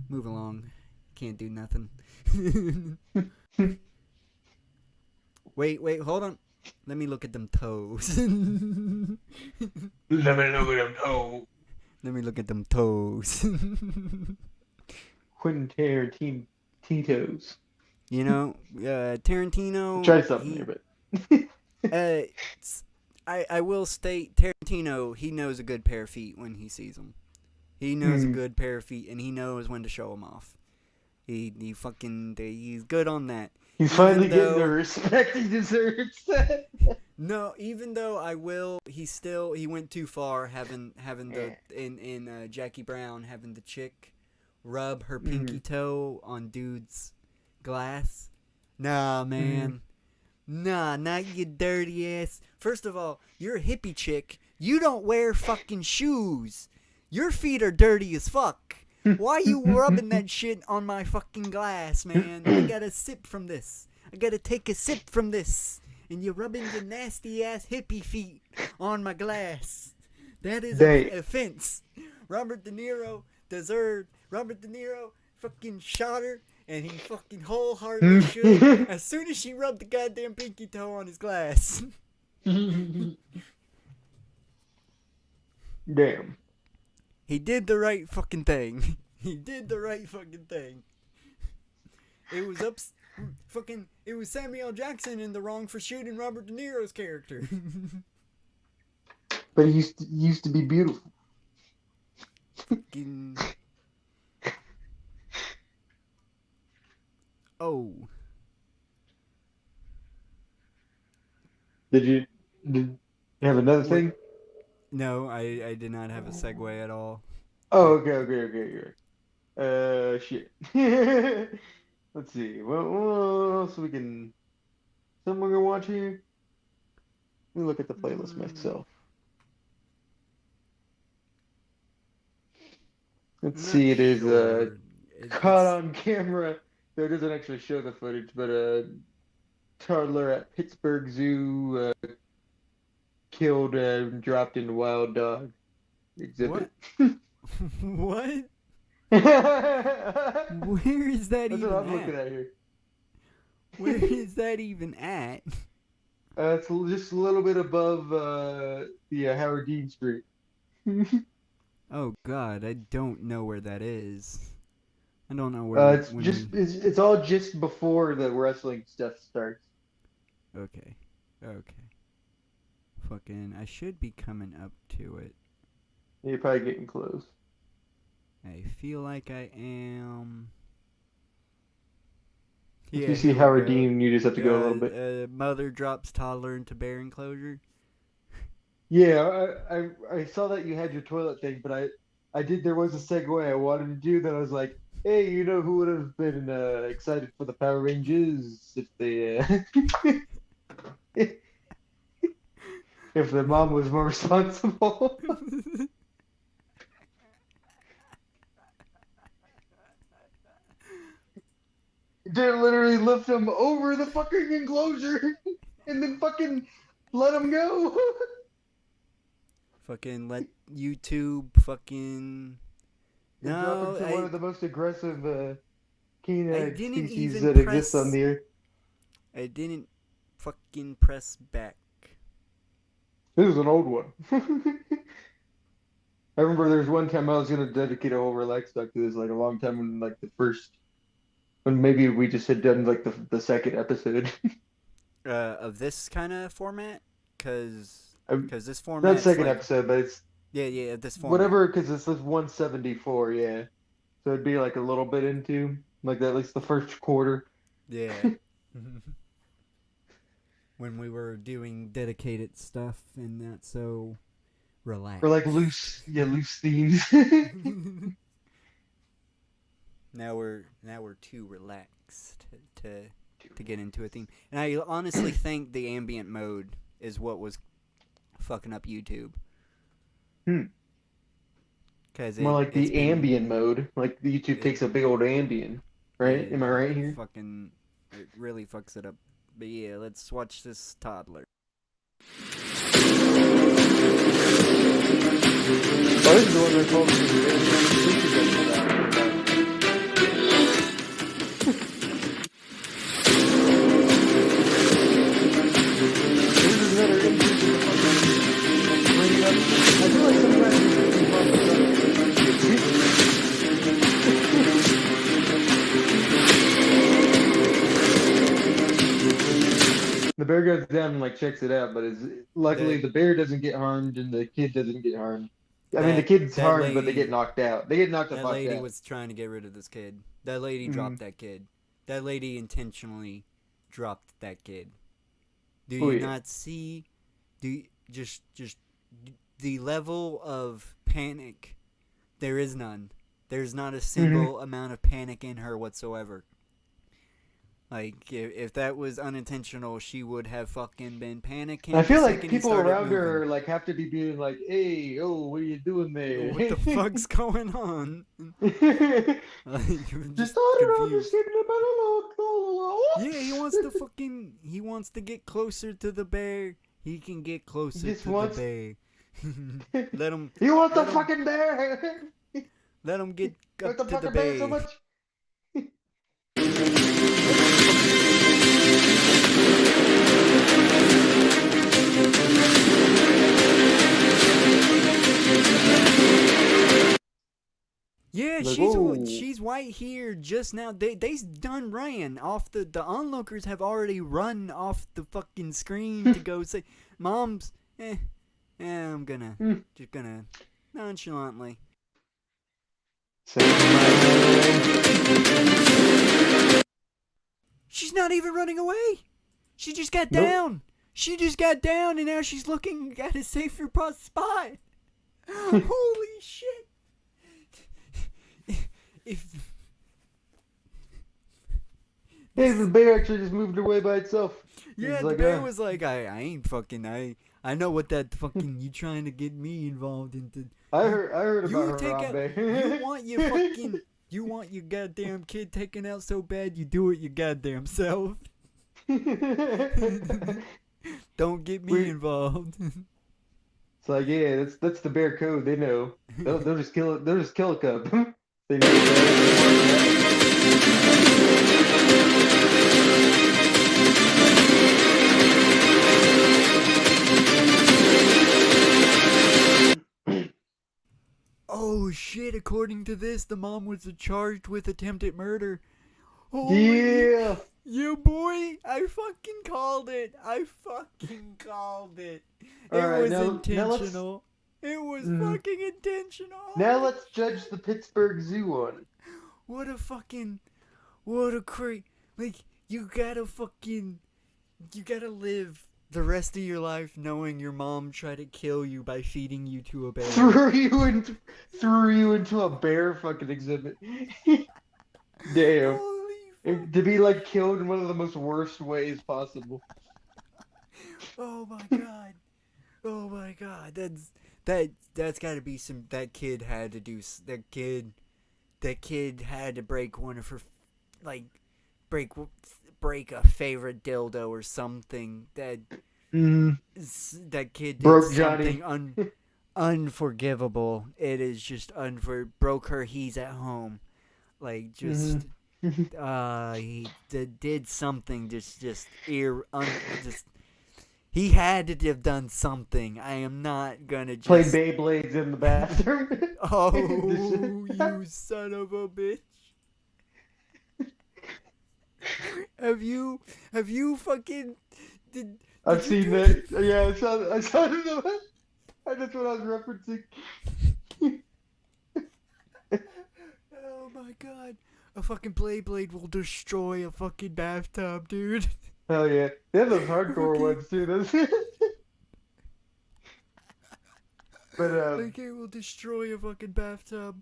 Move along. Can't do nothing. Wait, hold on. Let me look at them toes. Let me look at them toes. Let me look at them toes. Quentin Tarantino's. You know, Tarantino. Try something here, but I will state Tarantino. He knows a good pair of feet when he sees them. He knows a good pair of feet, and he knows when to show them off. He's good on that. he's finally getting the respect he deserves. No, even though he went too far having the in Jackie Brown having the chick rub her pinky toe on dude's glass. Nah, man. Nah, not you dirty ass. First of all, you're a hippie chick. You don't wear fucking shoes. Your feet are dirty as fuck. Why you rubbing that shit on my fucking glass, man? I gotta sip from this. I gotta take a sip from this. And you're rubbing your nasty ass hippie feet on my glass. That is an offense. Robert De Niro fucking shot her, and he fucking wholeheartedly should as soon as she rubbed the goddamn pinky toe on his glass. Damn. He did the right fucking thing. He did the right fucking thing. It was Samuel Jackson in the wrong for shooting Robert De Niro's character. But he used to be beautiful. Fucking... Oh. Did you have another thing? No, I did not have a segue at all. Oh, okay. Shit. Let's see. What else we can... Something we're gonna watch here? Let me look at the playlist myself. Let's see, it is caught on camera. So it doesn't actually show the footage, but a toddler at Pittsburgh Zoo killed and dropped in wild dog exhibit. What? Where is that That's even what I'm at? looking at here. Where is that even at? It's just a little bit above the Howard Dean Street. Oh God, I don't know where that is. I don't know where. It's all just before the wrestling stuff starts. Okay. Fucking, I should be coming up to it. You're probably getting close. I feel like I am. If you see Howard Dean, you just have to go a little bit. Mother drops toddler into bear enclosure. Yeah, I saw that you had your toilet thing, but there was a segue I wanted to do that I was like, hey, you know who would have been excited for the Power Rangers if they if the mom was more responsible? They literally lift him over the fucking enclosure and then fucking let him go. Fucking let YouTube fucking... No, to one of the most aggressive canine species that press... exists on the earth. I didn't fucking press back. This is an old one. I remember there was one time I was going to dedicate a whole Relax Talk to this, like a long time when, like, when maybe we just had done, like, the second episode. Of this kind of format? Because this format... Not second episode, but it's... Yeah, this format. Whatever, because this is 174, yeah. So it'd be, like, a little bit into, like, at least the first quarter. Yeah. when we were doing dedicated stuff and not so relaxed. Or like loose themes. Now we're too relaxed to get into a theme. And I honestly think the ambient mode is what was fucking up YouTube. Cause More like the ambient mode. Like the YouTube takes a big old Ambien. Right? Am I right here? Fucking, it really fucks it up. But yeah, let's watch this toddler. Oh, this is the one that called This is another increase in the fucking bring up. I feel like the bear goes down and like checks it out, but luckily the bear doesn't get harmed and the kid doesn't get harmed. I mean, the kid's harmed, but they get knocked out. They get knocked the fuck out. That lady was trying to get rid of this kid. That lady dropped that kid. That lady intentionally dropped that kid. Do you not see? Just the level of panic? There is none. There's not a single amount of panic in her whatsoever. Like, if that was unintentional, she would have fucking been panicking. I feel like people around her like have to be being like, "Hey, oh, what are you doing there? What the fuck's going on?" Just confused. Yeah, he wants to get closer to the bear. He can get closer to the bear. Let him. You want the fucking bear? Let him get up to the bear. So much? Yeah, she's right here just now. They done ran off the onlookers have already run off the fucking screen to go say, "Mom's, I'm just gonna nonchalantly." She's not even running away. She just got down. She just got down, and now she's looking at a safer spot. Holy shit! The bear actually just moved away by itself. Yeah, the bear was like, I ain't fucking, I know what that fucking, you trying to get me involved into. I heard about her, you want your goddamn kid taken out so bad, you do it your goddamn self. Don't get me involved. It's like, yeah, that's the bear code. They know. They'll just kill it. They'll just kill a cub. They know that. Oh shit, according to this, the mom was charged with attempted murder. Yeah, boy, I fucking called it. It was intentional. It was fucking intentional. Now let's judge the Pittsburgh Zoo on it. What a like, you gotta live the rest of your life knowing your mom tried to kill you by feeding you to a bear. Threw you into a bear fucking exhibit. Damn. To be like killed in one of the most worst ways possible. Oh my god. That's gotta be some. That kid had to do. That kid had to break one of her, like, break a favorite dildo or something. That kid did broke something unforgivable. It is just broke her. He's at home, like just. He did something. Just he had to have done something. I am not gonna just play Beyblades in the bathroom. Oh, you son of a bitch! Have you fucking? I've seen that. Yeah, I saw it. That's what I was referencing. Oh my god. A fucking Beyblade will destroy a fucking bathtub, dude. Hell yeah. They have those hardcore ones too. Those. But Like it will destroy a fucking bathtub.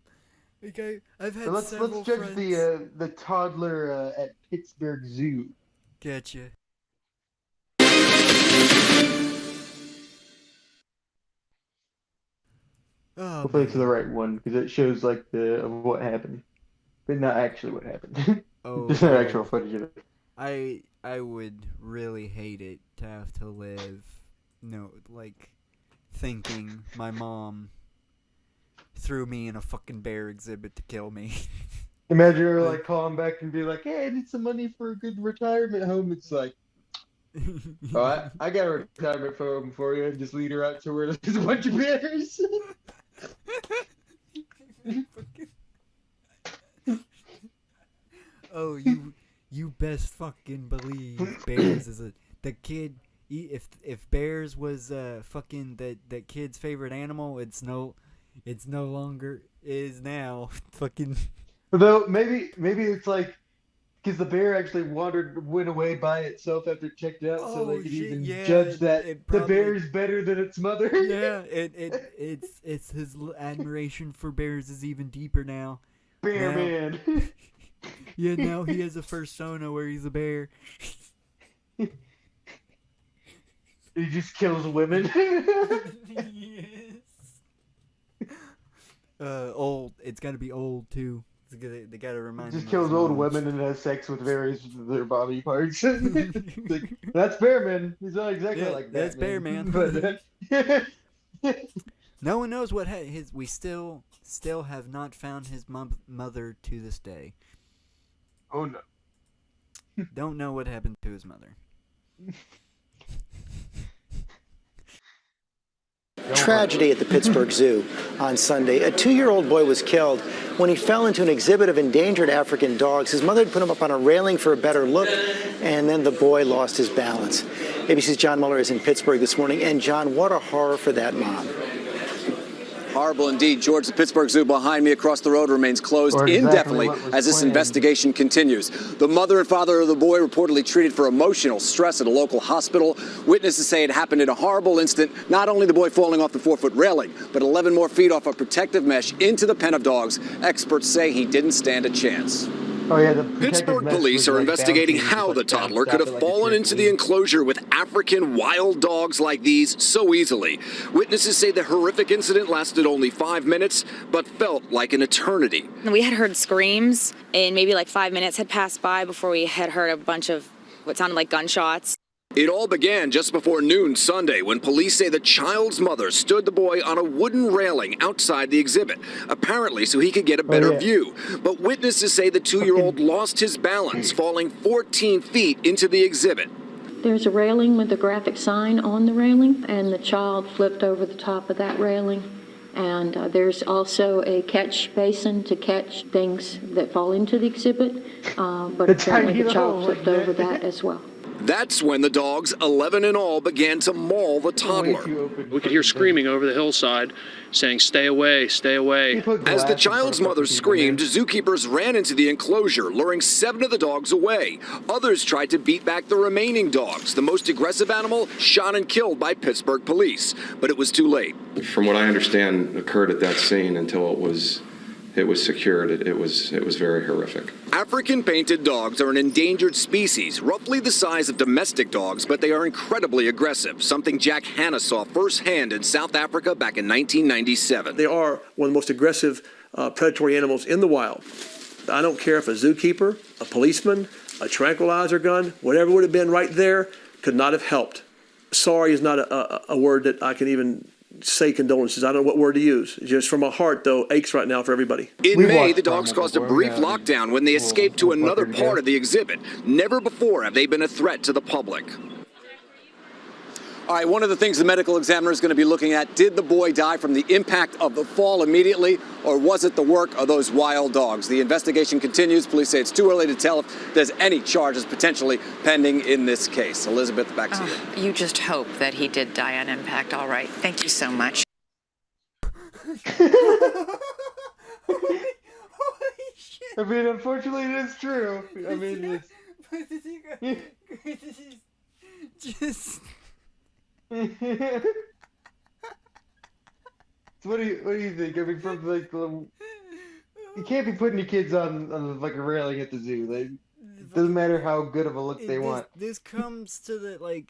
Okay, I've had let's several judge friends. the toddler at Pittsburgh Zoo. Getcha. Oh, Hopefully it's the man. right one because it shows like of what happened, but not actually what happened. Oh, Just not no. actual footage of it. I would really hate it to have to live, like, thinking my mom threw me in a fucking bear exhibit to kill me. Imagine her like calling back and be like, "Hey, I need some money for a good retirement home." It's like, "Oh, I got a retirement home for you," and just lead her out to where there's a bunch of bears. Oh, you best fucking believe bears is the kid. If bears was fucking that kid's favorite animal, it's no longer is now fucking. Though maybe it's like because the bear actually went away by itself after it checked out, so they Oh, could shit, even yeah, judge that it the probably- bear's better than its mother. Yeah, it's his admiration for bears is even deeper now. Bear Now- man. Yeah, now he has a persona where he's a bear. He just kills women. Yes. Old. It's gotta be old too. They gotta remind Just him of kills his old mom. women and has sex with various of their body parts. Like, that's Bearman. He's not exactly Yeah, like that. that's Bearman. But No one knows what his. We still have not found his mother to this day. oh no. Don't know what happened to his mother. Tragedy at the Pittsburgh Zoo on Sunday. A 2-year-old boy was killed when he fell into an exhibit of endangered African dogs. His mother had put him up on a railing for a better look, and then the boy lost his balance. ABC's John Mueller is in Pittsburgh this morning. And John, what a horror for that mom. Horrible indeed. George, the Pittsburgh Zoo behind me across the road remains closed Or exactly indefinitely what was as this planned. investigation continues. The mother and father of the boy reportedly treated for emotional stress at a local hospital. Witnesses say it happened in a horrible instant. Not only the boy falling off the 4-foot railing, but 11 more feet off a protective mesh into the pen of dogs. Experts say he didn't stand a chance. Oh yeah, the protective Pittsburgh mesh police was, are like, investigating bouncing, how like, the toddler bounced could out have like a fallen into the trampoline. enclosure with African wild dogs like these so easily. Witnesses say the horrific incident lasted only 5 minutes, but felt like an eternity. We had heard screams, and maybe like 5 minutes had passed by before we had heard a bunch of what sounded like gunshots. It all began just before noon Sunday when police say the child's mother stood the boy on a wooden railing outside the exhibit, apparently so he could get a better yeah. view. But witnesses say the 2-year-old lost his balance, falling 14 feet into the exhibit. There's a railing with a graphic sign on the railing, and the child flipped over the top of that railing. And there's also a catch basin to catch things that fall into the exhibit, but The apparently tiny the child little flipped over that as well. That's when the dogs, 11 in all, began to maul the toddler. We could hear screaming over the hillside saying, "Stay away, stay away." As the child's mother screamed, zookeepers ran into the enclosure, luring 7 of the dogs away. Others tried to beat back the remaining dogs. The most aggressive animal shot and killed by Pittsburgh police, but it was too late. From what I understand, occurred at that scene until it was secured. It was very horrific. African painted dogs are an endangered species, roughly the size of domestic dogs, but they are incredibly aggressive, something Jack Hanna saw firsthand in South Africa back in 1997. They are one of the most aggressive predatory animals in the wild. I don't care if a zookeeper, a policeman, a tranquilizer gun, whatever would have been right there, could not have helped. Sorry is not a word that I can even say condolences. I don't know what word to use. Just from my heart, though, aches right now for everybody. In May, the dogs caused a brief lockdown when they escaped to another part of the exhibit. Never before have they been a threat to the public. All right, one of the things the medical examiner is going to be looking at, did the boy die from the impact of the fall immediately, or was it the work of those wild dogs? The investigation continues. Police say it's too early to tell if there's any charges potentially pending in this case. Elizabeth, back to you. You just hope that he did die on impact. All right. Thank you so much. I mean, unfortunately, it is true. I mean, it's... Just. So what do you think? I mean, from like you can't be putting your kids on like a railing at the zoo. Like, it doesn't matter how good of a look they want. This comes to the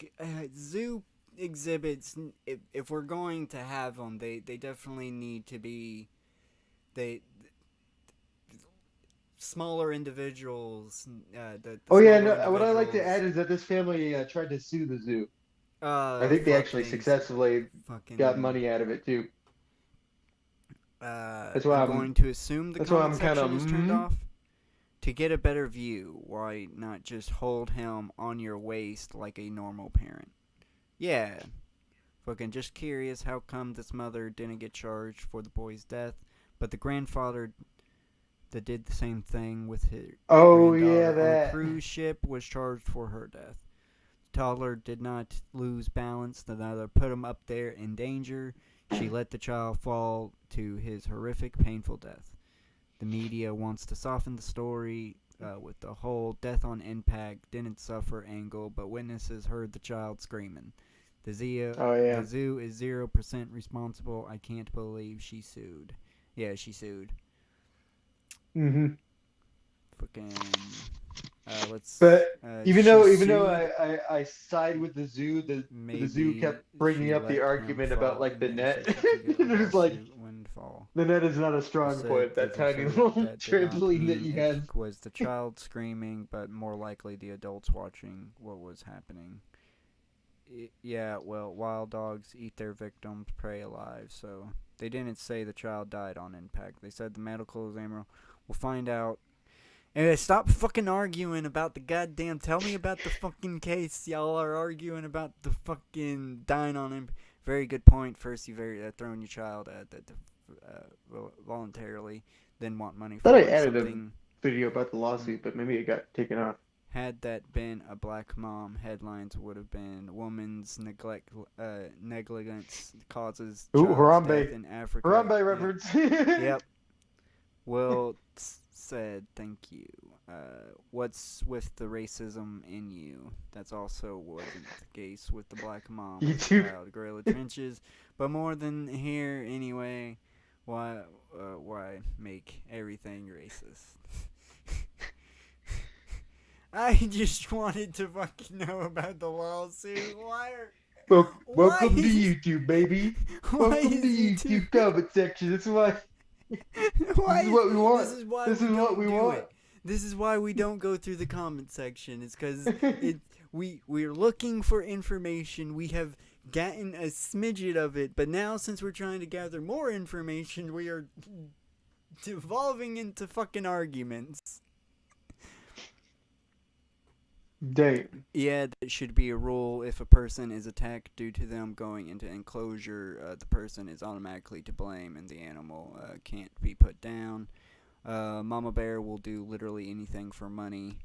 zoo exhibits. If we're going to have them, they definitely need to be smaller individuals. Oh yeah, no, what I like to add is that this family tried to sue the zoo. I think they actually successfully got money out of it too. That's why I'm going to assume the comment section is turned off. To get a better view, why not just hold him on your waist like a normal parent? Yeah. Fucking just curious how come this mother didn't get charged for the boy's death, but the grandfather that did the same thing with his granddaughter on a cruise ship was charged for her death. The toddler did not lose balance. The mother put him up there in danger. She let the child fall to his horrific, painful death. The media wants to soften the story with the whole death on impact, didn't suffer angle, but witnesses heard the child screaming. The zoo is 0% responsible. I can't believe she sued. Yeah, she sued. Mm-hmm. Fucking. Even though I side with the zoo, the zoo kept bringing up the argument about like the net. It's like the net is not a strong point. That tiny little trampoline that you had was the child screaming, but more likely the adults watching what was happening. Yeah, well, wild dogs eat their victims, prey alive. So they didn't say the child died on impact. They said the medical examiner will find out. And stop fucking arguing about the goddamn. Tell me about the fucking case. Y'all are arguing about the fucking dying on him. Very good point. First, you throwing your child voluntarily, then want money for I thought I it. added a video about the lawsuit, but maybe it got taken off. Had that been a black mom, headlines would have been woman's negligence causes child's death in Africa. Harambe reference. Yep. Will said, thank you. What's with the racism in you? That's also wasn't the case with the black mom. Child gorilla trenches, but more than here anyway. Why make everything racist? I just wanted to fucking know about the lawsuit. Welcome to YouTube, baby. Welcome to YouTube comment section. That's why. This is what we want. This is what we want. This is why we don't go through the comment section. It's because we're looking for information. We have gotten a smidget of it, but now since we're trying to gather more information, we are devolving into fucking arguments. Dang. Yeah, that should be a rule. If a person is attacked due to them going into enclosure, the person is automatically to blame and the animal can't be put down. Mama Bear will do literally anything for money.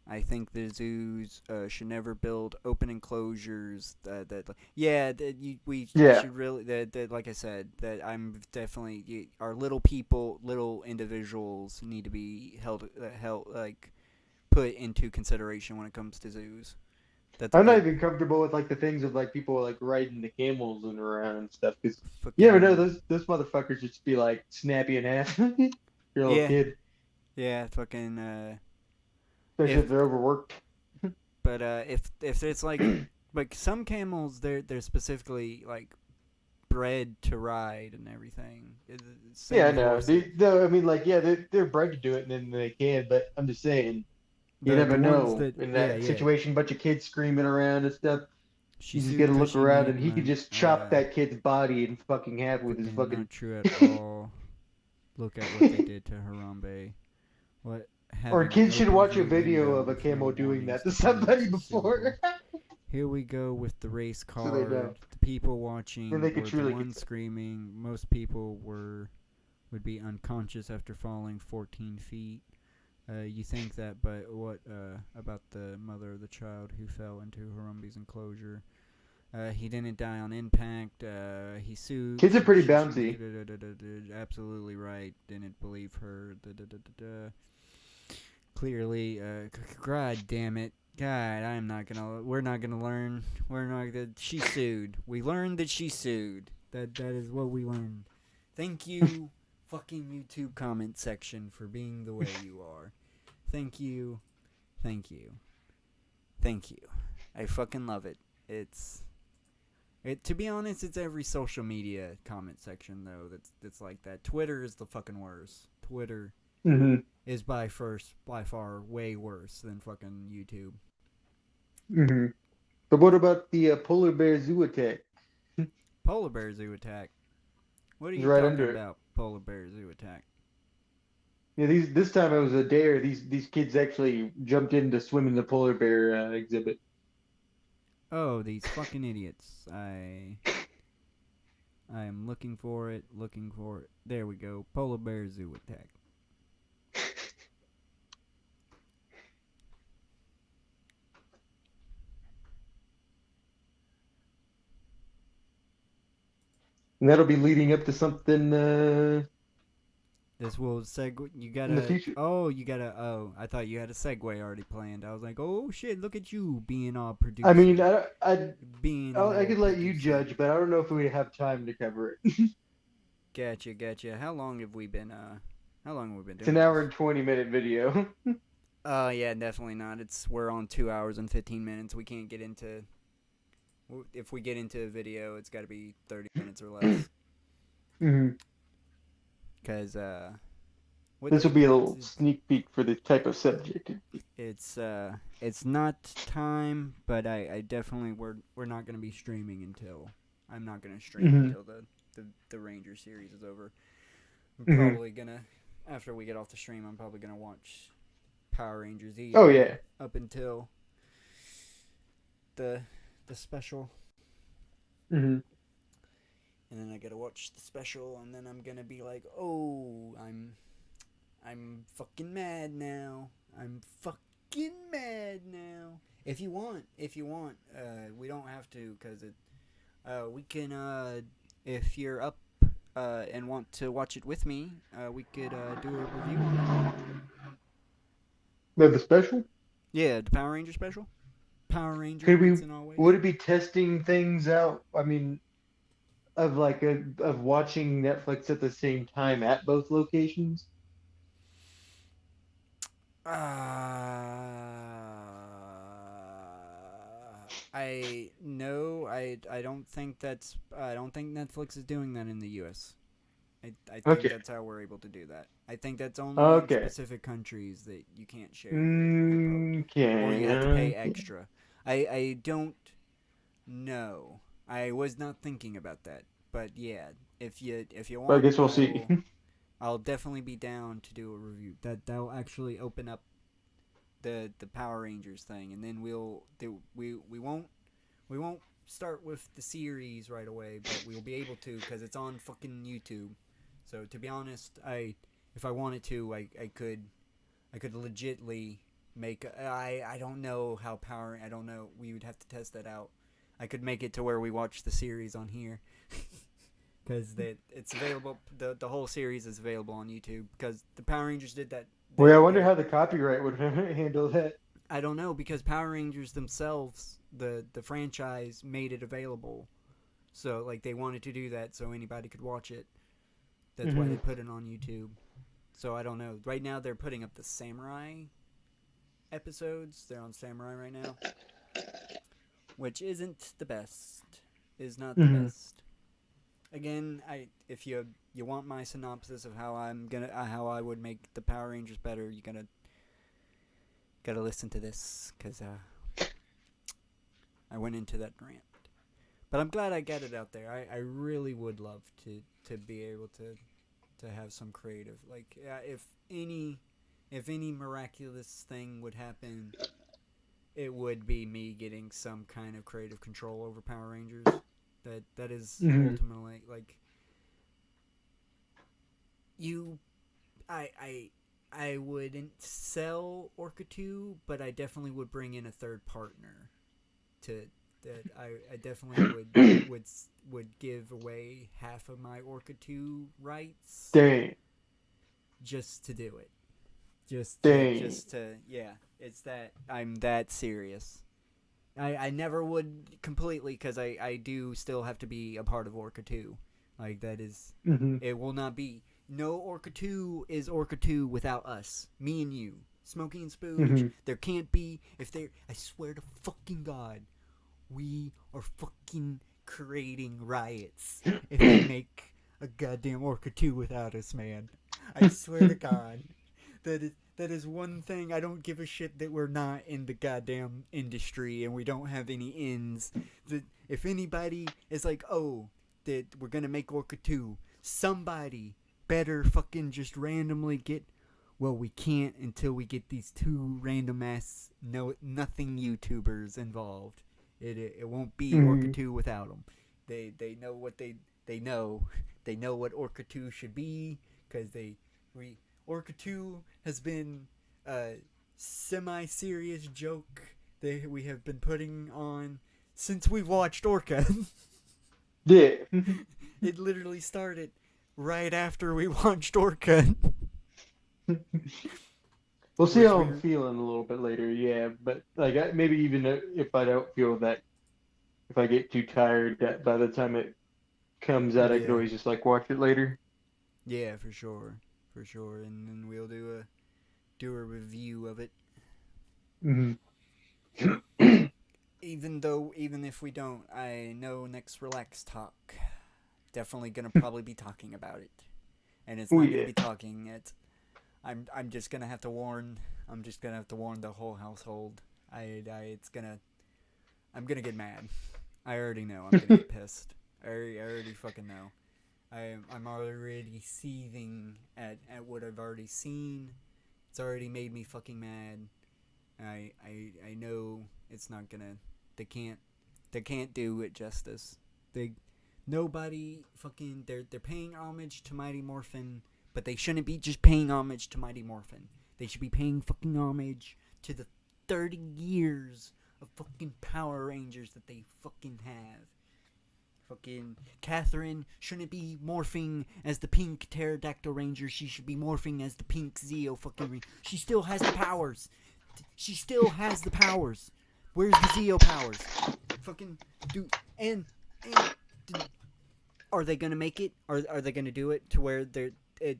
I think the zoos should never build open enclosures. We should really. Like I said, that I'm definitely our little people, little individuals need to be held like put into consideration when it comes to zoos. I'm not even comfortable with like the things of like people like riding the camels and around and stuff because you never know, those motherfuckers just be like snappy in half. Your little kid. Yeah, fucking. Especially if they're overworked. But if it's like some camels, they're specifically like bred to ride and everything. Yeah, no, I mean like they're bred to do it and then they can. But I'm just saying. You never know in that situation, bunch of kids screaming around and stuff. You just gotta look around and he could just chop that kid's body in fucking half with his fucking. Not true at all. Look at what they did to Harambe. Or kids should watch a video of a camel doing that to somebody before. Here we go with the race card. The people watching were the ones screaming. Most people would be unconscious after falling 14 feet. You think that, but what about the mother of the child who fell into Harambe's enclosure? He didn't die on impact. He sued. Kids are pretty bouncy. Absolutely right. Didn't believe her. Clearly, god damn it. God, I'm not gonna. We're not gonna learn. We're not gonna. She sued. We learned that she sued. That is what we learned. Thank you, fucking YouTube comment section, for being the way you are. Thank you. Thank you. Thank you. I fucking love it. To be honest, it's every social media comment section though that's like that. Twitter is the fucking worst. Twitter is by far way worse than fucking YouTube. But what about the polar bear zoo attack? Polar bear zoo attack. What are you Right talking under it. about? Polar bear zoo attack. Yeah, this time it was a dare. These kids actually jumped in to swim in the polar bear exhibit. Oh, these fucking idiots. I am looking for it. There we go. Polar bear zoo attack. And that'll be leading up to something This will segue. You gotta. in the future. Oh, I thought you had a segue already planned. I was like, oh shit, look at you being all produced. I mean, I could let you judge, but I don't know if we have time to cover it. Gotcha. How long have we been doing? It's an hour and 20-minute video. Yeah, definitely not. We're on 2 hours and 15 minutes. We can't get into. If we get into a video, it's got to be 30 minutes or less. Because this will be a little sneak peek for the type of subject. It's not time, but I definitely we're not gonna be streaming until I'm not gonna stream until the Ranger series is over. I'm probably gonna, after we get off the stream, I'm probably gonna watch Power Rangers E. Oh yeah. Up until the special. And then I gotta watch the special, and then I'm gonna be like, oh, I'm fucking mad now. If you want, we don't have to, cause we can, if you're up, and want to watch it with me, we could, do a review on it. The special? Yeah, the Power Ranger special. Power Ranger. Would it be testing things out? I mean, of watching Netflix at the same time at both locations? I don't think Netflix is doing that in the U.S. I think that's how we're able to do that. I think that's only in specific countries that you can't share. Or you have to pay extra. I don't know. I was not thinking about that, but yeah, if you want, I guess we'll see. I'll definitely be down to do a review. That'll actually open up the Power Rangers thing, and then we won't start with the series right away, but we'll be able to because it's on fucking YouTube. So to be honest, if I wanted to, I could legitly make. I don't know how I don't know. We would have to test that out. I could make it to where we watch the series on here, because it's available. The whole series is available on YouTube because the Power Rangers did that. Well, I wonder how the copyright would handle that. I don't know, because Power Rangers themselves, the franchise, made it available. So like they wanted to do that so anybody could watch it. That's why they put it on YouTube. So I don't know. Right now they're putting up the Samurai episodes. They're on Samurai right now, which isn't the best. Is not the best. Again, if you want my synopsis of how how I would make the Power Rangers better, you gotta listen to this, because I went into that rant. But I'm glad I got it out there. I really would love to be able to have some creative, like, if any miraculous thing would happen, it would be me getting some kind of creative control over Power Rangers. That is ultimately, like, I wouldn't sell Orca 2, but I definitely would bring in a third partner I definitely would give away half of my Orca 2 rights. Dang. Just to do it. Just Dang. yeah, it's that I'm that serious. I never would completely, because I do still have to be a part of Orca 2. Like, that is, it will not be, no Orca 2 is Orca 2 without us, me and you. Smokey and Spooge, there can't be, I swear to fucking God, we are fucking creating riots if they make a goddamn Orca 2 without us, man. I swear to God. That is one thing. I don't give a shit that we're not in the goddamn industry and we don't have any ins. If anybody is like, oh, that we're gonna make Orca 2, somebody better fucking just randomly get, well, we can't until we get these 2 random ass nothing YouTubers involved. It won't be Orca 2 without them. They know what they know. They know what Orca 2 should be, because Orca 2 has been a semi-serious joke that we have been putting on since we watched Orca. Yeah. It literally started right after we watched Orca. We'll see how I'm feeling a little bit later, yeah. But like, maybe even if I don't feel that, if I get too tired, that by the time it comes out, I could always just like watch it later. Yeah, for sure, and then we'll do a review of it. Even if we don't, I know next Relax Talk, definitely gonna probably be talking about it, and it's not gonna be talking it. I'm just gonna have to warn. I'm just gonna have to warn the whole household. I'm gonna get mad. I already know. I'm gonna get pissed. I already fucking know. I'm already seething at what I've already seen. It's already made me fucking mad. I know it's not gonna. They can't do it justice. Nobody fucking. They're paying homage to Mighty Morphin. But they shouldn't be just paying homage to Mighty Morphin. They should be paying fucking homage to the 30 years of fucking Power Rangers that they fucking have. Fucking Catherine shouldn't be morphing as the pink Pterodactyl Ranger. She should be morphing as the pink Zeo fucking Ranger. She still has the powers. She still has the powers. Where's the Zeo powers? Fucking dude. And are they gonna make it? Are they gonna do it to where they're?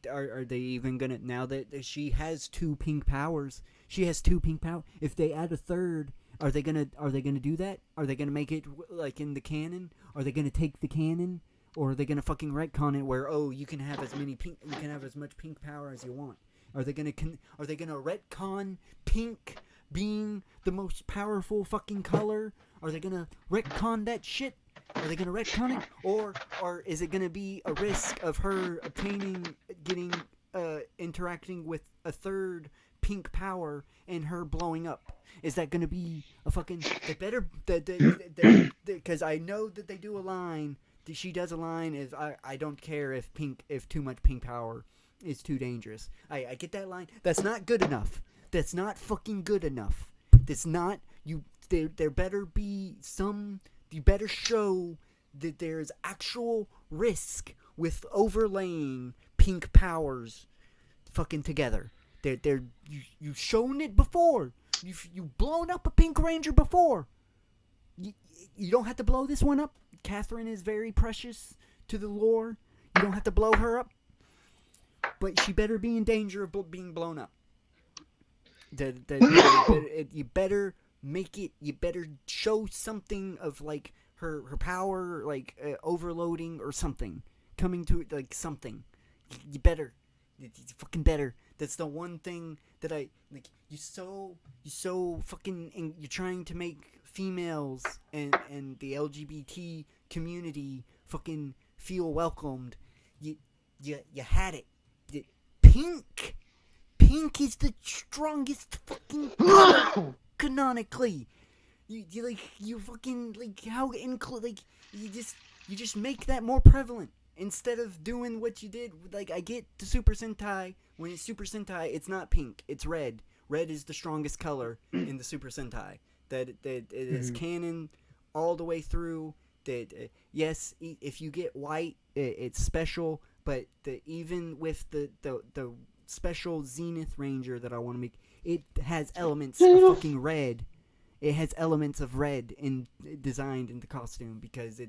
Are they even gonna, now that she has 2 pink powers? She has 2 pink powers. If they add a third, are they gonna do that? Are they gonna make it like in the canon? Are they gonna take the canon, or are they gonna fucking retcon it where, oh, you can have as much pink power as you want? Are they gonna retcon pink being the most powerful fucking color? Are they gonna retcon that shit? Are they going to retcon it? Or is it going to be a risk of her interacting with a third pink power and her blowing up? Is that going to be a fucking... Because I know that they do a line, she does a line, is I don't care if too much pink power is too dangerous. I get that line. That's not good enough. That's not fucking good enough. That's not... There better be some... You better show that there's actual risk with overlaying pink powers fucking together. You've shown it before. You've blown up a Pink Ranger before. You don't have to blow this one up. Catherine is very precious to the lore. You don't have to blow her up. But she better be in danger of being blown up. You better... make it, you better show something of like her power, like overloading or something coming to like something. You fucking better. That's the one thing that I like. You so fucking, and you're trying to make females and the LGBT community fucking feel welcomed. You had it. Pink is the strongest fucking color. Canonically, you fucking like how like you just make that more prevalent instead of doing what you did. Like, I get the Super Sentai. When it's Super Sentai, it's not pink, it's red. Red is the strongest color in the Super Sentai. That it is canon all the way through. That yes, if you get white, it's special. But even with the special Zenith Ranger that I want to make. It has elements of fucking red. It has elements of red designed in the costume because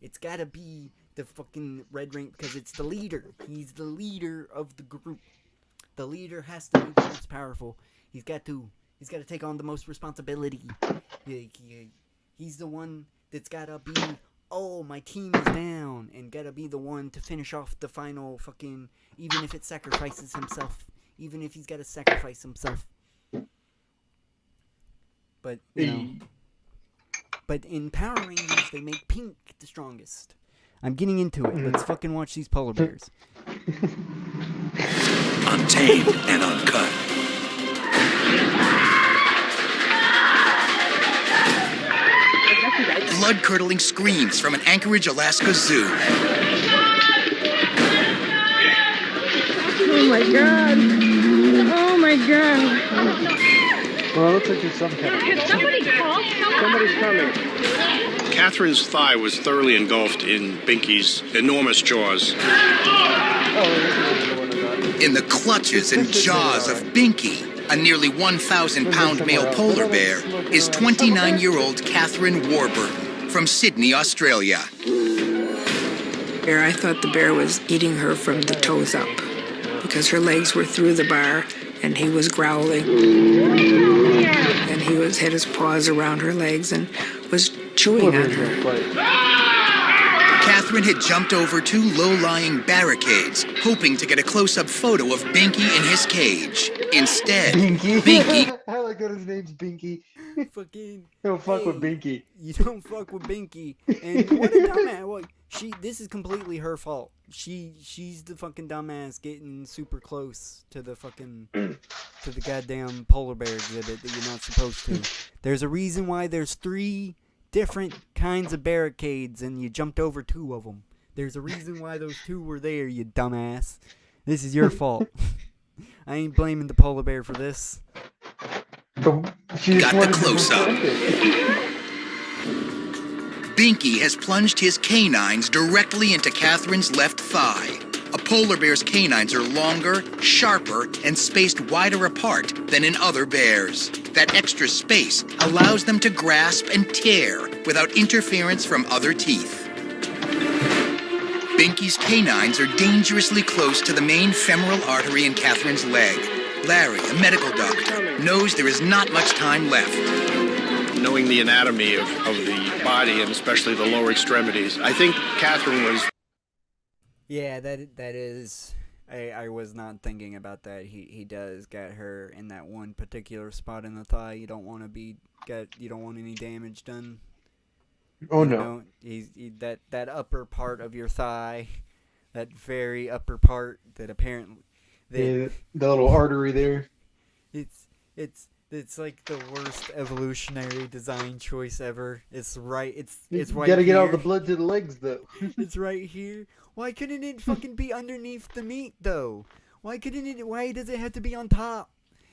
it's gotta be the fucking Red Ranger because it's the leader. He's the leader of the group. The leader has to be the most powerful. He's got to take on the most responsibility. He's the one that's gotta be, oh, my team is down, and gotta be the one to finish off the final fucking, even if it sacrifices himself, even if he's gotta sacrifice himself. But, but in Power Rangers, they make pink the strongest. I'm getting into it. Let's fucking watch these polar bears. Untamed and uncut. Blood-curdling screams from an Anchorage, Alaska zoo. Oh my god. Oh my god. Well, it looks like there's some kind of... Can somebody call? Somebody's coming. Catherine's thigh was thoroughly engulfed in Binky's enormous jaws. In the clutches and jaws of Binky, a nearly 1,000-pound male polar bear, is 29-year-old Catherine Warburton from Sydney, Australia. I thought the bear was eating her from the toes up because her legs were through the bar and he was growling. And he had his paws around her legs and was chewing on her. Catherine had jumped over 2 low-lying barricades, hoping to get a close-up photo of Binky in his cage. Instead, Binky... I like that his name's Binky. Fucking... Don't fuck with Binky. You don't fuck with Binky. And what a dumbass. Well, this is completely her fault. She's the fucking dumbass getting super close to the fucking... to the goddamn polar bear exhibit that you're not supposed to. There's a reason why there's 3... different kinds of barricades and you jumped over 2 of them. There's a reason why those 2 were there, you dumbass. This is your fault. I ain't blaming the polar bear for this. Got the close-up. Binky has plunged his canines directly into Catherine's left thigh. A polar bear's canines are longer, sharper, and spaced wider apart than in other bears. That extra space allows them to grasp and tear without interference from other teeth. Binky's canines are dangerously close to the main femoral artery in Catherine's leg. Larry, a medical doctor, knows there is not much time left. Knowing the anatomy of the body and especially the lower extremities, I think Catherine was... Yeah, that is... I was not thinking about that. He does get her in that one particular spot in the thigh. You don't want you don't want any damage done. Oh no. That upper part of your thigh, that very upper part that apparently the little artery there. It's like the worst evolutionary design choice ever. It's right right You gotta get all the blood to the legs though. It's right here. Why couldn't it fucking be underneath the meat though? Why does it have to be on top?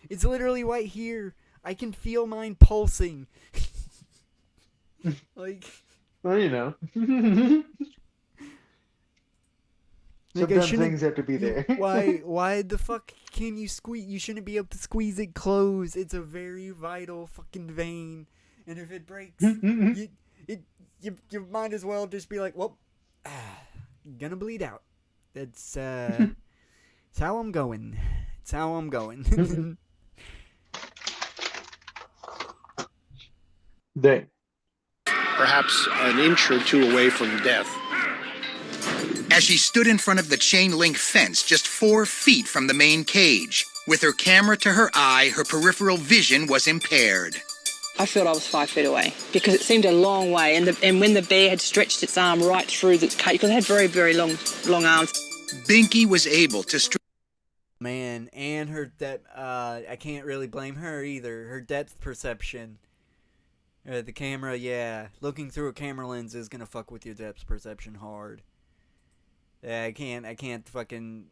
It's literally right here. I can feel mine pulsing. Like, well, you know. Sometimes things have to be there. Why the fuck can you squeeze? You shouldn't be able to squeeze it close. It's a very vital fucking vein, and if it breaks, you might as well just be like, well, gonna bleed out. That's it's how I'm going. It's how I'm going. Perhaps an inch or 2 away from death. As she stood in front of the chain-link fence just 4 feet from the main cage. With her camera to her eye, her peripheral vision was impaired. I felt I was 5 feet away because it seemed a long way, and when the bear had stretched its arm right through the cage, because it had very, very long arms. Binky was able to Man, and her depth, I can't really blame her either. Her depth perception. The camera, yeah. Looking through a camera lens is gonna fuck with your depth perception hard. Yeah, I can't fucking,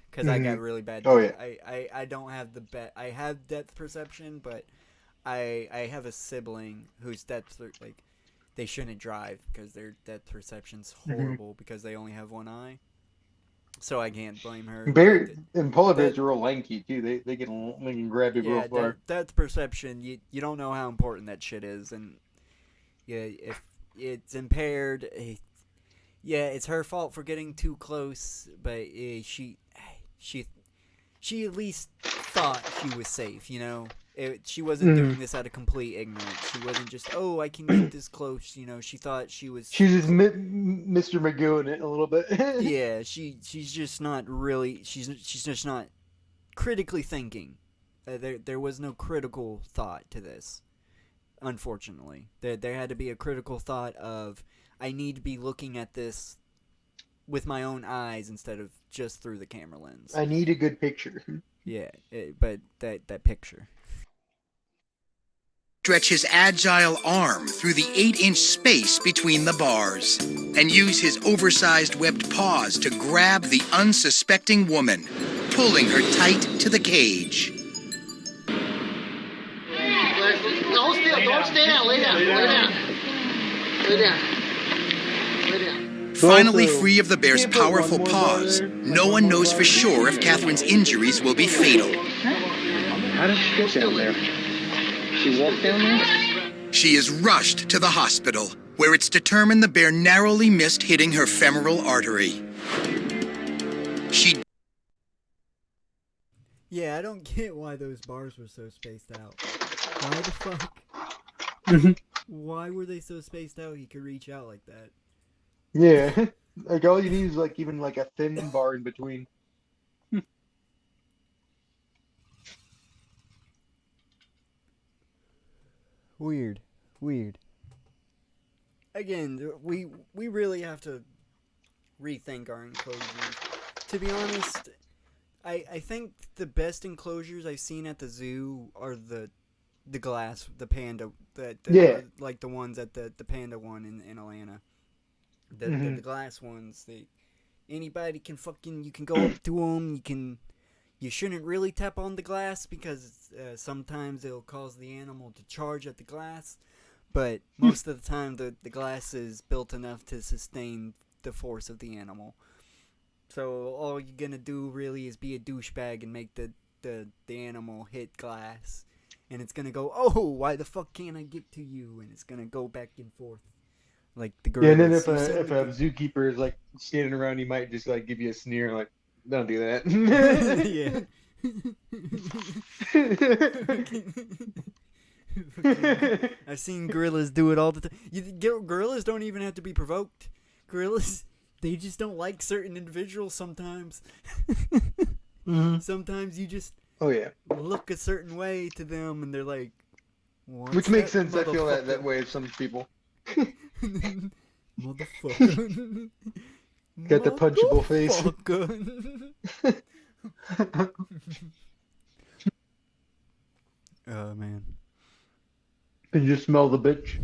because I got really bad. Oh, yeah. I don't have I have depth perception, but I have a sibling whose depth, like, they shouldn't drive because their depth perception's horrible because they only have one eye. So I can't blame her. Bear and polar bears are real lanky too. They can grab you real Yeah, far. that's perception. You don't know how important that shit is, and yeah, if it's impaired, yeah, it's her fault for getting too close. But she at least thought she was safe. You know, she wasn't doing this out of complete ignorance. She wasn't just, oh, I can get this close. You know, she thought she was. She's just Mr. Magoo in it a little bit. Yeah, she's just not really. She's just not critically thinking. There was no critical thought to this. Unfortunately, there had to be a critical thought of, I need to be looking at this with my own eyes instead of just through the camera lens. I need a good picture. Yeah, but that picture. Stretch his agile arm through the 8-inch space between the bars and use his oversized webbed paws to grab the unsuspecting woman, pulling her tight to the cage. Hold still. Don't stay down. Lay down. Lay down. Finally free of the bear's powerful paws, no one knows for sure if Catherine's injuries will be fatal. How did she get down there? She walked down there? She is rushed to the hospital, where it's determined the bear narrowly missed hitting her femoral artery. Yeah, I don't get why those bars were so spaced out. Why the fuck? Why were they so spaced out he could reach out like that? Yeah, like all you need is like even like a thin bar in between. Weird. Again, we really have to rethink our enclosures. To be honest, I think the best enclosures I've seen at the zoo are the glass, the panda, like the ones at the panda one in Atlanta. The glass ones, anybody can you can go up to them, you shouldn't really tap on the glass because sometimes it'll cause the animal to charge at the glass, but most of the time the glass is built enough to sustain the force of the animal. So all you're gonna do really is be a douchebag and make the animal hit glass, and it's gonna go, oh, why the fuck can't I get to you? And it's gonna go back and forth. Like the girl. Yeah, and then if a zookeeper is like standing around, he might just like give you a sneer, like, "Don't do that." Yeah. I've seen gorillas do it all the time. Gorillas don't even have to be provoked. Gorillas, they just don't like certain individuals sometimes. Sometimes you just look a certain way to them, and they're like, which makes sense. I feel that way of some people. Motherfucker. Got the punchable face. Oh man. And you smell the bitch.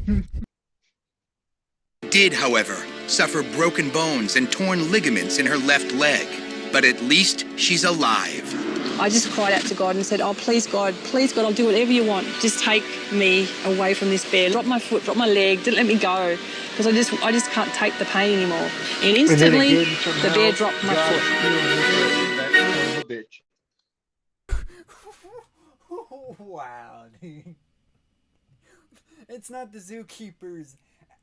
Did, however, suffer broken bones and torn ligaments in her left leg, but at least she's alive. I just cried out to God and said, oh, please God, I'll do whatever you want. Just take me away from this bear. Drop my foot, drop my leg, didn't let me go. Because I just can't take the pain anymore. And instantly, the bear dropped my foot. Wow, dude. It's not the zookeepers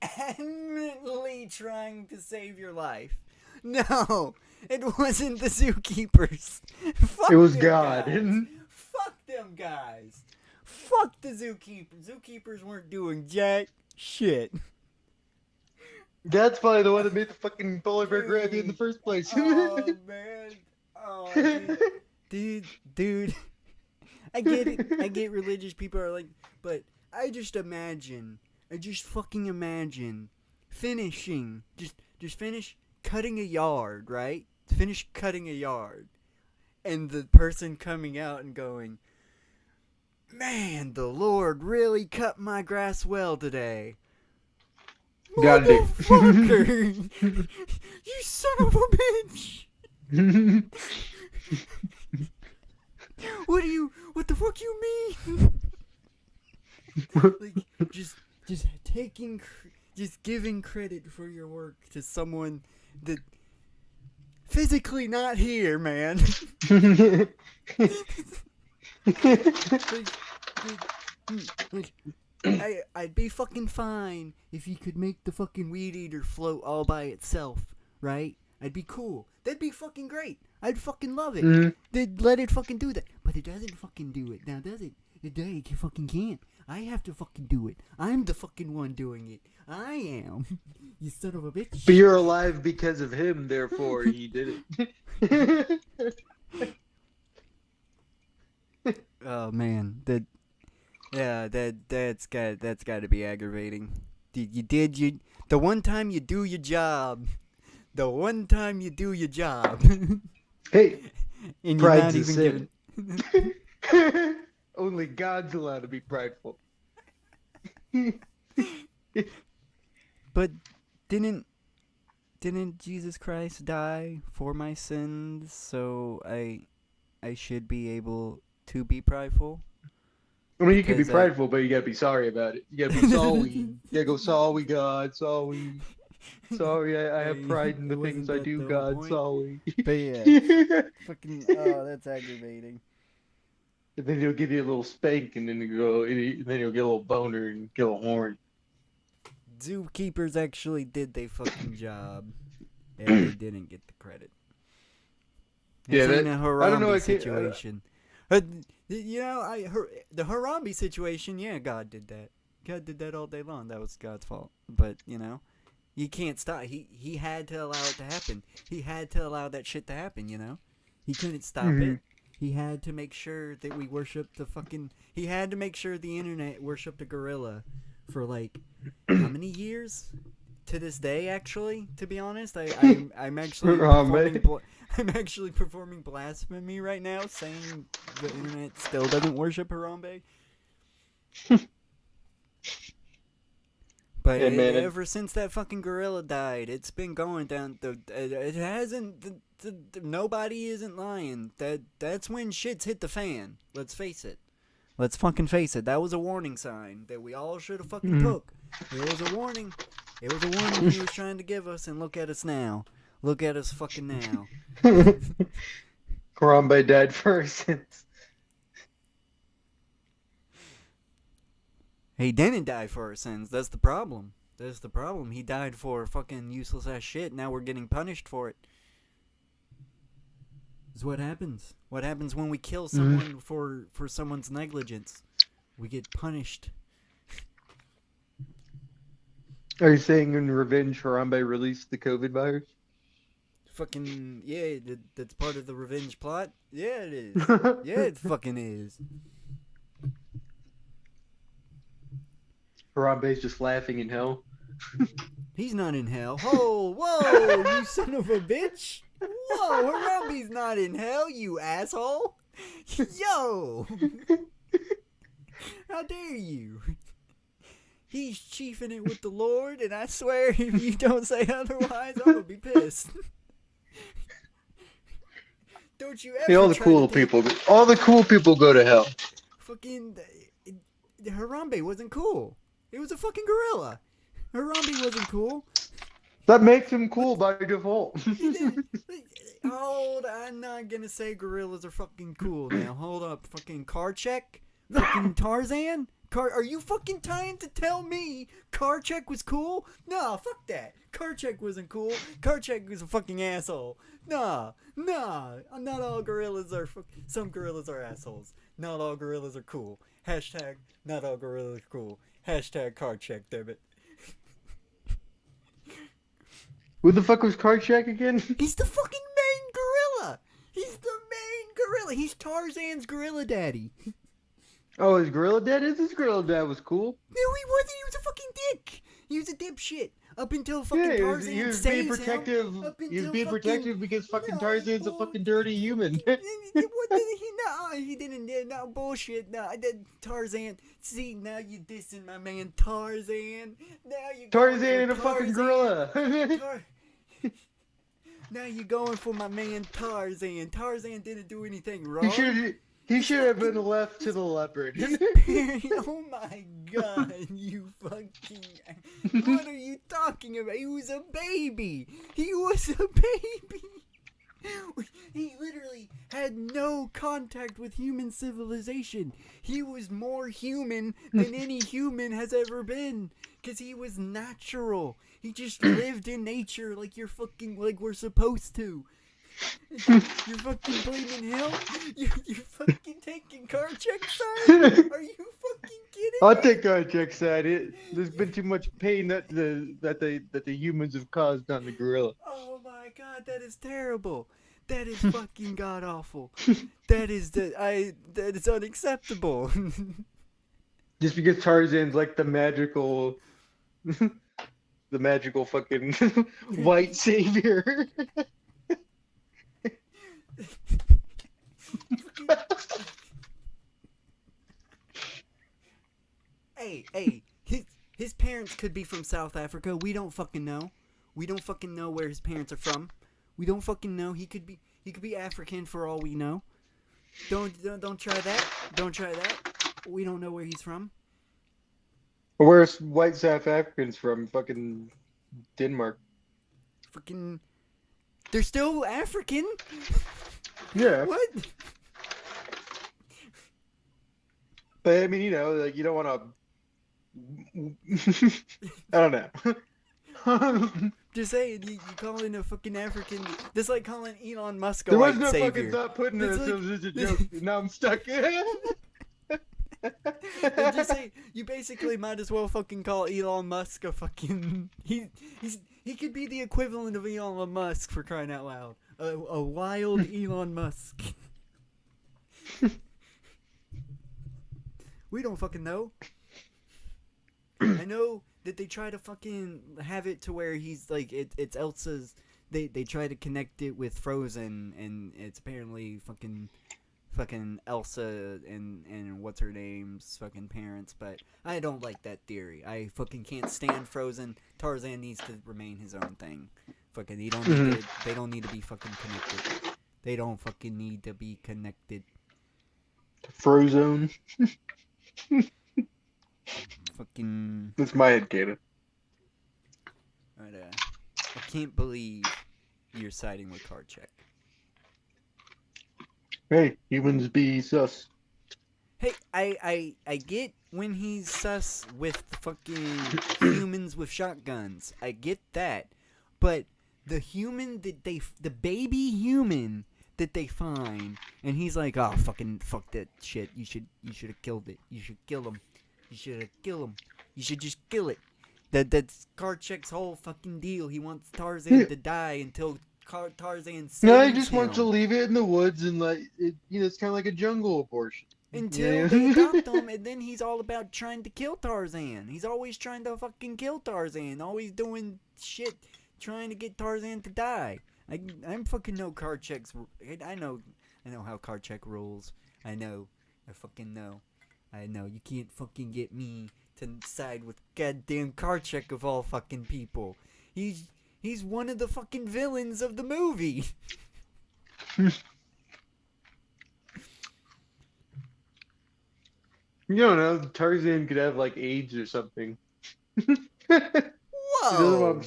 adamantly trying to save your life. No, it wasn't the zookeepers. Fuck it was them God. Guys. Fuck them guys. Fuck the zookeepers. Zookeepers weren't doing jack shit. That's probably the one that made the fucking polar bear grab you in the first place. Oh, man. Oh, dude. I get it. I get religious people are like, but I just fucking imagine finishing, just finish cutting a yard, right? Finish cutting a yard. And the person coming out and going, man, the Lord really cut my grass well today. Got it. Motherfucker! You son of a bitch! What the fuck you mean? Like, just giving credit for your work to someone that physically not here, man. I'd be fucking fine if you could make the fucking weed eater float all by itself, right? I'd be cool. That'd be fucking great. I'd fucking love it. They'd let it fucking do that. But it doesn't fucking do it. Now, does it? It fucking can't. I have to fucking do it. I'm the fucking one doing it. I am. You son of a bitch. But you're alive because of him, therefore he did it. Oh man, that's got to be aggravating. The one time you do your job. The one time you do your job. Hey, and you're not pride's even given. Only God's allowed to be prideful. But didn't Jesus Christ die for my sins, so I should be able to be prideful? I mean, you can be prideful, but you gotta be sorry about it. You gotta be sorry. You gotta go, sorry, God, sorry. Sorry, I have pride in the things I do, God, sorry. But yeah, fucking, that's aggravating. And then he'll give you a little spank, and then then he'll get a little boner and get a little horn. Zookeepers actually did their fucking job, and they didn't get the credit. Yeah, I I don't know. Situation. You know, the Harambe situation. Yeah, God did that. God did that all day long. That was God's fault. But you know, you can't stop. He had to allow it to happen. He had to allow that shit to happen. You know, he couldn't stop it. He had to make sure that we worshiped the fucking. He had to make sure the internet worshipped a gorilla for like how many years? To this day, actually, to be honest, I'm actually I'm actually performing blasphemy right now, saying the internet still doesn't worship Harambe. But yeah, man, ever since that fucking gorilla died, it's been going down. It hasn't. Nobody isn't lying. That's when shit's hit the fan. Let's face it. Let's fucking face it. That was a warning sign that we all should have fucking took. It was a warning. It was a warning he was trying to give us, and look at us now. Look at us fucking now. Harambe died for our sins. He didn't die for our sins. That's the problem. That's the problem. He died for fucking useless ass shit. Now we're getting punished for it. Is what happens. What happens when we kill someone for someone's negligence? We get punished. Are you saying in revenge Harambe released the COVID virus? Fucking, yeah, that's part of the revenge plot? Yeah, it is. Yeah, it fucking is. Harambe's just laughing in hell. He's not in hell. Whoa, you son of a bitch. Whoa, Harambe's not in hell, you asshole. Yo. How dare you? He's chiefing it with the Lord, and I swear if you don't say otherwise, I'm gonna be pissed. Don't you ever Hey, all the cool people go to hell. Fucking Harambe wasn't cool. It was a fucking gorilla. Harambe wasn't cool. That makes him cool by default. Hold, I'm not gonna say gorillas are fucking cool now. Hold up, fucking Karchek? Fucking Tarzan? Are you fucking trying to tell me Karchek was cool? Nah, fuck that. Karchek wasn't cool. Karchek was a fucking asshole. Nah. Not all gorillas are some gorillas are assholes. Not all gorillas are cool. Hashtag not all gorillas are cool. Hashtag Karchek, dammit. Who the fuck was Karchek again? He's the fucking main gorilla. He's the main gorilla. He's Tarzan's gorilla daddy. Oh, his gorilla dad? His gorilla dad was cool. No, he wasn't. He was a fucking dick. He was a dipshit. Up until fucking Tarzan he was saves being protective. him. He was being protective because fucking Tarzan's a fucking dirty human. What did he? No, he didn't. No bullshit. No, I did Tarzan. See, now you dissing my man Tarzan. Now you Tarzan and a fucking gorilla. Now you're going for my man Tarzan. Tarzan didn't do anything wrong. He should have been left to the leopard. Oh my god, you fucking... What are you talking about? He was a baby. He was a baby. He literally had no contact with human civilization. He was more human than any human has ever been. Because he was natural. He just lived in nature like like we're supposed to. You're fucking blaming him? You're fucking taking Karchek's side? Are you fucking kidding I'll me? take Karchek's side. There's been too much pain that the humans have caused on the gorilla. Oh my god, that is terrible. That is fucking god awful. That is unacceptable. Just because Tarzan's like the magical fucking white savior. Hey, his parents could be from South Africa. We don't fucking know. We don't fucking know where his parents are from. We don't fucking know. He could be African for all we know. Don't try that. Don't try that. We don't know where he's from. Where's white South Africans from? Fucking Denmark. Fucking, they're still African. Yeah. What? But I mean, you know, like you don't want to. I don't know. Just saying, you calling a fucking African. That's like calling Elon Musk a There white was no savior. fucking thought putting That's ourselves like- as a joke. Now I'm stuck. Just say, you basically might as well fucking call Elon Musk a fucking. He could be the equivalent of Elon Musk, for crying out loud. A wild Elon Musk. We don't fucking know. I know that they try to fucking have it to where he's like it's Elsa's. They try to connect it with Frozen, and it's apparently fucking Elsa and what's her name's fucking parents. But I don't like that theory. I fucking can't stand Frozen. Tarzan needs to remain his own thing. Fucking they don't need to be fucking connected. They don't fucking need to be connected. Frozone. Fucking. That's my headcanon. But, I can't believe you're siding with Karchek. Hey, humans be sus. Hey, I get when he's sus with fucking humans with shotguns. I get that. But the human that the baby human that they find, and he's like, oh, fuck that shit. You should have killed it. You should kill him. You should have killed him. You should just kill it. That's Karchek's whole fucking deal. He wants Tarzan to die until Tarzan saves No, he just him. wants to leave it in the woods and like it's kind of like a jungle abortion. Until they adopt him, and then he's all about trying to kill Tarzan. He's always trying to fucking kill Tarzan. Always doing shit, trying to get Tarzan to die. I'm fucking know Karchek's. I know how Karchek rules. I fucking know. I know. You can't fucking get me to side with goddamn Karchek of all fucking people. He's one of the fucking villains of the movie. You don't know, Tarzan could have like AIDS or something. Whoa! He doesn't want him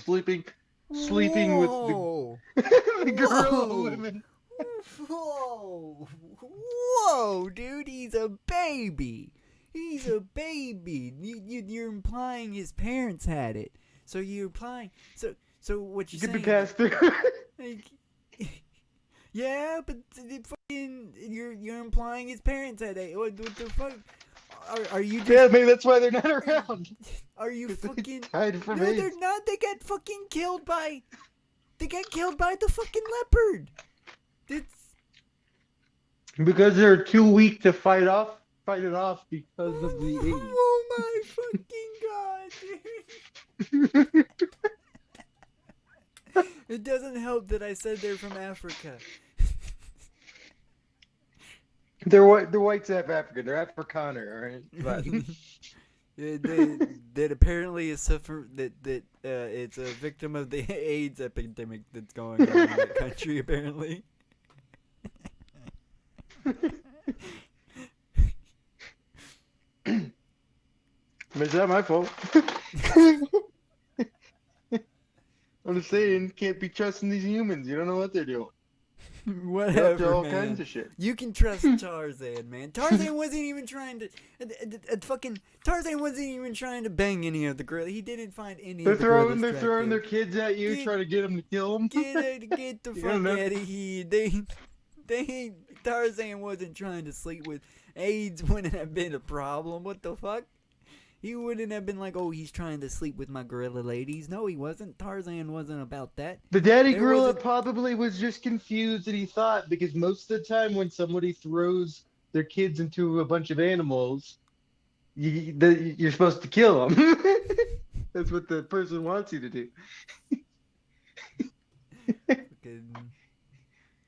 sleeping with the gorilla women. Whoa, dude, he's a baby. He's a baby. You're implying his parents had it. So you're implying. So what you're saying? Could be passed through. Yeah, but fucking you're implying his parents had it. What the fuck? Are you? Yeah, maybe that's why they're not around. Are you fucking? Died from No, AIDS. they're not. They got fucking killed by. They got killed by the fucking leopard. It's. Because they're too weak to fight it off because of the AIDS. Oh my fucking god, dude. It doesn't help that I said they're from Africa. They're white South African. They're Afrikaner, all right? But that apparently is that it's a victim of the AIDS epidemic that's going on in that country. Apparently. It's not my fault. I'm just saying, can't be trusting these humans. You don't know what they're doing. Whatever, Up to all man. kinds of shit. You can trust Tarzan, man. Tarzan wasn't even trying to. Tarzan wasn't even trying to bang any of the gorillas. He didn't find any They're of the gorillas. throwing attractive. their kids at you, trying to get them to kill them. Get the fuck out of here. Tarzan wasn't trying to sleep with. AIDS wouldn't have been a problem. What the fuck? He wouldn't have been like, oh, he's trying to sleep with my gorilla ladies. No, he wasn't. Tarzan wasn't about that. The daddy There gorilla wasn't- probably was just confused and he thought, because most of the time when somebody throws their kids into a bunch of animals, you're supposed to kill them. That's what the person wants you to do.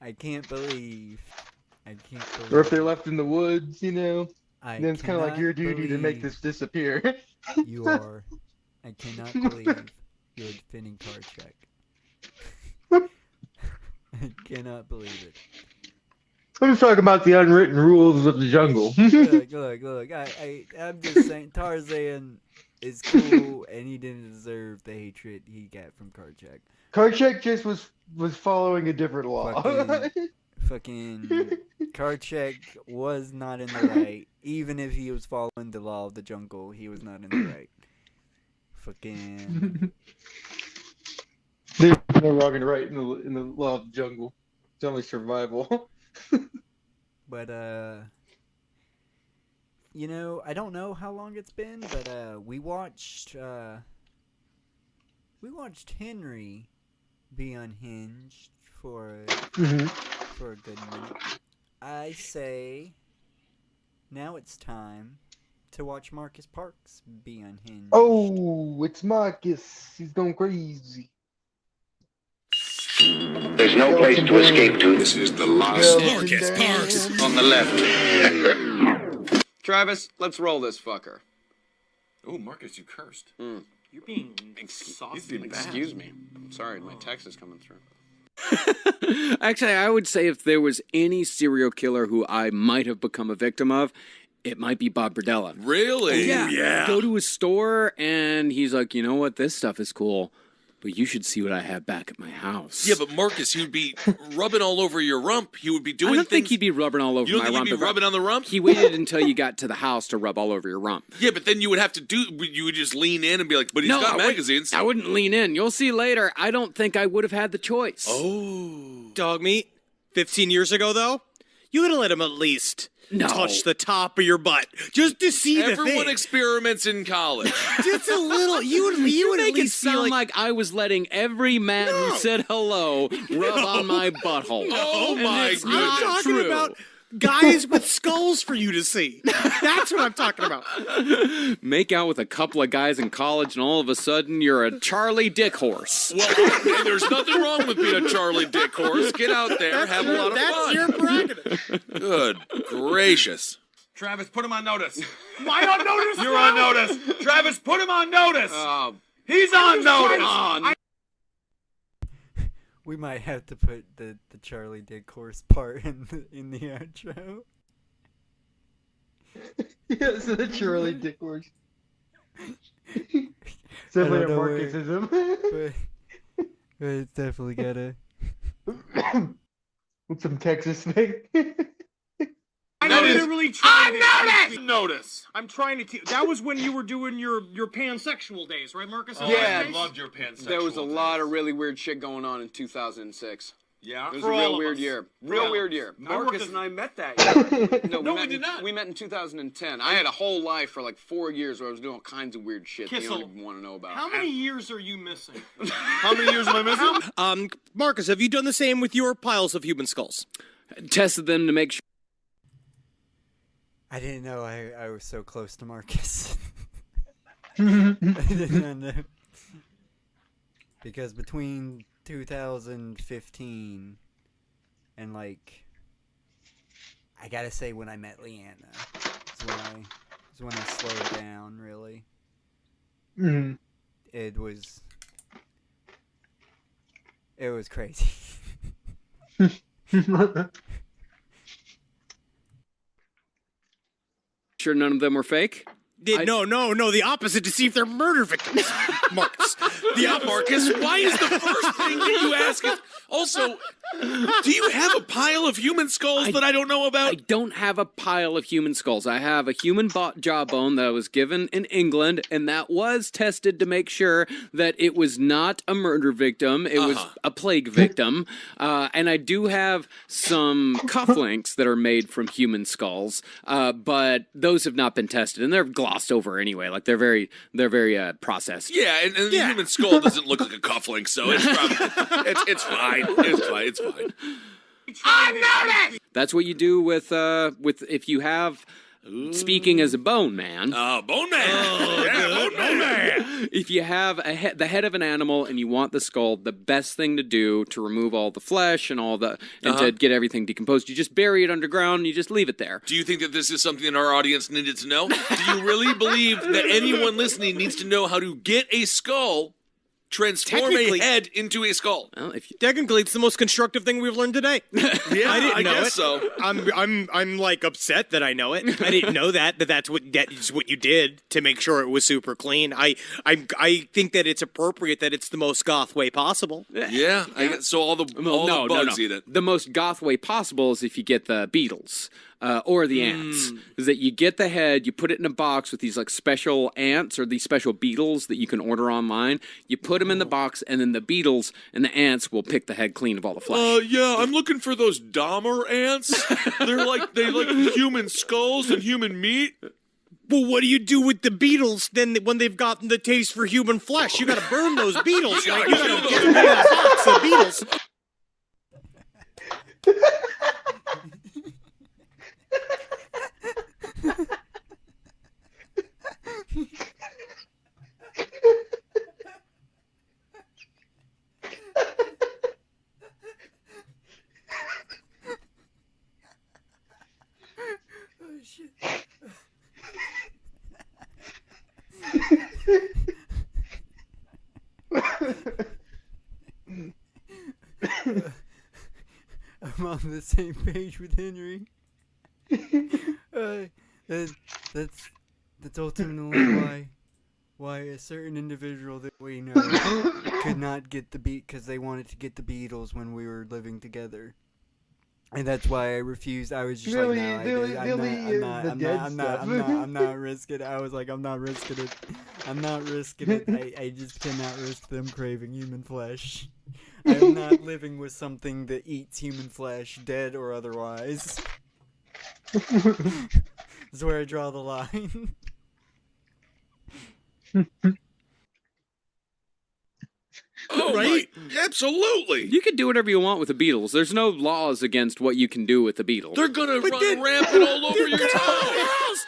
I can't believe. Or if they're left in the woods, you know, I then it's kind of like your cannot duty to make believe this disappear. You are. I cannot believe you're defending Karchak. I cannot believe it. I'm just talking about the unwritten rules of the jungle. Look. I'm just saying Tarzan is cool, and he didn't deserve the hatred he got from Karchak. Karchak just was following a different law. Fucking Karchak was not in the right. Even if he was following the law of the jungle, he was not in the right. Fucking. There's no wrong and right in the law of the jungle. It's only survival. But you know, I don't know how long it's been, but we watched Henry be unhinged for a good minute. I say now it's time to watch Marcus Parks be unhinged. Oh, it's Marcus. He's going crazy. There's no place to escape to. This is the last Marcus Parks. on the left. Travis, let's roll this fucker. Oh, Marcus, you cursed. You're being saucy. Excuse me. I'm sorry, my text is coming through. Actually, I would say if there was any serial killer who I might have become a victim of, it might be Bob Berdella. Really? Yeah. Go to his store and he's like, you know what? This stuff is cool, but you should see what I have back at my house. Yeah, but Marcus, he would be rubbing all over your rump. He would be doing I don't think things. he'd be rubbing all over You don't my think rump. he'd be rubbing on the rump? He waited until you got to the house to rub all over your rump. Yeah, but then you would have to you would just lean in and be like, but he's got magazines. I wouldn't lean in. You'll see later. I don't think I would have had the choice. Oh. Dog meat. 15 years ago, though, you would have let him at least touch the top of your butt just to see the thing. Everyone experiments in college. Just a little. You would make at least it sound like I was letting every man who said hello rub on my butthole. Oh my it's goodness. not I'm talking true. about guys with skulls for you to see. That's what I'm talking about. Make out with a couple of guys in college, and all of a sudden you're a Charlie Dick horse. Well, hey, there's nothing wrong with being a Charlie Dick horse. Get out there, have a lot of That's fun. your prerogative. Good gracious. Travis, put him on notice. Am I on notice? You're on notice. Travis, put him on notice. He's on notice. We might have to put the Charlie Dick horse part in the outro. Yeah, so the Charlie Dick horse. I Definitely a don't know Marcusism. but it's definitely gotta. With some Texas thing. I literally tried to notice. I'm trying to. That was when you were doing your pansexual days, right, Marcus? Yeah, I loved your pansexual. There was a lot of really weird shit going on in 2006. Yeah? It was For a all real of weird us. year. For Real all weird of year. us. Marcus and I met that year. No, we did not. We met in 2010. I had a whole life for like 4 years where I was doing all kinds of weird shit that you Kissel. don't even want to know about. How many years are you missing? How many years am I missing? Marcus, have you done the same with your piles of human skulls? Tested them to make sure. I didn't know I was so close to Marcus. I did not know. Because between 2015 and like, I gotta say when I met Leanna, is when I slowed down really. Mm. It was crazy. Sure none of them were fake? No, the opposite, to see if they're murder victims, Marcus. Marcus, why is the first thing that you ask is... Also, do you have a pile of human skulls that I don't know about? I don't have a pile of human skulls. I have a human jawbone that was given in England, and that was tested to make sure that it was not a murder victim. It was a plague victim. And I do have some cufflinks that are made from human skulls, but those have not been tested, and they're glossed over anyway. Like they're very processed. Yeah, and the human skull doesn't look like a cufflink, so it's probably it's fine. It's fine. I noticed! That's what you do with if you have. Speaking as a bone man. Oh, bone man. Bone man. If you have the head of an animal and you want the skull, the best thing to do to remove all the flesh and to get everything decomposed, you just bury it underground and you just leave it there. Do you think that this is something that our audience needed to know? Do you really believe that anyone listening needs to know how to get a skull, transform a head into a skull? Well, technically, it's the most constructive thing we've learned today. Yeah, I didn't know guess it. so. I'm like upset that I know it. I didn't know that's what you did to make sure it was super clean. I think that it's appropriate that it's the most goth way possible. Yeah, so all the bugs eat it. The most goth way possible is if you get the beetles. Or the ants. Is that you get the head, you put it in a box with these like special ants or these special beetles that you can order online. You put them in the box, and then the beetles and the ants will pick the head clean of all the flesh. Yeah, I'm looking for those Dahmer ants. they like human skulls and human meat. Well, what do you do with the beetles then when they've gotten the taste for human flesh? You gotta burn those beetles. You gotta get rid of that box of beetles. Oh shit. I'm on the same page with Henry. That's ultimately why a certain individual that we know could not get the beat because they wanted to get the Beatles when we were living together. And that's why I refused. I was just I'm not risking it. I was like, I'm not risking it. I'm not risking it. I just cannot risk them craving human flesh. I'm not living with something that eats human flesh, dead or otherwise. That's where I draw the line. Oh, right? Absolutely. You can do whatever you want with the beetles. There's no laws against what you can do with the beetle. They're gonna run rampant all over your house.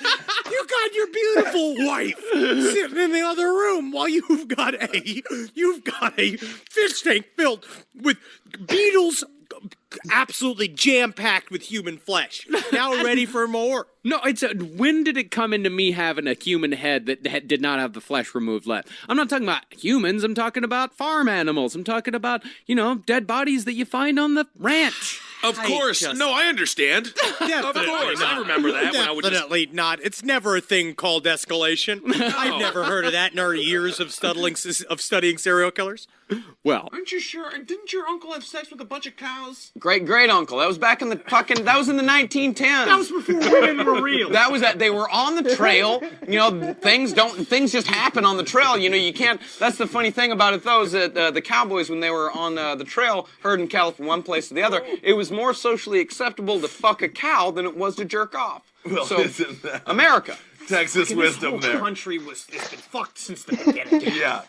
You got your beautiful wife sitting in the other room while you've got a fish tank filled with beetles, absolutely jam-packed with human flesh. Now ready for more. No, when did it come into me having a human head that did not have the flesh removed left? I'm not talking about humans. I'm talking about farm animals. I'm talking about, dead bodies that you find on the ranch. Of course. No, I understand. Of course. I remember that. Definitely not. It's never a thing called escalation. I've never heard of that in our years of studying serial killers. Well, aren't you sure? Didn't your uncle have sex with a bunch of cows? Great uncle. That was back in that was in the 1910s. That was before women were real. That was they were on the trail. Things just happen on the trail. You can't. That's the funny thing about it, though, is that the cowboys, when they were on the trail, herding cattle from one place to the other, it was more socially acceptable to fuck a cow than it was to jerk off. Well, so, isn't that America. Texas wisdom this whole there. Country it's been fucked since the beginning. Yeah,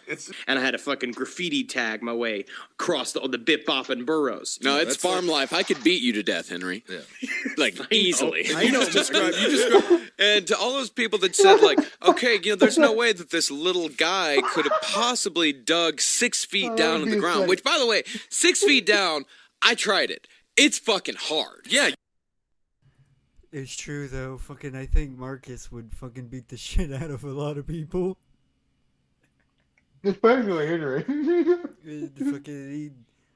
and I had a fucking graffiti tag my way across the bip bopping burrows. No, it's farm life. I could beat you to death, Henry. Yeah. Like easily. You just described. And to all those people that said, like, okay, there's no way that this little guy could have possibly dug 6 feet down in the ground. Which, by the way, 6 feet down, I tried it. It's fucking hard. Yeah. It's true though. I think Marcus would fucking beat the shit out of a lot of people. Especially Henry.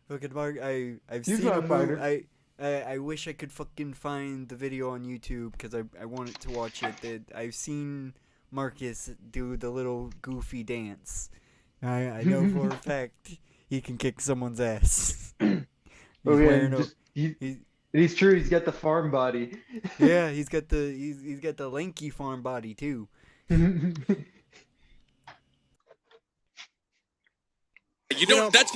Fucking Mark. I've seen a movie. I wish I could fucking find the video on YouTube because I wanted to watch it. I've seen Marcus do the little goofy dance. I know for a fact he can kick someone's ass. He's true. He's got the farm body. Yeah, he's got the lanky farm body too. That's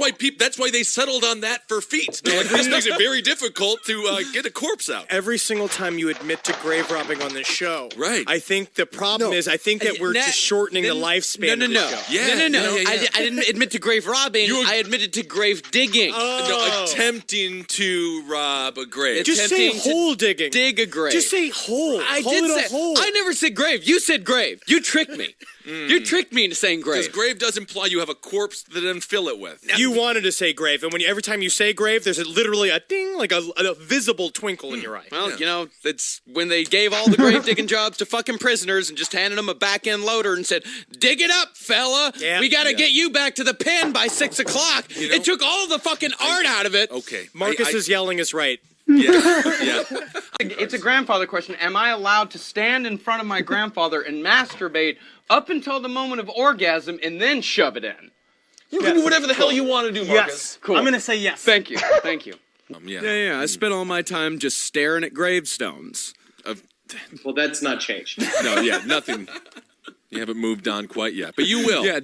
why they settled on that for feet. They're like, this makes it very difficult to get a corpse out. Every single time you admit to grave robbing on this show, right? I think the problem is that we're just shortening the lifespan. No. Of the show. No. I didn't admit to grave robbing. I admitted to grave digging. No, attempting to rob a grave. Just say hole digging. Dig a grave. Just say hole. I never said grave. You said grave. You tricked me. You tricked me into saying grave. Because grave does imply you have a corpse to then fill it with. You wanted to say grave, and every time you say grave, there's literally a ding, like a visible twinkle in your eye. Well, it's when they gave all the grave digging jobs to fucking prisoners and just handed them a back end loader and said, "Dig it up, fella. We got to get you back to the pen by 6 o'clock." It took all the fucking art out of it. Okay, Marcus's yelling is right. Yeah. It's a grandfather question. Am I allowed to stand in front of my grandfather and masturbate up until the moment of orgasm and then shove it in? You can do whatever the hell you want to do, Marcus. Yes. Cool. I'm going to say yes. Thank you. Yeah. I spent all my time just staring at gravestones. Well, that's not changed. No, nothing. You haven't moved on quite yet, but you will. Yeah,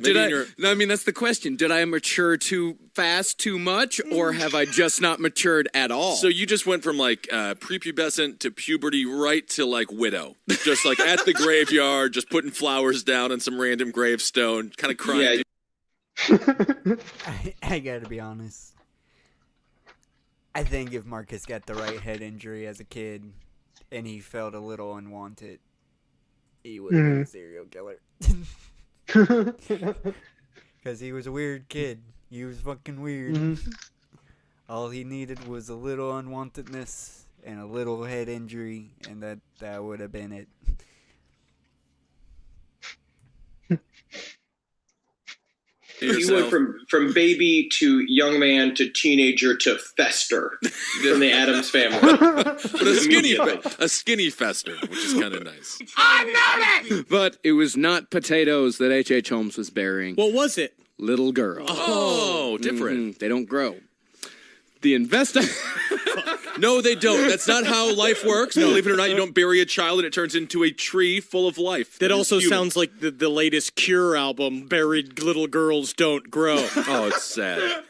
I mean, that's the question. Did I mature too fast, too much, or have I just not matured at all? So you just went from like prepubescent to puberty right to like widow. Just like at the graveyard, just putting flowers down on some random gravestone, kind of crying. Yeah. I gotta be honest. I think if Marcus got the right head injury as a kid and he felt a little unwanted, he would have been a serial killer. Because he was a weird kid. He was fucking weird. All he needed was a little unwantedness and a little head injury, and that would have been it. He went from baby to young man to teenager to Fester from the Addams Family. But a skinny Fester, which is kind of nice. But it was not potatoes that H.H. Holmes was burying. What was it? Little girl. Oh, different. They don't grow. The No, they don't. That's not how life works. Believe it or not, you don't bury a child and it turns into a tree full of life. That also sounds like the latest Cure album, Buried Little Girls Don't Grow. Oh, it's sad.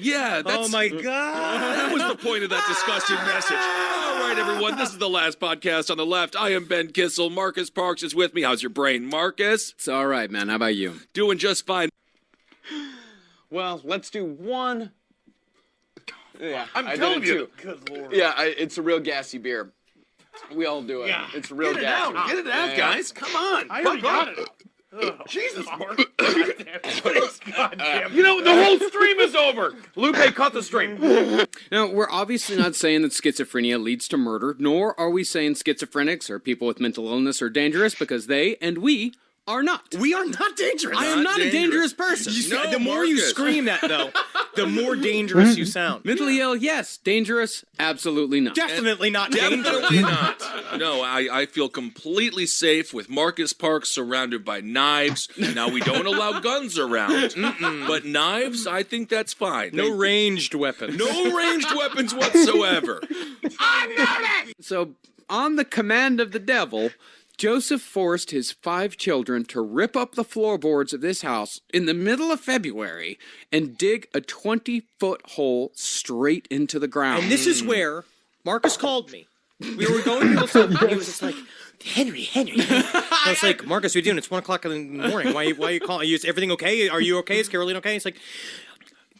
Yeah, oh my God. That was the point of that disgusting message. All right, everyone, this is the last podcast on the left. I am Ben Kissel. Marcus Parks is with me. How's your brain, Marcus? It's all right, man. How about you? Doing just fine. Well, let's do one. Yeah, I'm telling you. Good Lord. Yeah, it's a real gassy beer. We all do it. Yeah. It's a real Get it gassy. out. Get it out, guys. Come on. I already got it. Jesus, Mark. You know, the whole stream is over. Lupe, cut the stream. Now, we're obviously not saying that schizophrenia leads to murder, nor are we saying schizophrenics or people with mental illness are dangerous, because they and we are not. We are not dangerous. I am not a dangerous person. The more you scream that, though, the more dangerous you sound. Mentally ill, yes. Dangerous, absolutely not. Definitely not dangerous. Definitely not. No, I feel completely safe with Marcus Parks surrounded by knives. Now, we don't allow guns around, but knives, I think that's fine. No ranged weapons. No ranged weapons whatsoever. So, on the command of the devil, Joseph forced his 5 children to rip up the floorboards of this house in the middle of February and dig a 20-foot hole straight into the ground. And this is where Marcus called me. We were going to go something, and he was just like, Henry. I was like, Marcus, what are you doing? It's 1 o'clock in the morning. Why are you calling? Is everything okay? Are you okay? Is Caroline okay? It's like,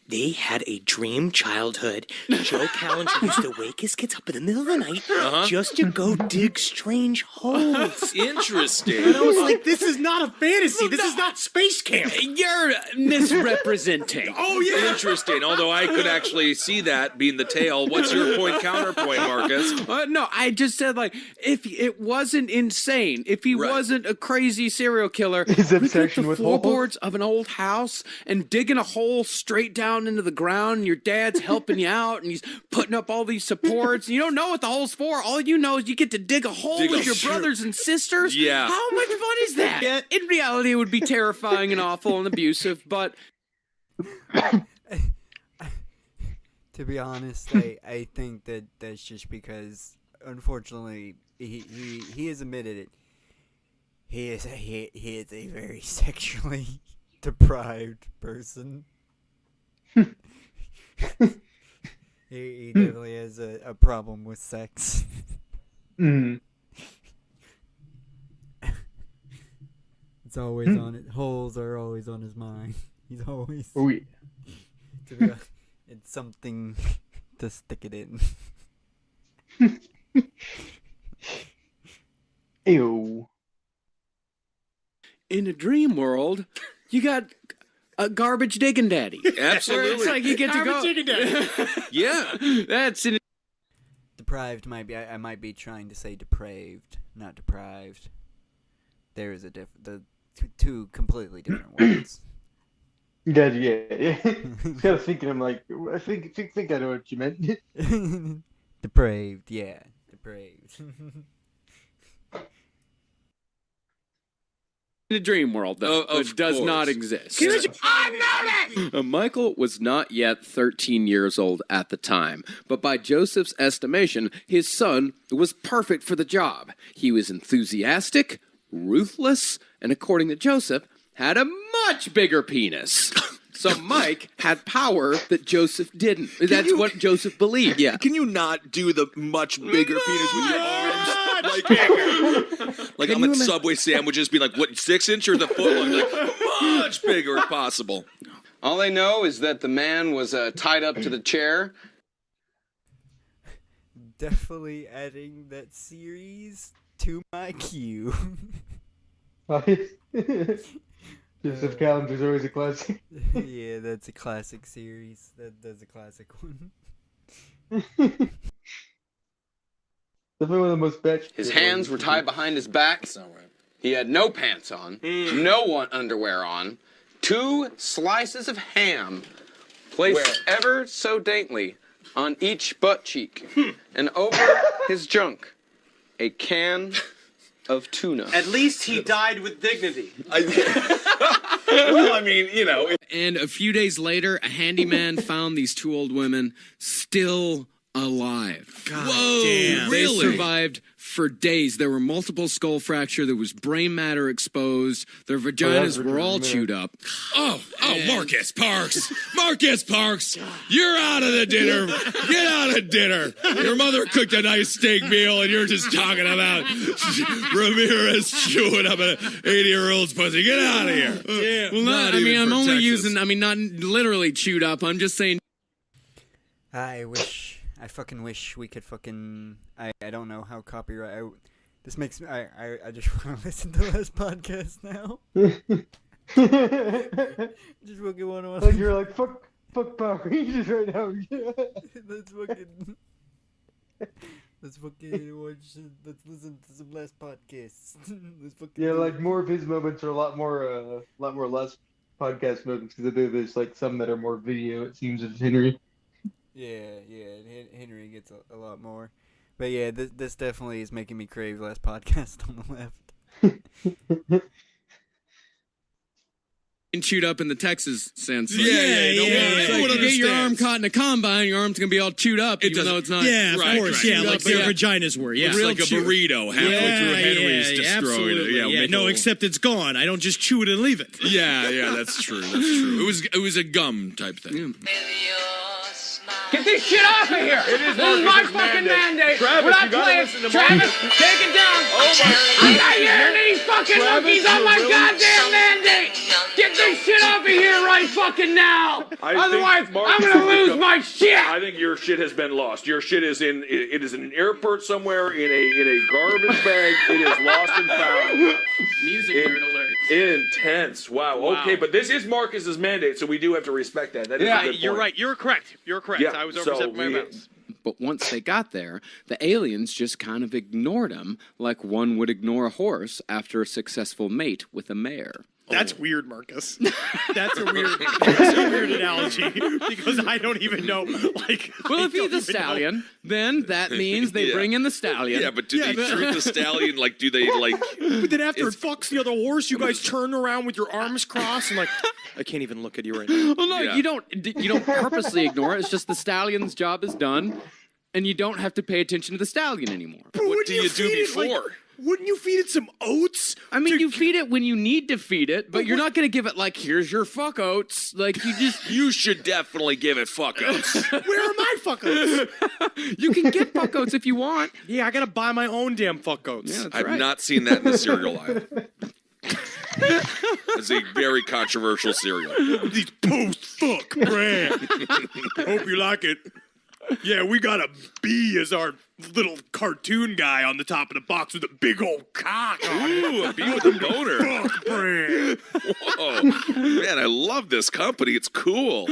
they had a dream childhood. Joe Callinger used to wake his kids up in the middle of the night just to go dig strange holes. Interesting. And I was like, this is not a fantasy. This is not space camp. You're misrepresenting. Oh, yeah. Interesting. Although I could actually see that being the tail. What's your counterpoint, Marcus? No, I just said, like, if it wasn't insane, if he wasn't a crazy serial killer, his obsession the with floorboards of an old house and digging a hole straight down down into the ground and your dad's helping you out and he's putting up all these supports. And you don't know what the hole's for. All you know is you get to dig a hole with your brothers and sisters. Yeah. How much fun is that? In reality, it would be terrifying and awful and abusive, but... To be honest, I think that that's just because, unfortunately, he has admitted it. He is a very sexually deprived person. he definitely has a problem with sex. Mm. It's always on it. Holes are always on his mind. He's always. Oh yeah. To be honest, it's something to stick it in. Ew. In a dream world, you got a garbage digging daddy. Absolutely. It's like you get to go. Garbage digging daddy. Yeah, that's in. Deprived might be. I might be trying to say depraved, not deprived. There is the two completely different words. Yeah. Kind of thinking, I'm like, I think I know what you meant. Depraved, yeah, depraved. In a dream world, though, it does not exist. Michael was not yet 13 years old at the time, but by Joseph's estimation, his son was perfect for the job. He was enthusiastic, ruthless, and according to Joseph, had a much bigger penis. So Mike had power that Joseph didn't. That's what Joseph believed. Yeah. Can you not do the much bigger penis with your arms? Like I'm at Subway sandwiches, be like, what, 6 inch or the foot long? Like, much bigger if possible. All they know is that the man was tied up to the chair. Definitely adding that series to my queue. Joseph Calendar's always a classic. Yeah, that's a classic series. That's a classic one. Definitely one of the most batch. His hands were tied behind his back. He had no pants on, no underwear on, 2 slices of ham placed ever so daintily on each butt cheek, and over his junk, a can of tuna. At least he died with dignity. Well, I mean, you know. And a few days later, a handyman found these 2 old women still alive. God Whoa, damn. They Really? survived for days. There were multiple skull fracture. There was brain matter exposed. Their vaginas were all chewed up. Oh, Marcus Parks. Marcus Parks, you're out of the dinner. Get out of dinner. Your mother cooked a nice steak meal and you're just talking about Ramirez chewing up an 80-year-old's pussy. Get out of here. Yeah. Well, not, I mean, I'm only using, not literally chewed up. I'm just saying. I fucking wish we could fucking. I don't know how copyright. This makes me. I just want to listen to this podcast now. Just fucking want to. Like you're like fuck Power Rangers right now. Let's fucking. Let's fucking watch. Let's listen to some last podcasts. Let's fucking. Yeah, like more of his moments are a lot more less podcast moments because there's like some that are more video. It seems of Henry. Yeah, Henry gets a lot more. But yeah, this definitely is making me crave last podcast on the left. Chewed up in the Texas sense. Yeah. It's like you get your arm caught in a combine, your arm's going to be all chewed up, even though it's not. Yeah, of course. Yeah, like their vaginas were. Yeah, It's like a burrito halfway through Henry's destroyed. Absolutely. Yeah, no, except it's gone. I don't just chew it and leave it. Yeah, that's true. It was a gum type thing. Get this shit off of here! This is my fucking mandate! We're not playing! Travis, take it down! I'm not hearing these fucking monkeys on my goddamn mandate! Get this shit off of here right fucking now! Otherwise, I'm gonna lose my shit! I think your shit has been lost. Your shit is in an airport somewhere in a garbage bag. It is lost and found. Music nerd alert. Intense. Wow. Okay, but this is Marcus's mandate, so we do have to respect that. That is a good point. You're right. You're correct. You're correct. Yeah, I was overstepping my bounds. But once they got there, the aliens just kind of ignored him like one would ignore a horse after a successful mate with a mare. That's weird, Marcus. That's a weird analogy because I don't even know. Like, well, if he's a stallion, then that means they bring in the stallion. Yeah, but do they treat the stallion like? Do they like? But then after it fucks the other horse, you guys turn around with your arms crossed and like, I can't even look at you right now. Well, no, you don't purposely ignore it. It's just the stallion's job is done, and you don't have to pay attention to the stallion anymore. But what do you do before? Wouldn't you feed it some oats? I mean, you feed it when you need to feed it, but you're not going to give it, like, here's your fuck oats. Like, you just... You should definitely give it fuck oats. Where are my fuck oats? You can get fuck oats if you want. Yeah, I got to buy my own damn fuck oats. Yeah, I've not seen that in the cereal aisle. It's a very controversial cereal. These post-fuck brand. Hope you like it. Yeah, we got a bee as our little cartoon guy on the top of the box with a big old cock on it. Ooh, a bee with a boner. Fuck brand. Whoa. Man, I love this company. It's cool.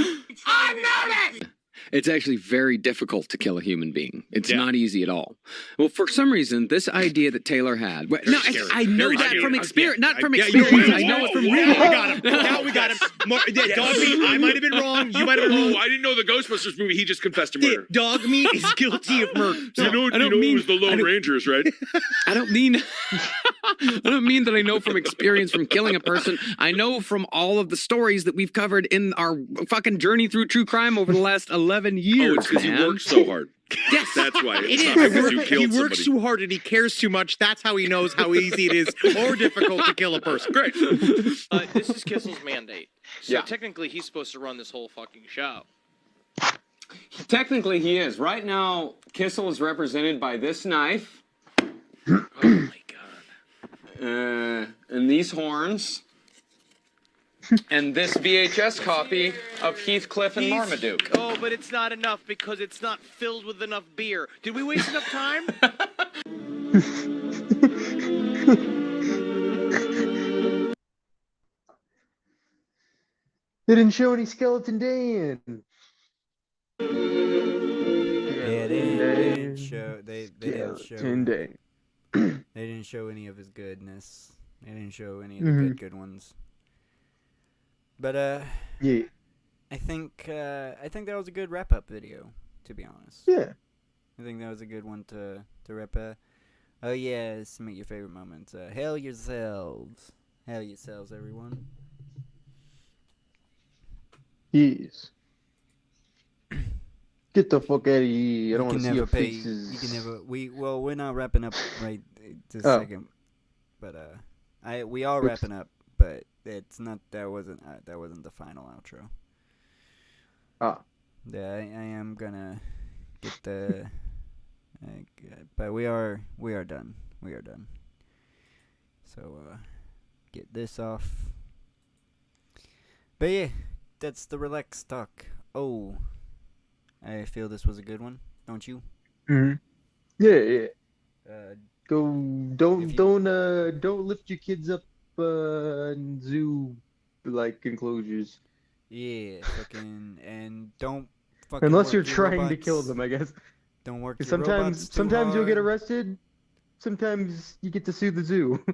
It's actually very difficult to kill a human being. It's not easy at all. Well, for some reason, this idea that Taylor had... No, I know that from experience. Not from experience. I know it from real. We got him. Now we got him. Dog meat, I might have been wrong. You might have been wrong. Oh, I didn't know the Ghostbusters movie. He just confessed to murder. Dog meat is guilty of murder. You know it was the Lone Rangers, right? I don't mean that I know from experience from killing a person. I know from all of the stories that we've covered in our fucking journey through true crime over the last 11 years. Oh, it's because he works so hard. Yes, that's why. It Not is. because you killed He works somebody. too hard and he cares too much. That's how he knows how easy it is or difficult to kill a person. Great. This is Kissel's mandate. So Yeah. technically, he's supposed to run this whole fucking show. Technically, he is. Right now, Kissel is represented by this knife. Oh my god. And these horns. And this VHS copy of Heathcliff and Marmaduke. Oh, but it's not enough because it's not filled with enough beer. Did we waste enough time? They didn't show any Skeleton Dan. Yeah, they didn't show. They didn't show. Skeleton Dan. They didn't show any of his goodness. They didn't show any of the good ones. But yeah, I think that was a good wrap up video, to be honest. Yeah. I think that was a good one to wrap up. Oh yeah, submit your favorite moments. Hail yourselves. Hail yourselves, everyone. Yes. Get the fuck out of here. I don't want to see your faces. You can never. We're not wrapping up right this second. But we are wrapping up. But it's not. That wasn't the final outro. Yeah, I am gonna get the. But we are done. We are done. So get this off. But yeah, that's the relaxed talk. Oh, I feel this was a good one, don't you? Mhm. Yeah. Don't lift your kids up in zoo like enclosures. Yeah, fucking, and don't fucking Unless work you're your trying to robots. kill them, I guess. Don't work your Sometimes robots too you'll get hard. arrested. Sometimes you get to sue the zoo.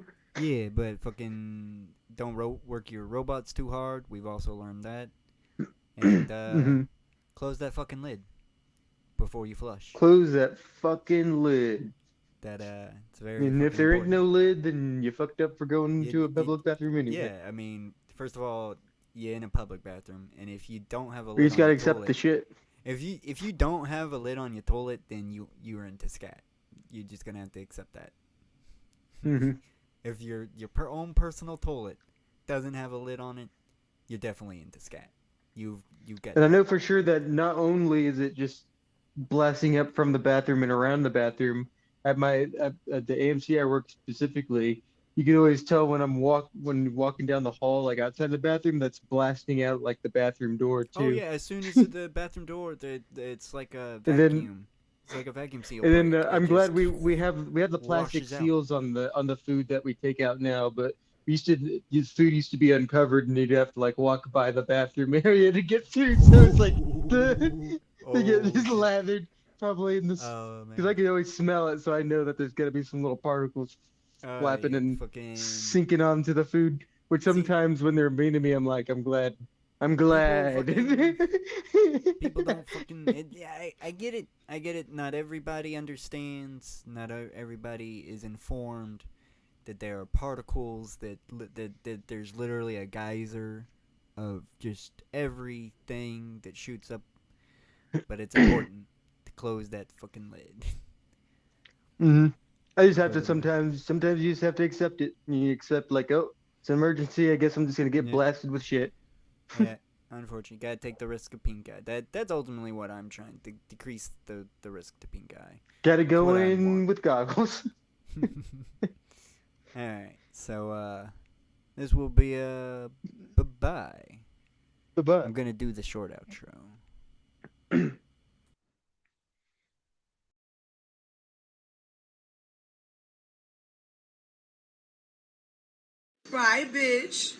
Yeah, but fucking don't work your robots too hard. We've also learned that. And close that fucking lid before you flush. Close that fucking lid. That it's very. And if fucking there important. ain't no lid, then you fucked up for going to a public bathroom anyway. Yeah, I mean, first of all, you're in a public bathroom, and if you don't have a lid You just on gotta your accept toilet, the shit. If you don't have a lid on your toilet, then you're into scat. You're just gonna have to accept that. If your own personal toilet doesn't have a lid on it, you're definitely into scat. You've got. And I know for sure that not only is it just blasting up from the bathroom and around the bathroom, at the AMC I work specifically, you can always tell when I'm walking down the hall, like outside the bathroom, that's blasting out like the bathroom door too. Oh yeah, as soon as the bathroom door, it's like a vacuum. And then, it's like a vacuum seal. And then break. I'm It glad just we have the plastic washes out. seals on the food that we take out now, but food used to be uncovered and you'd have to like walk by the bathroom area to get food, so it's like they get just lathered probably in this because I can always smell it, so I know that there's gonna be some little particles flapping and sinking onto the food. Which sometimes when they're mean to me, I'm like, I'm glad. I'm glad. People don't fucking. I get it. I get it. Not everybody understands. Not everybody is informed that there are particles. That there's literally a geyser of just everything that shoots up. But it's important to close that fucking lid. I just have to sometimes you just have to accept it. You accept like, oh, it's an emergency. I guess I'm just gonna get blasted with shit. Yeah, unfortunately, you gotta take the risk of pink eye. That's ultimately what I'm trying to decrease the risk to pink eye. Gotta go in with goggles. Alright, so this will be a bye-bye. Bye-bye. I'm gonna do the short outro. Bye, bitch.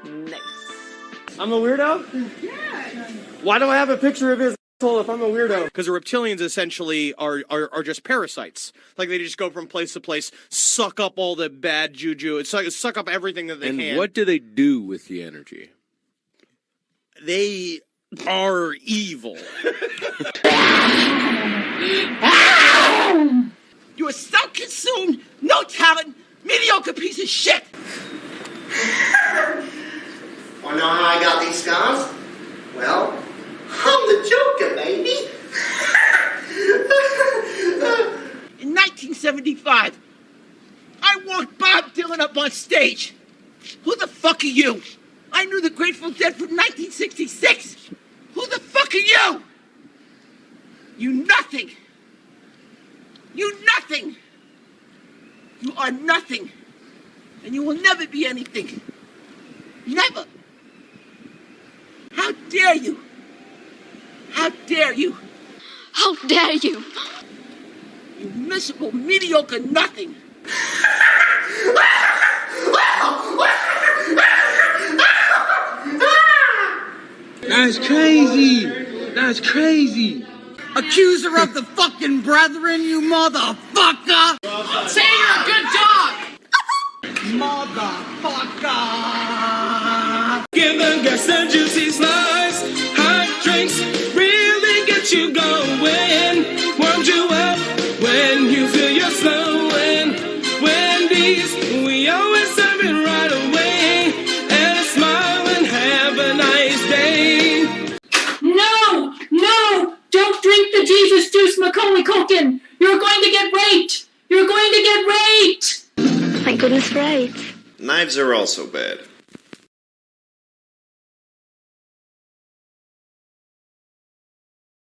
Nice. I'm a weirdo? Yeah. Why do I have a picture of his asshole if I'm a weirdo? Because the reptilians essentially are just parasites. Like they just go from place to place, suck up all the bad juju, it's like suck up everything that they can. And what do they do with the energy? They are evil. You are self-consumed, no talent, mediocre piece of shit. Wanna know how I got these scars? Well, I'm the Joker, baby. In 1975, I walked Bob Dylan up on stage. Who the fuck are you? I knew the Grateful Dead from 1966. Who the fuck are you? You nothing. You nothing. You are nothing. And you will never be anything. Never. How dare you? How dare you? How dare you? You miserable, mediocre nothing. That's crazy. That's crazy. Accuser of the fucking brethren, you motherfucker. Say you're a good dog. Motherfucker. Give the gas and juicy slice. Hot drinks really get you going. Warmed you up when you feel you're slowing. Wendy's, we always serve it right away. And a smile and have a nice day. No! No! Don't drink the Jesus juice, Macaulay Culkin! You're going to get raped! You're going to get raped! Thank goodness for AIDS. Knives are also bad.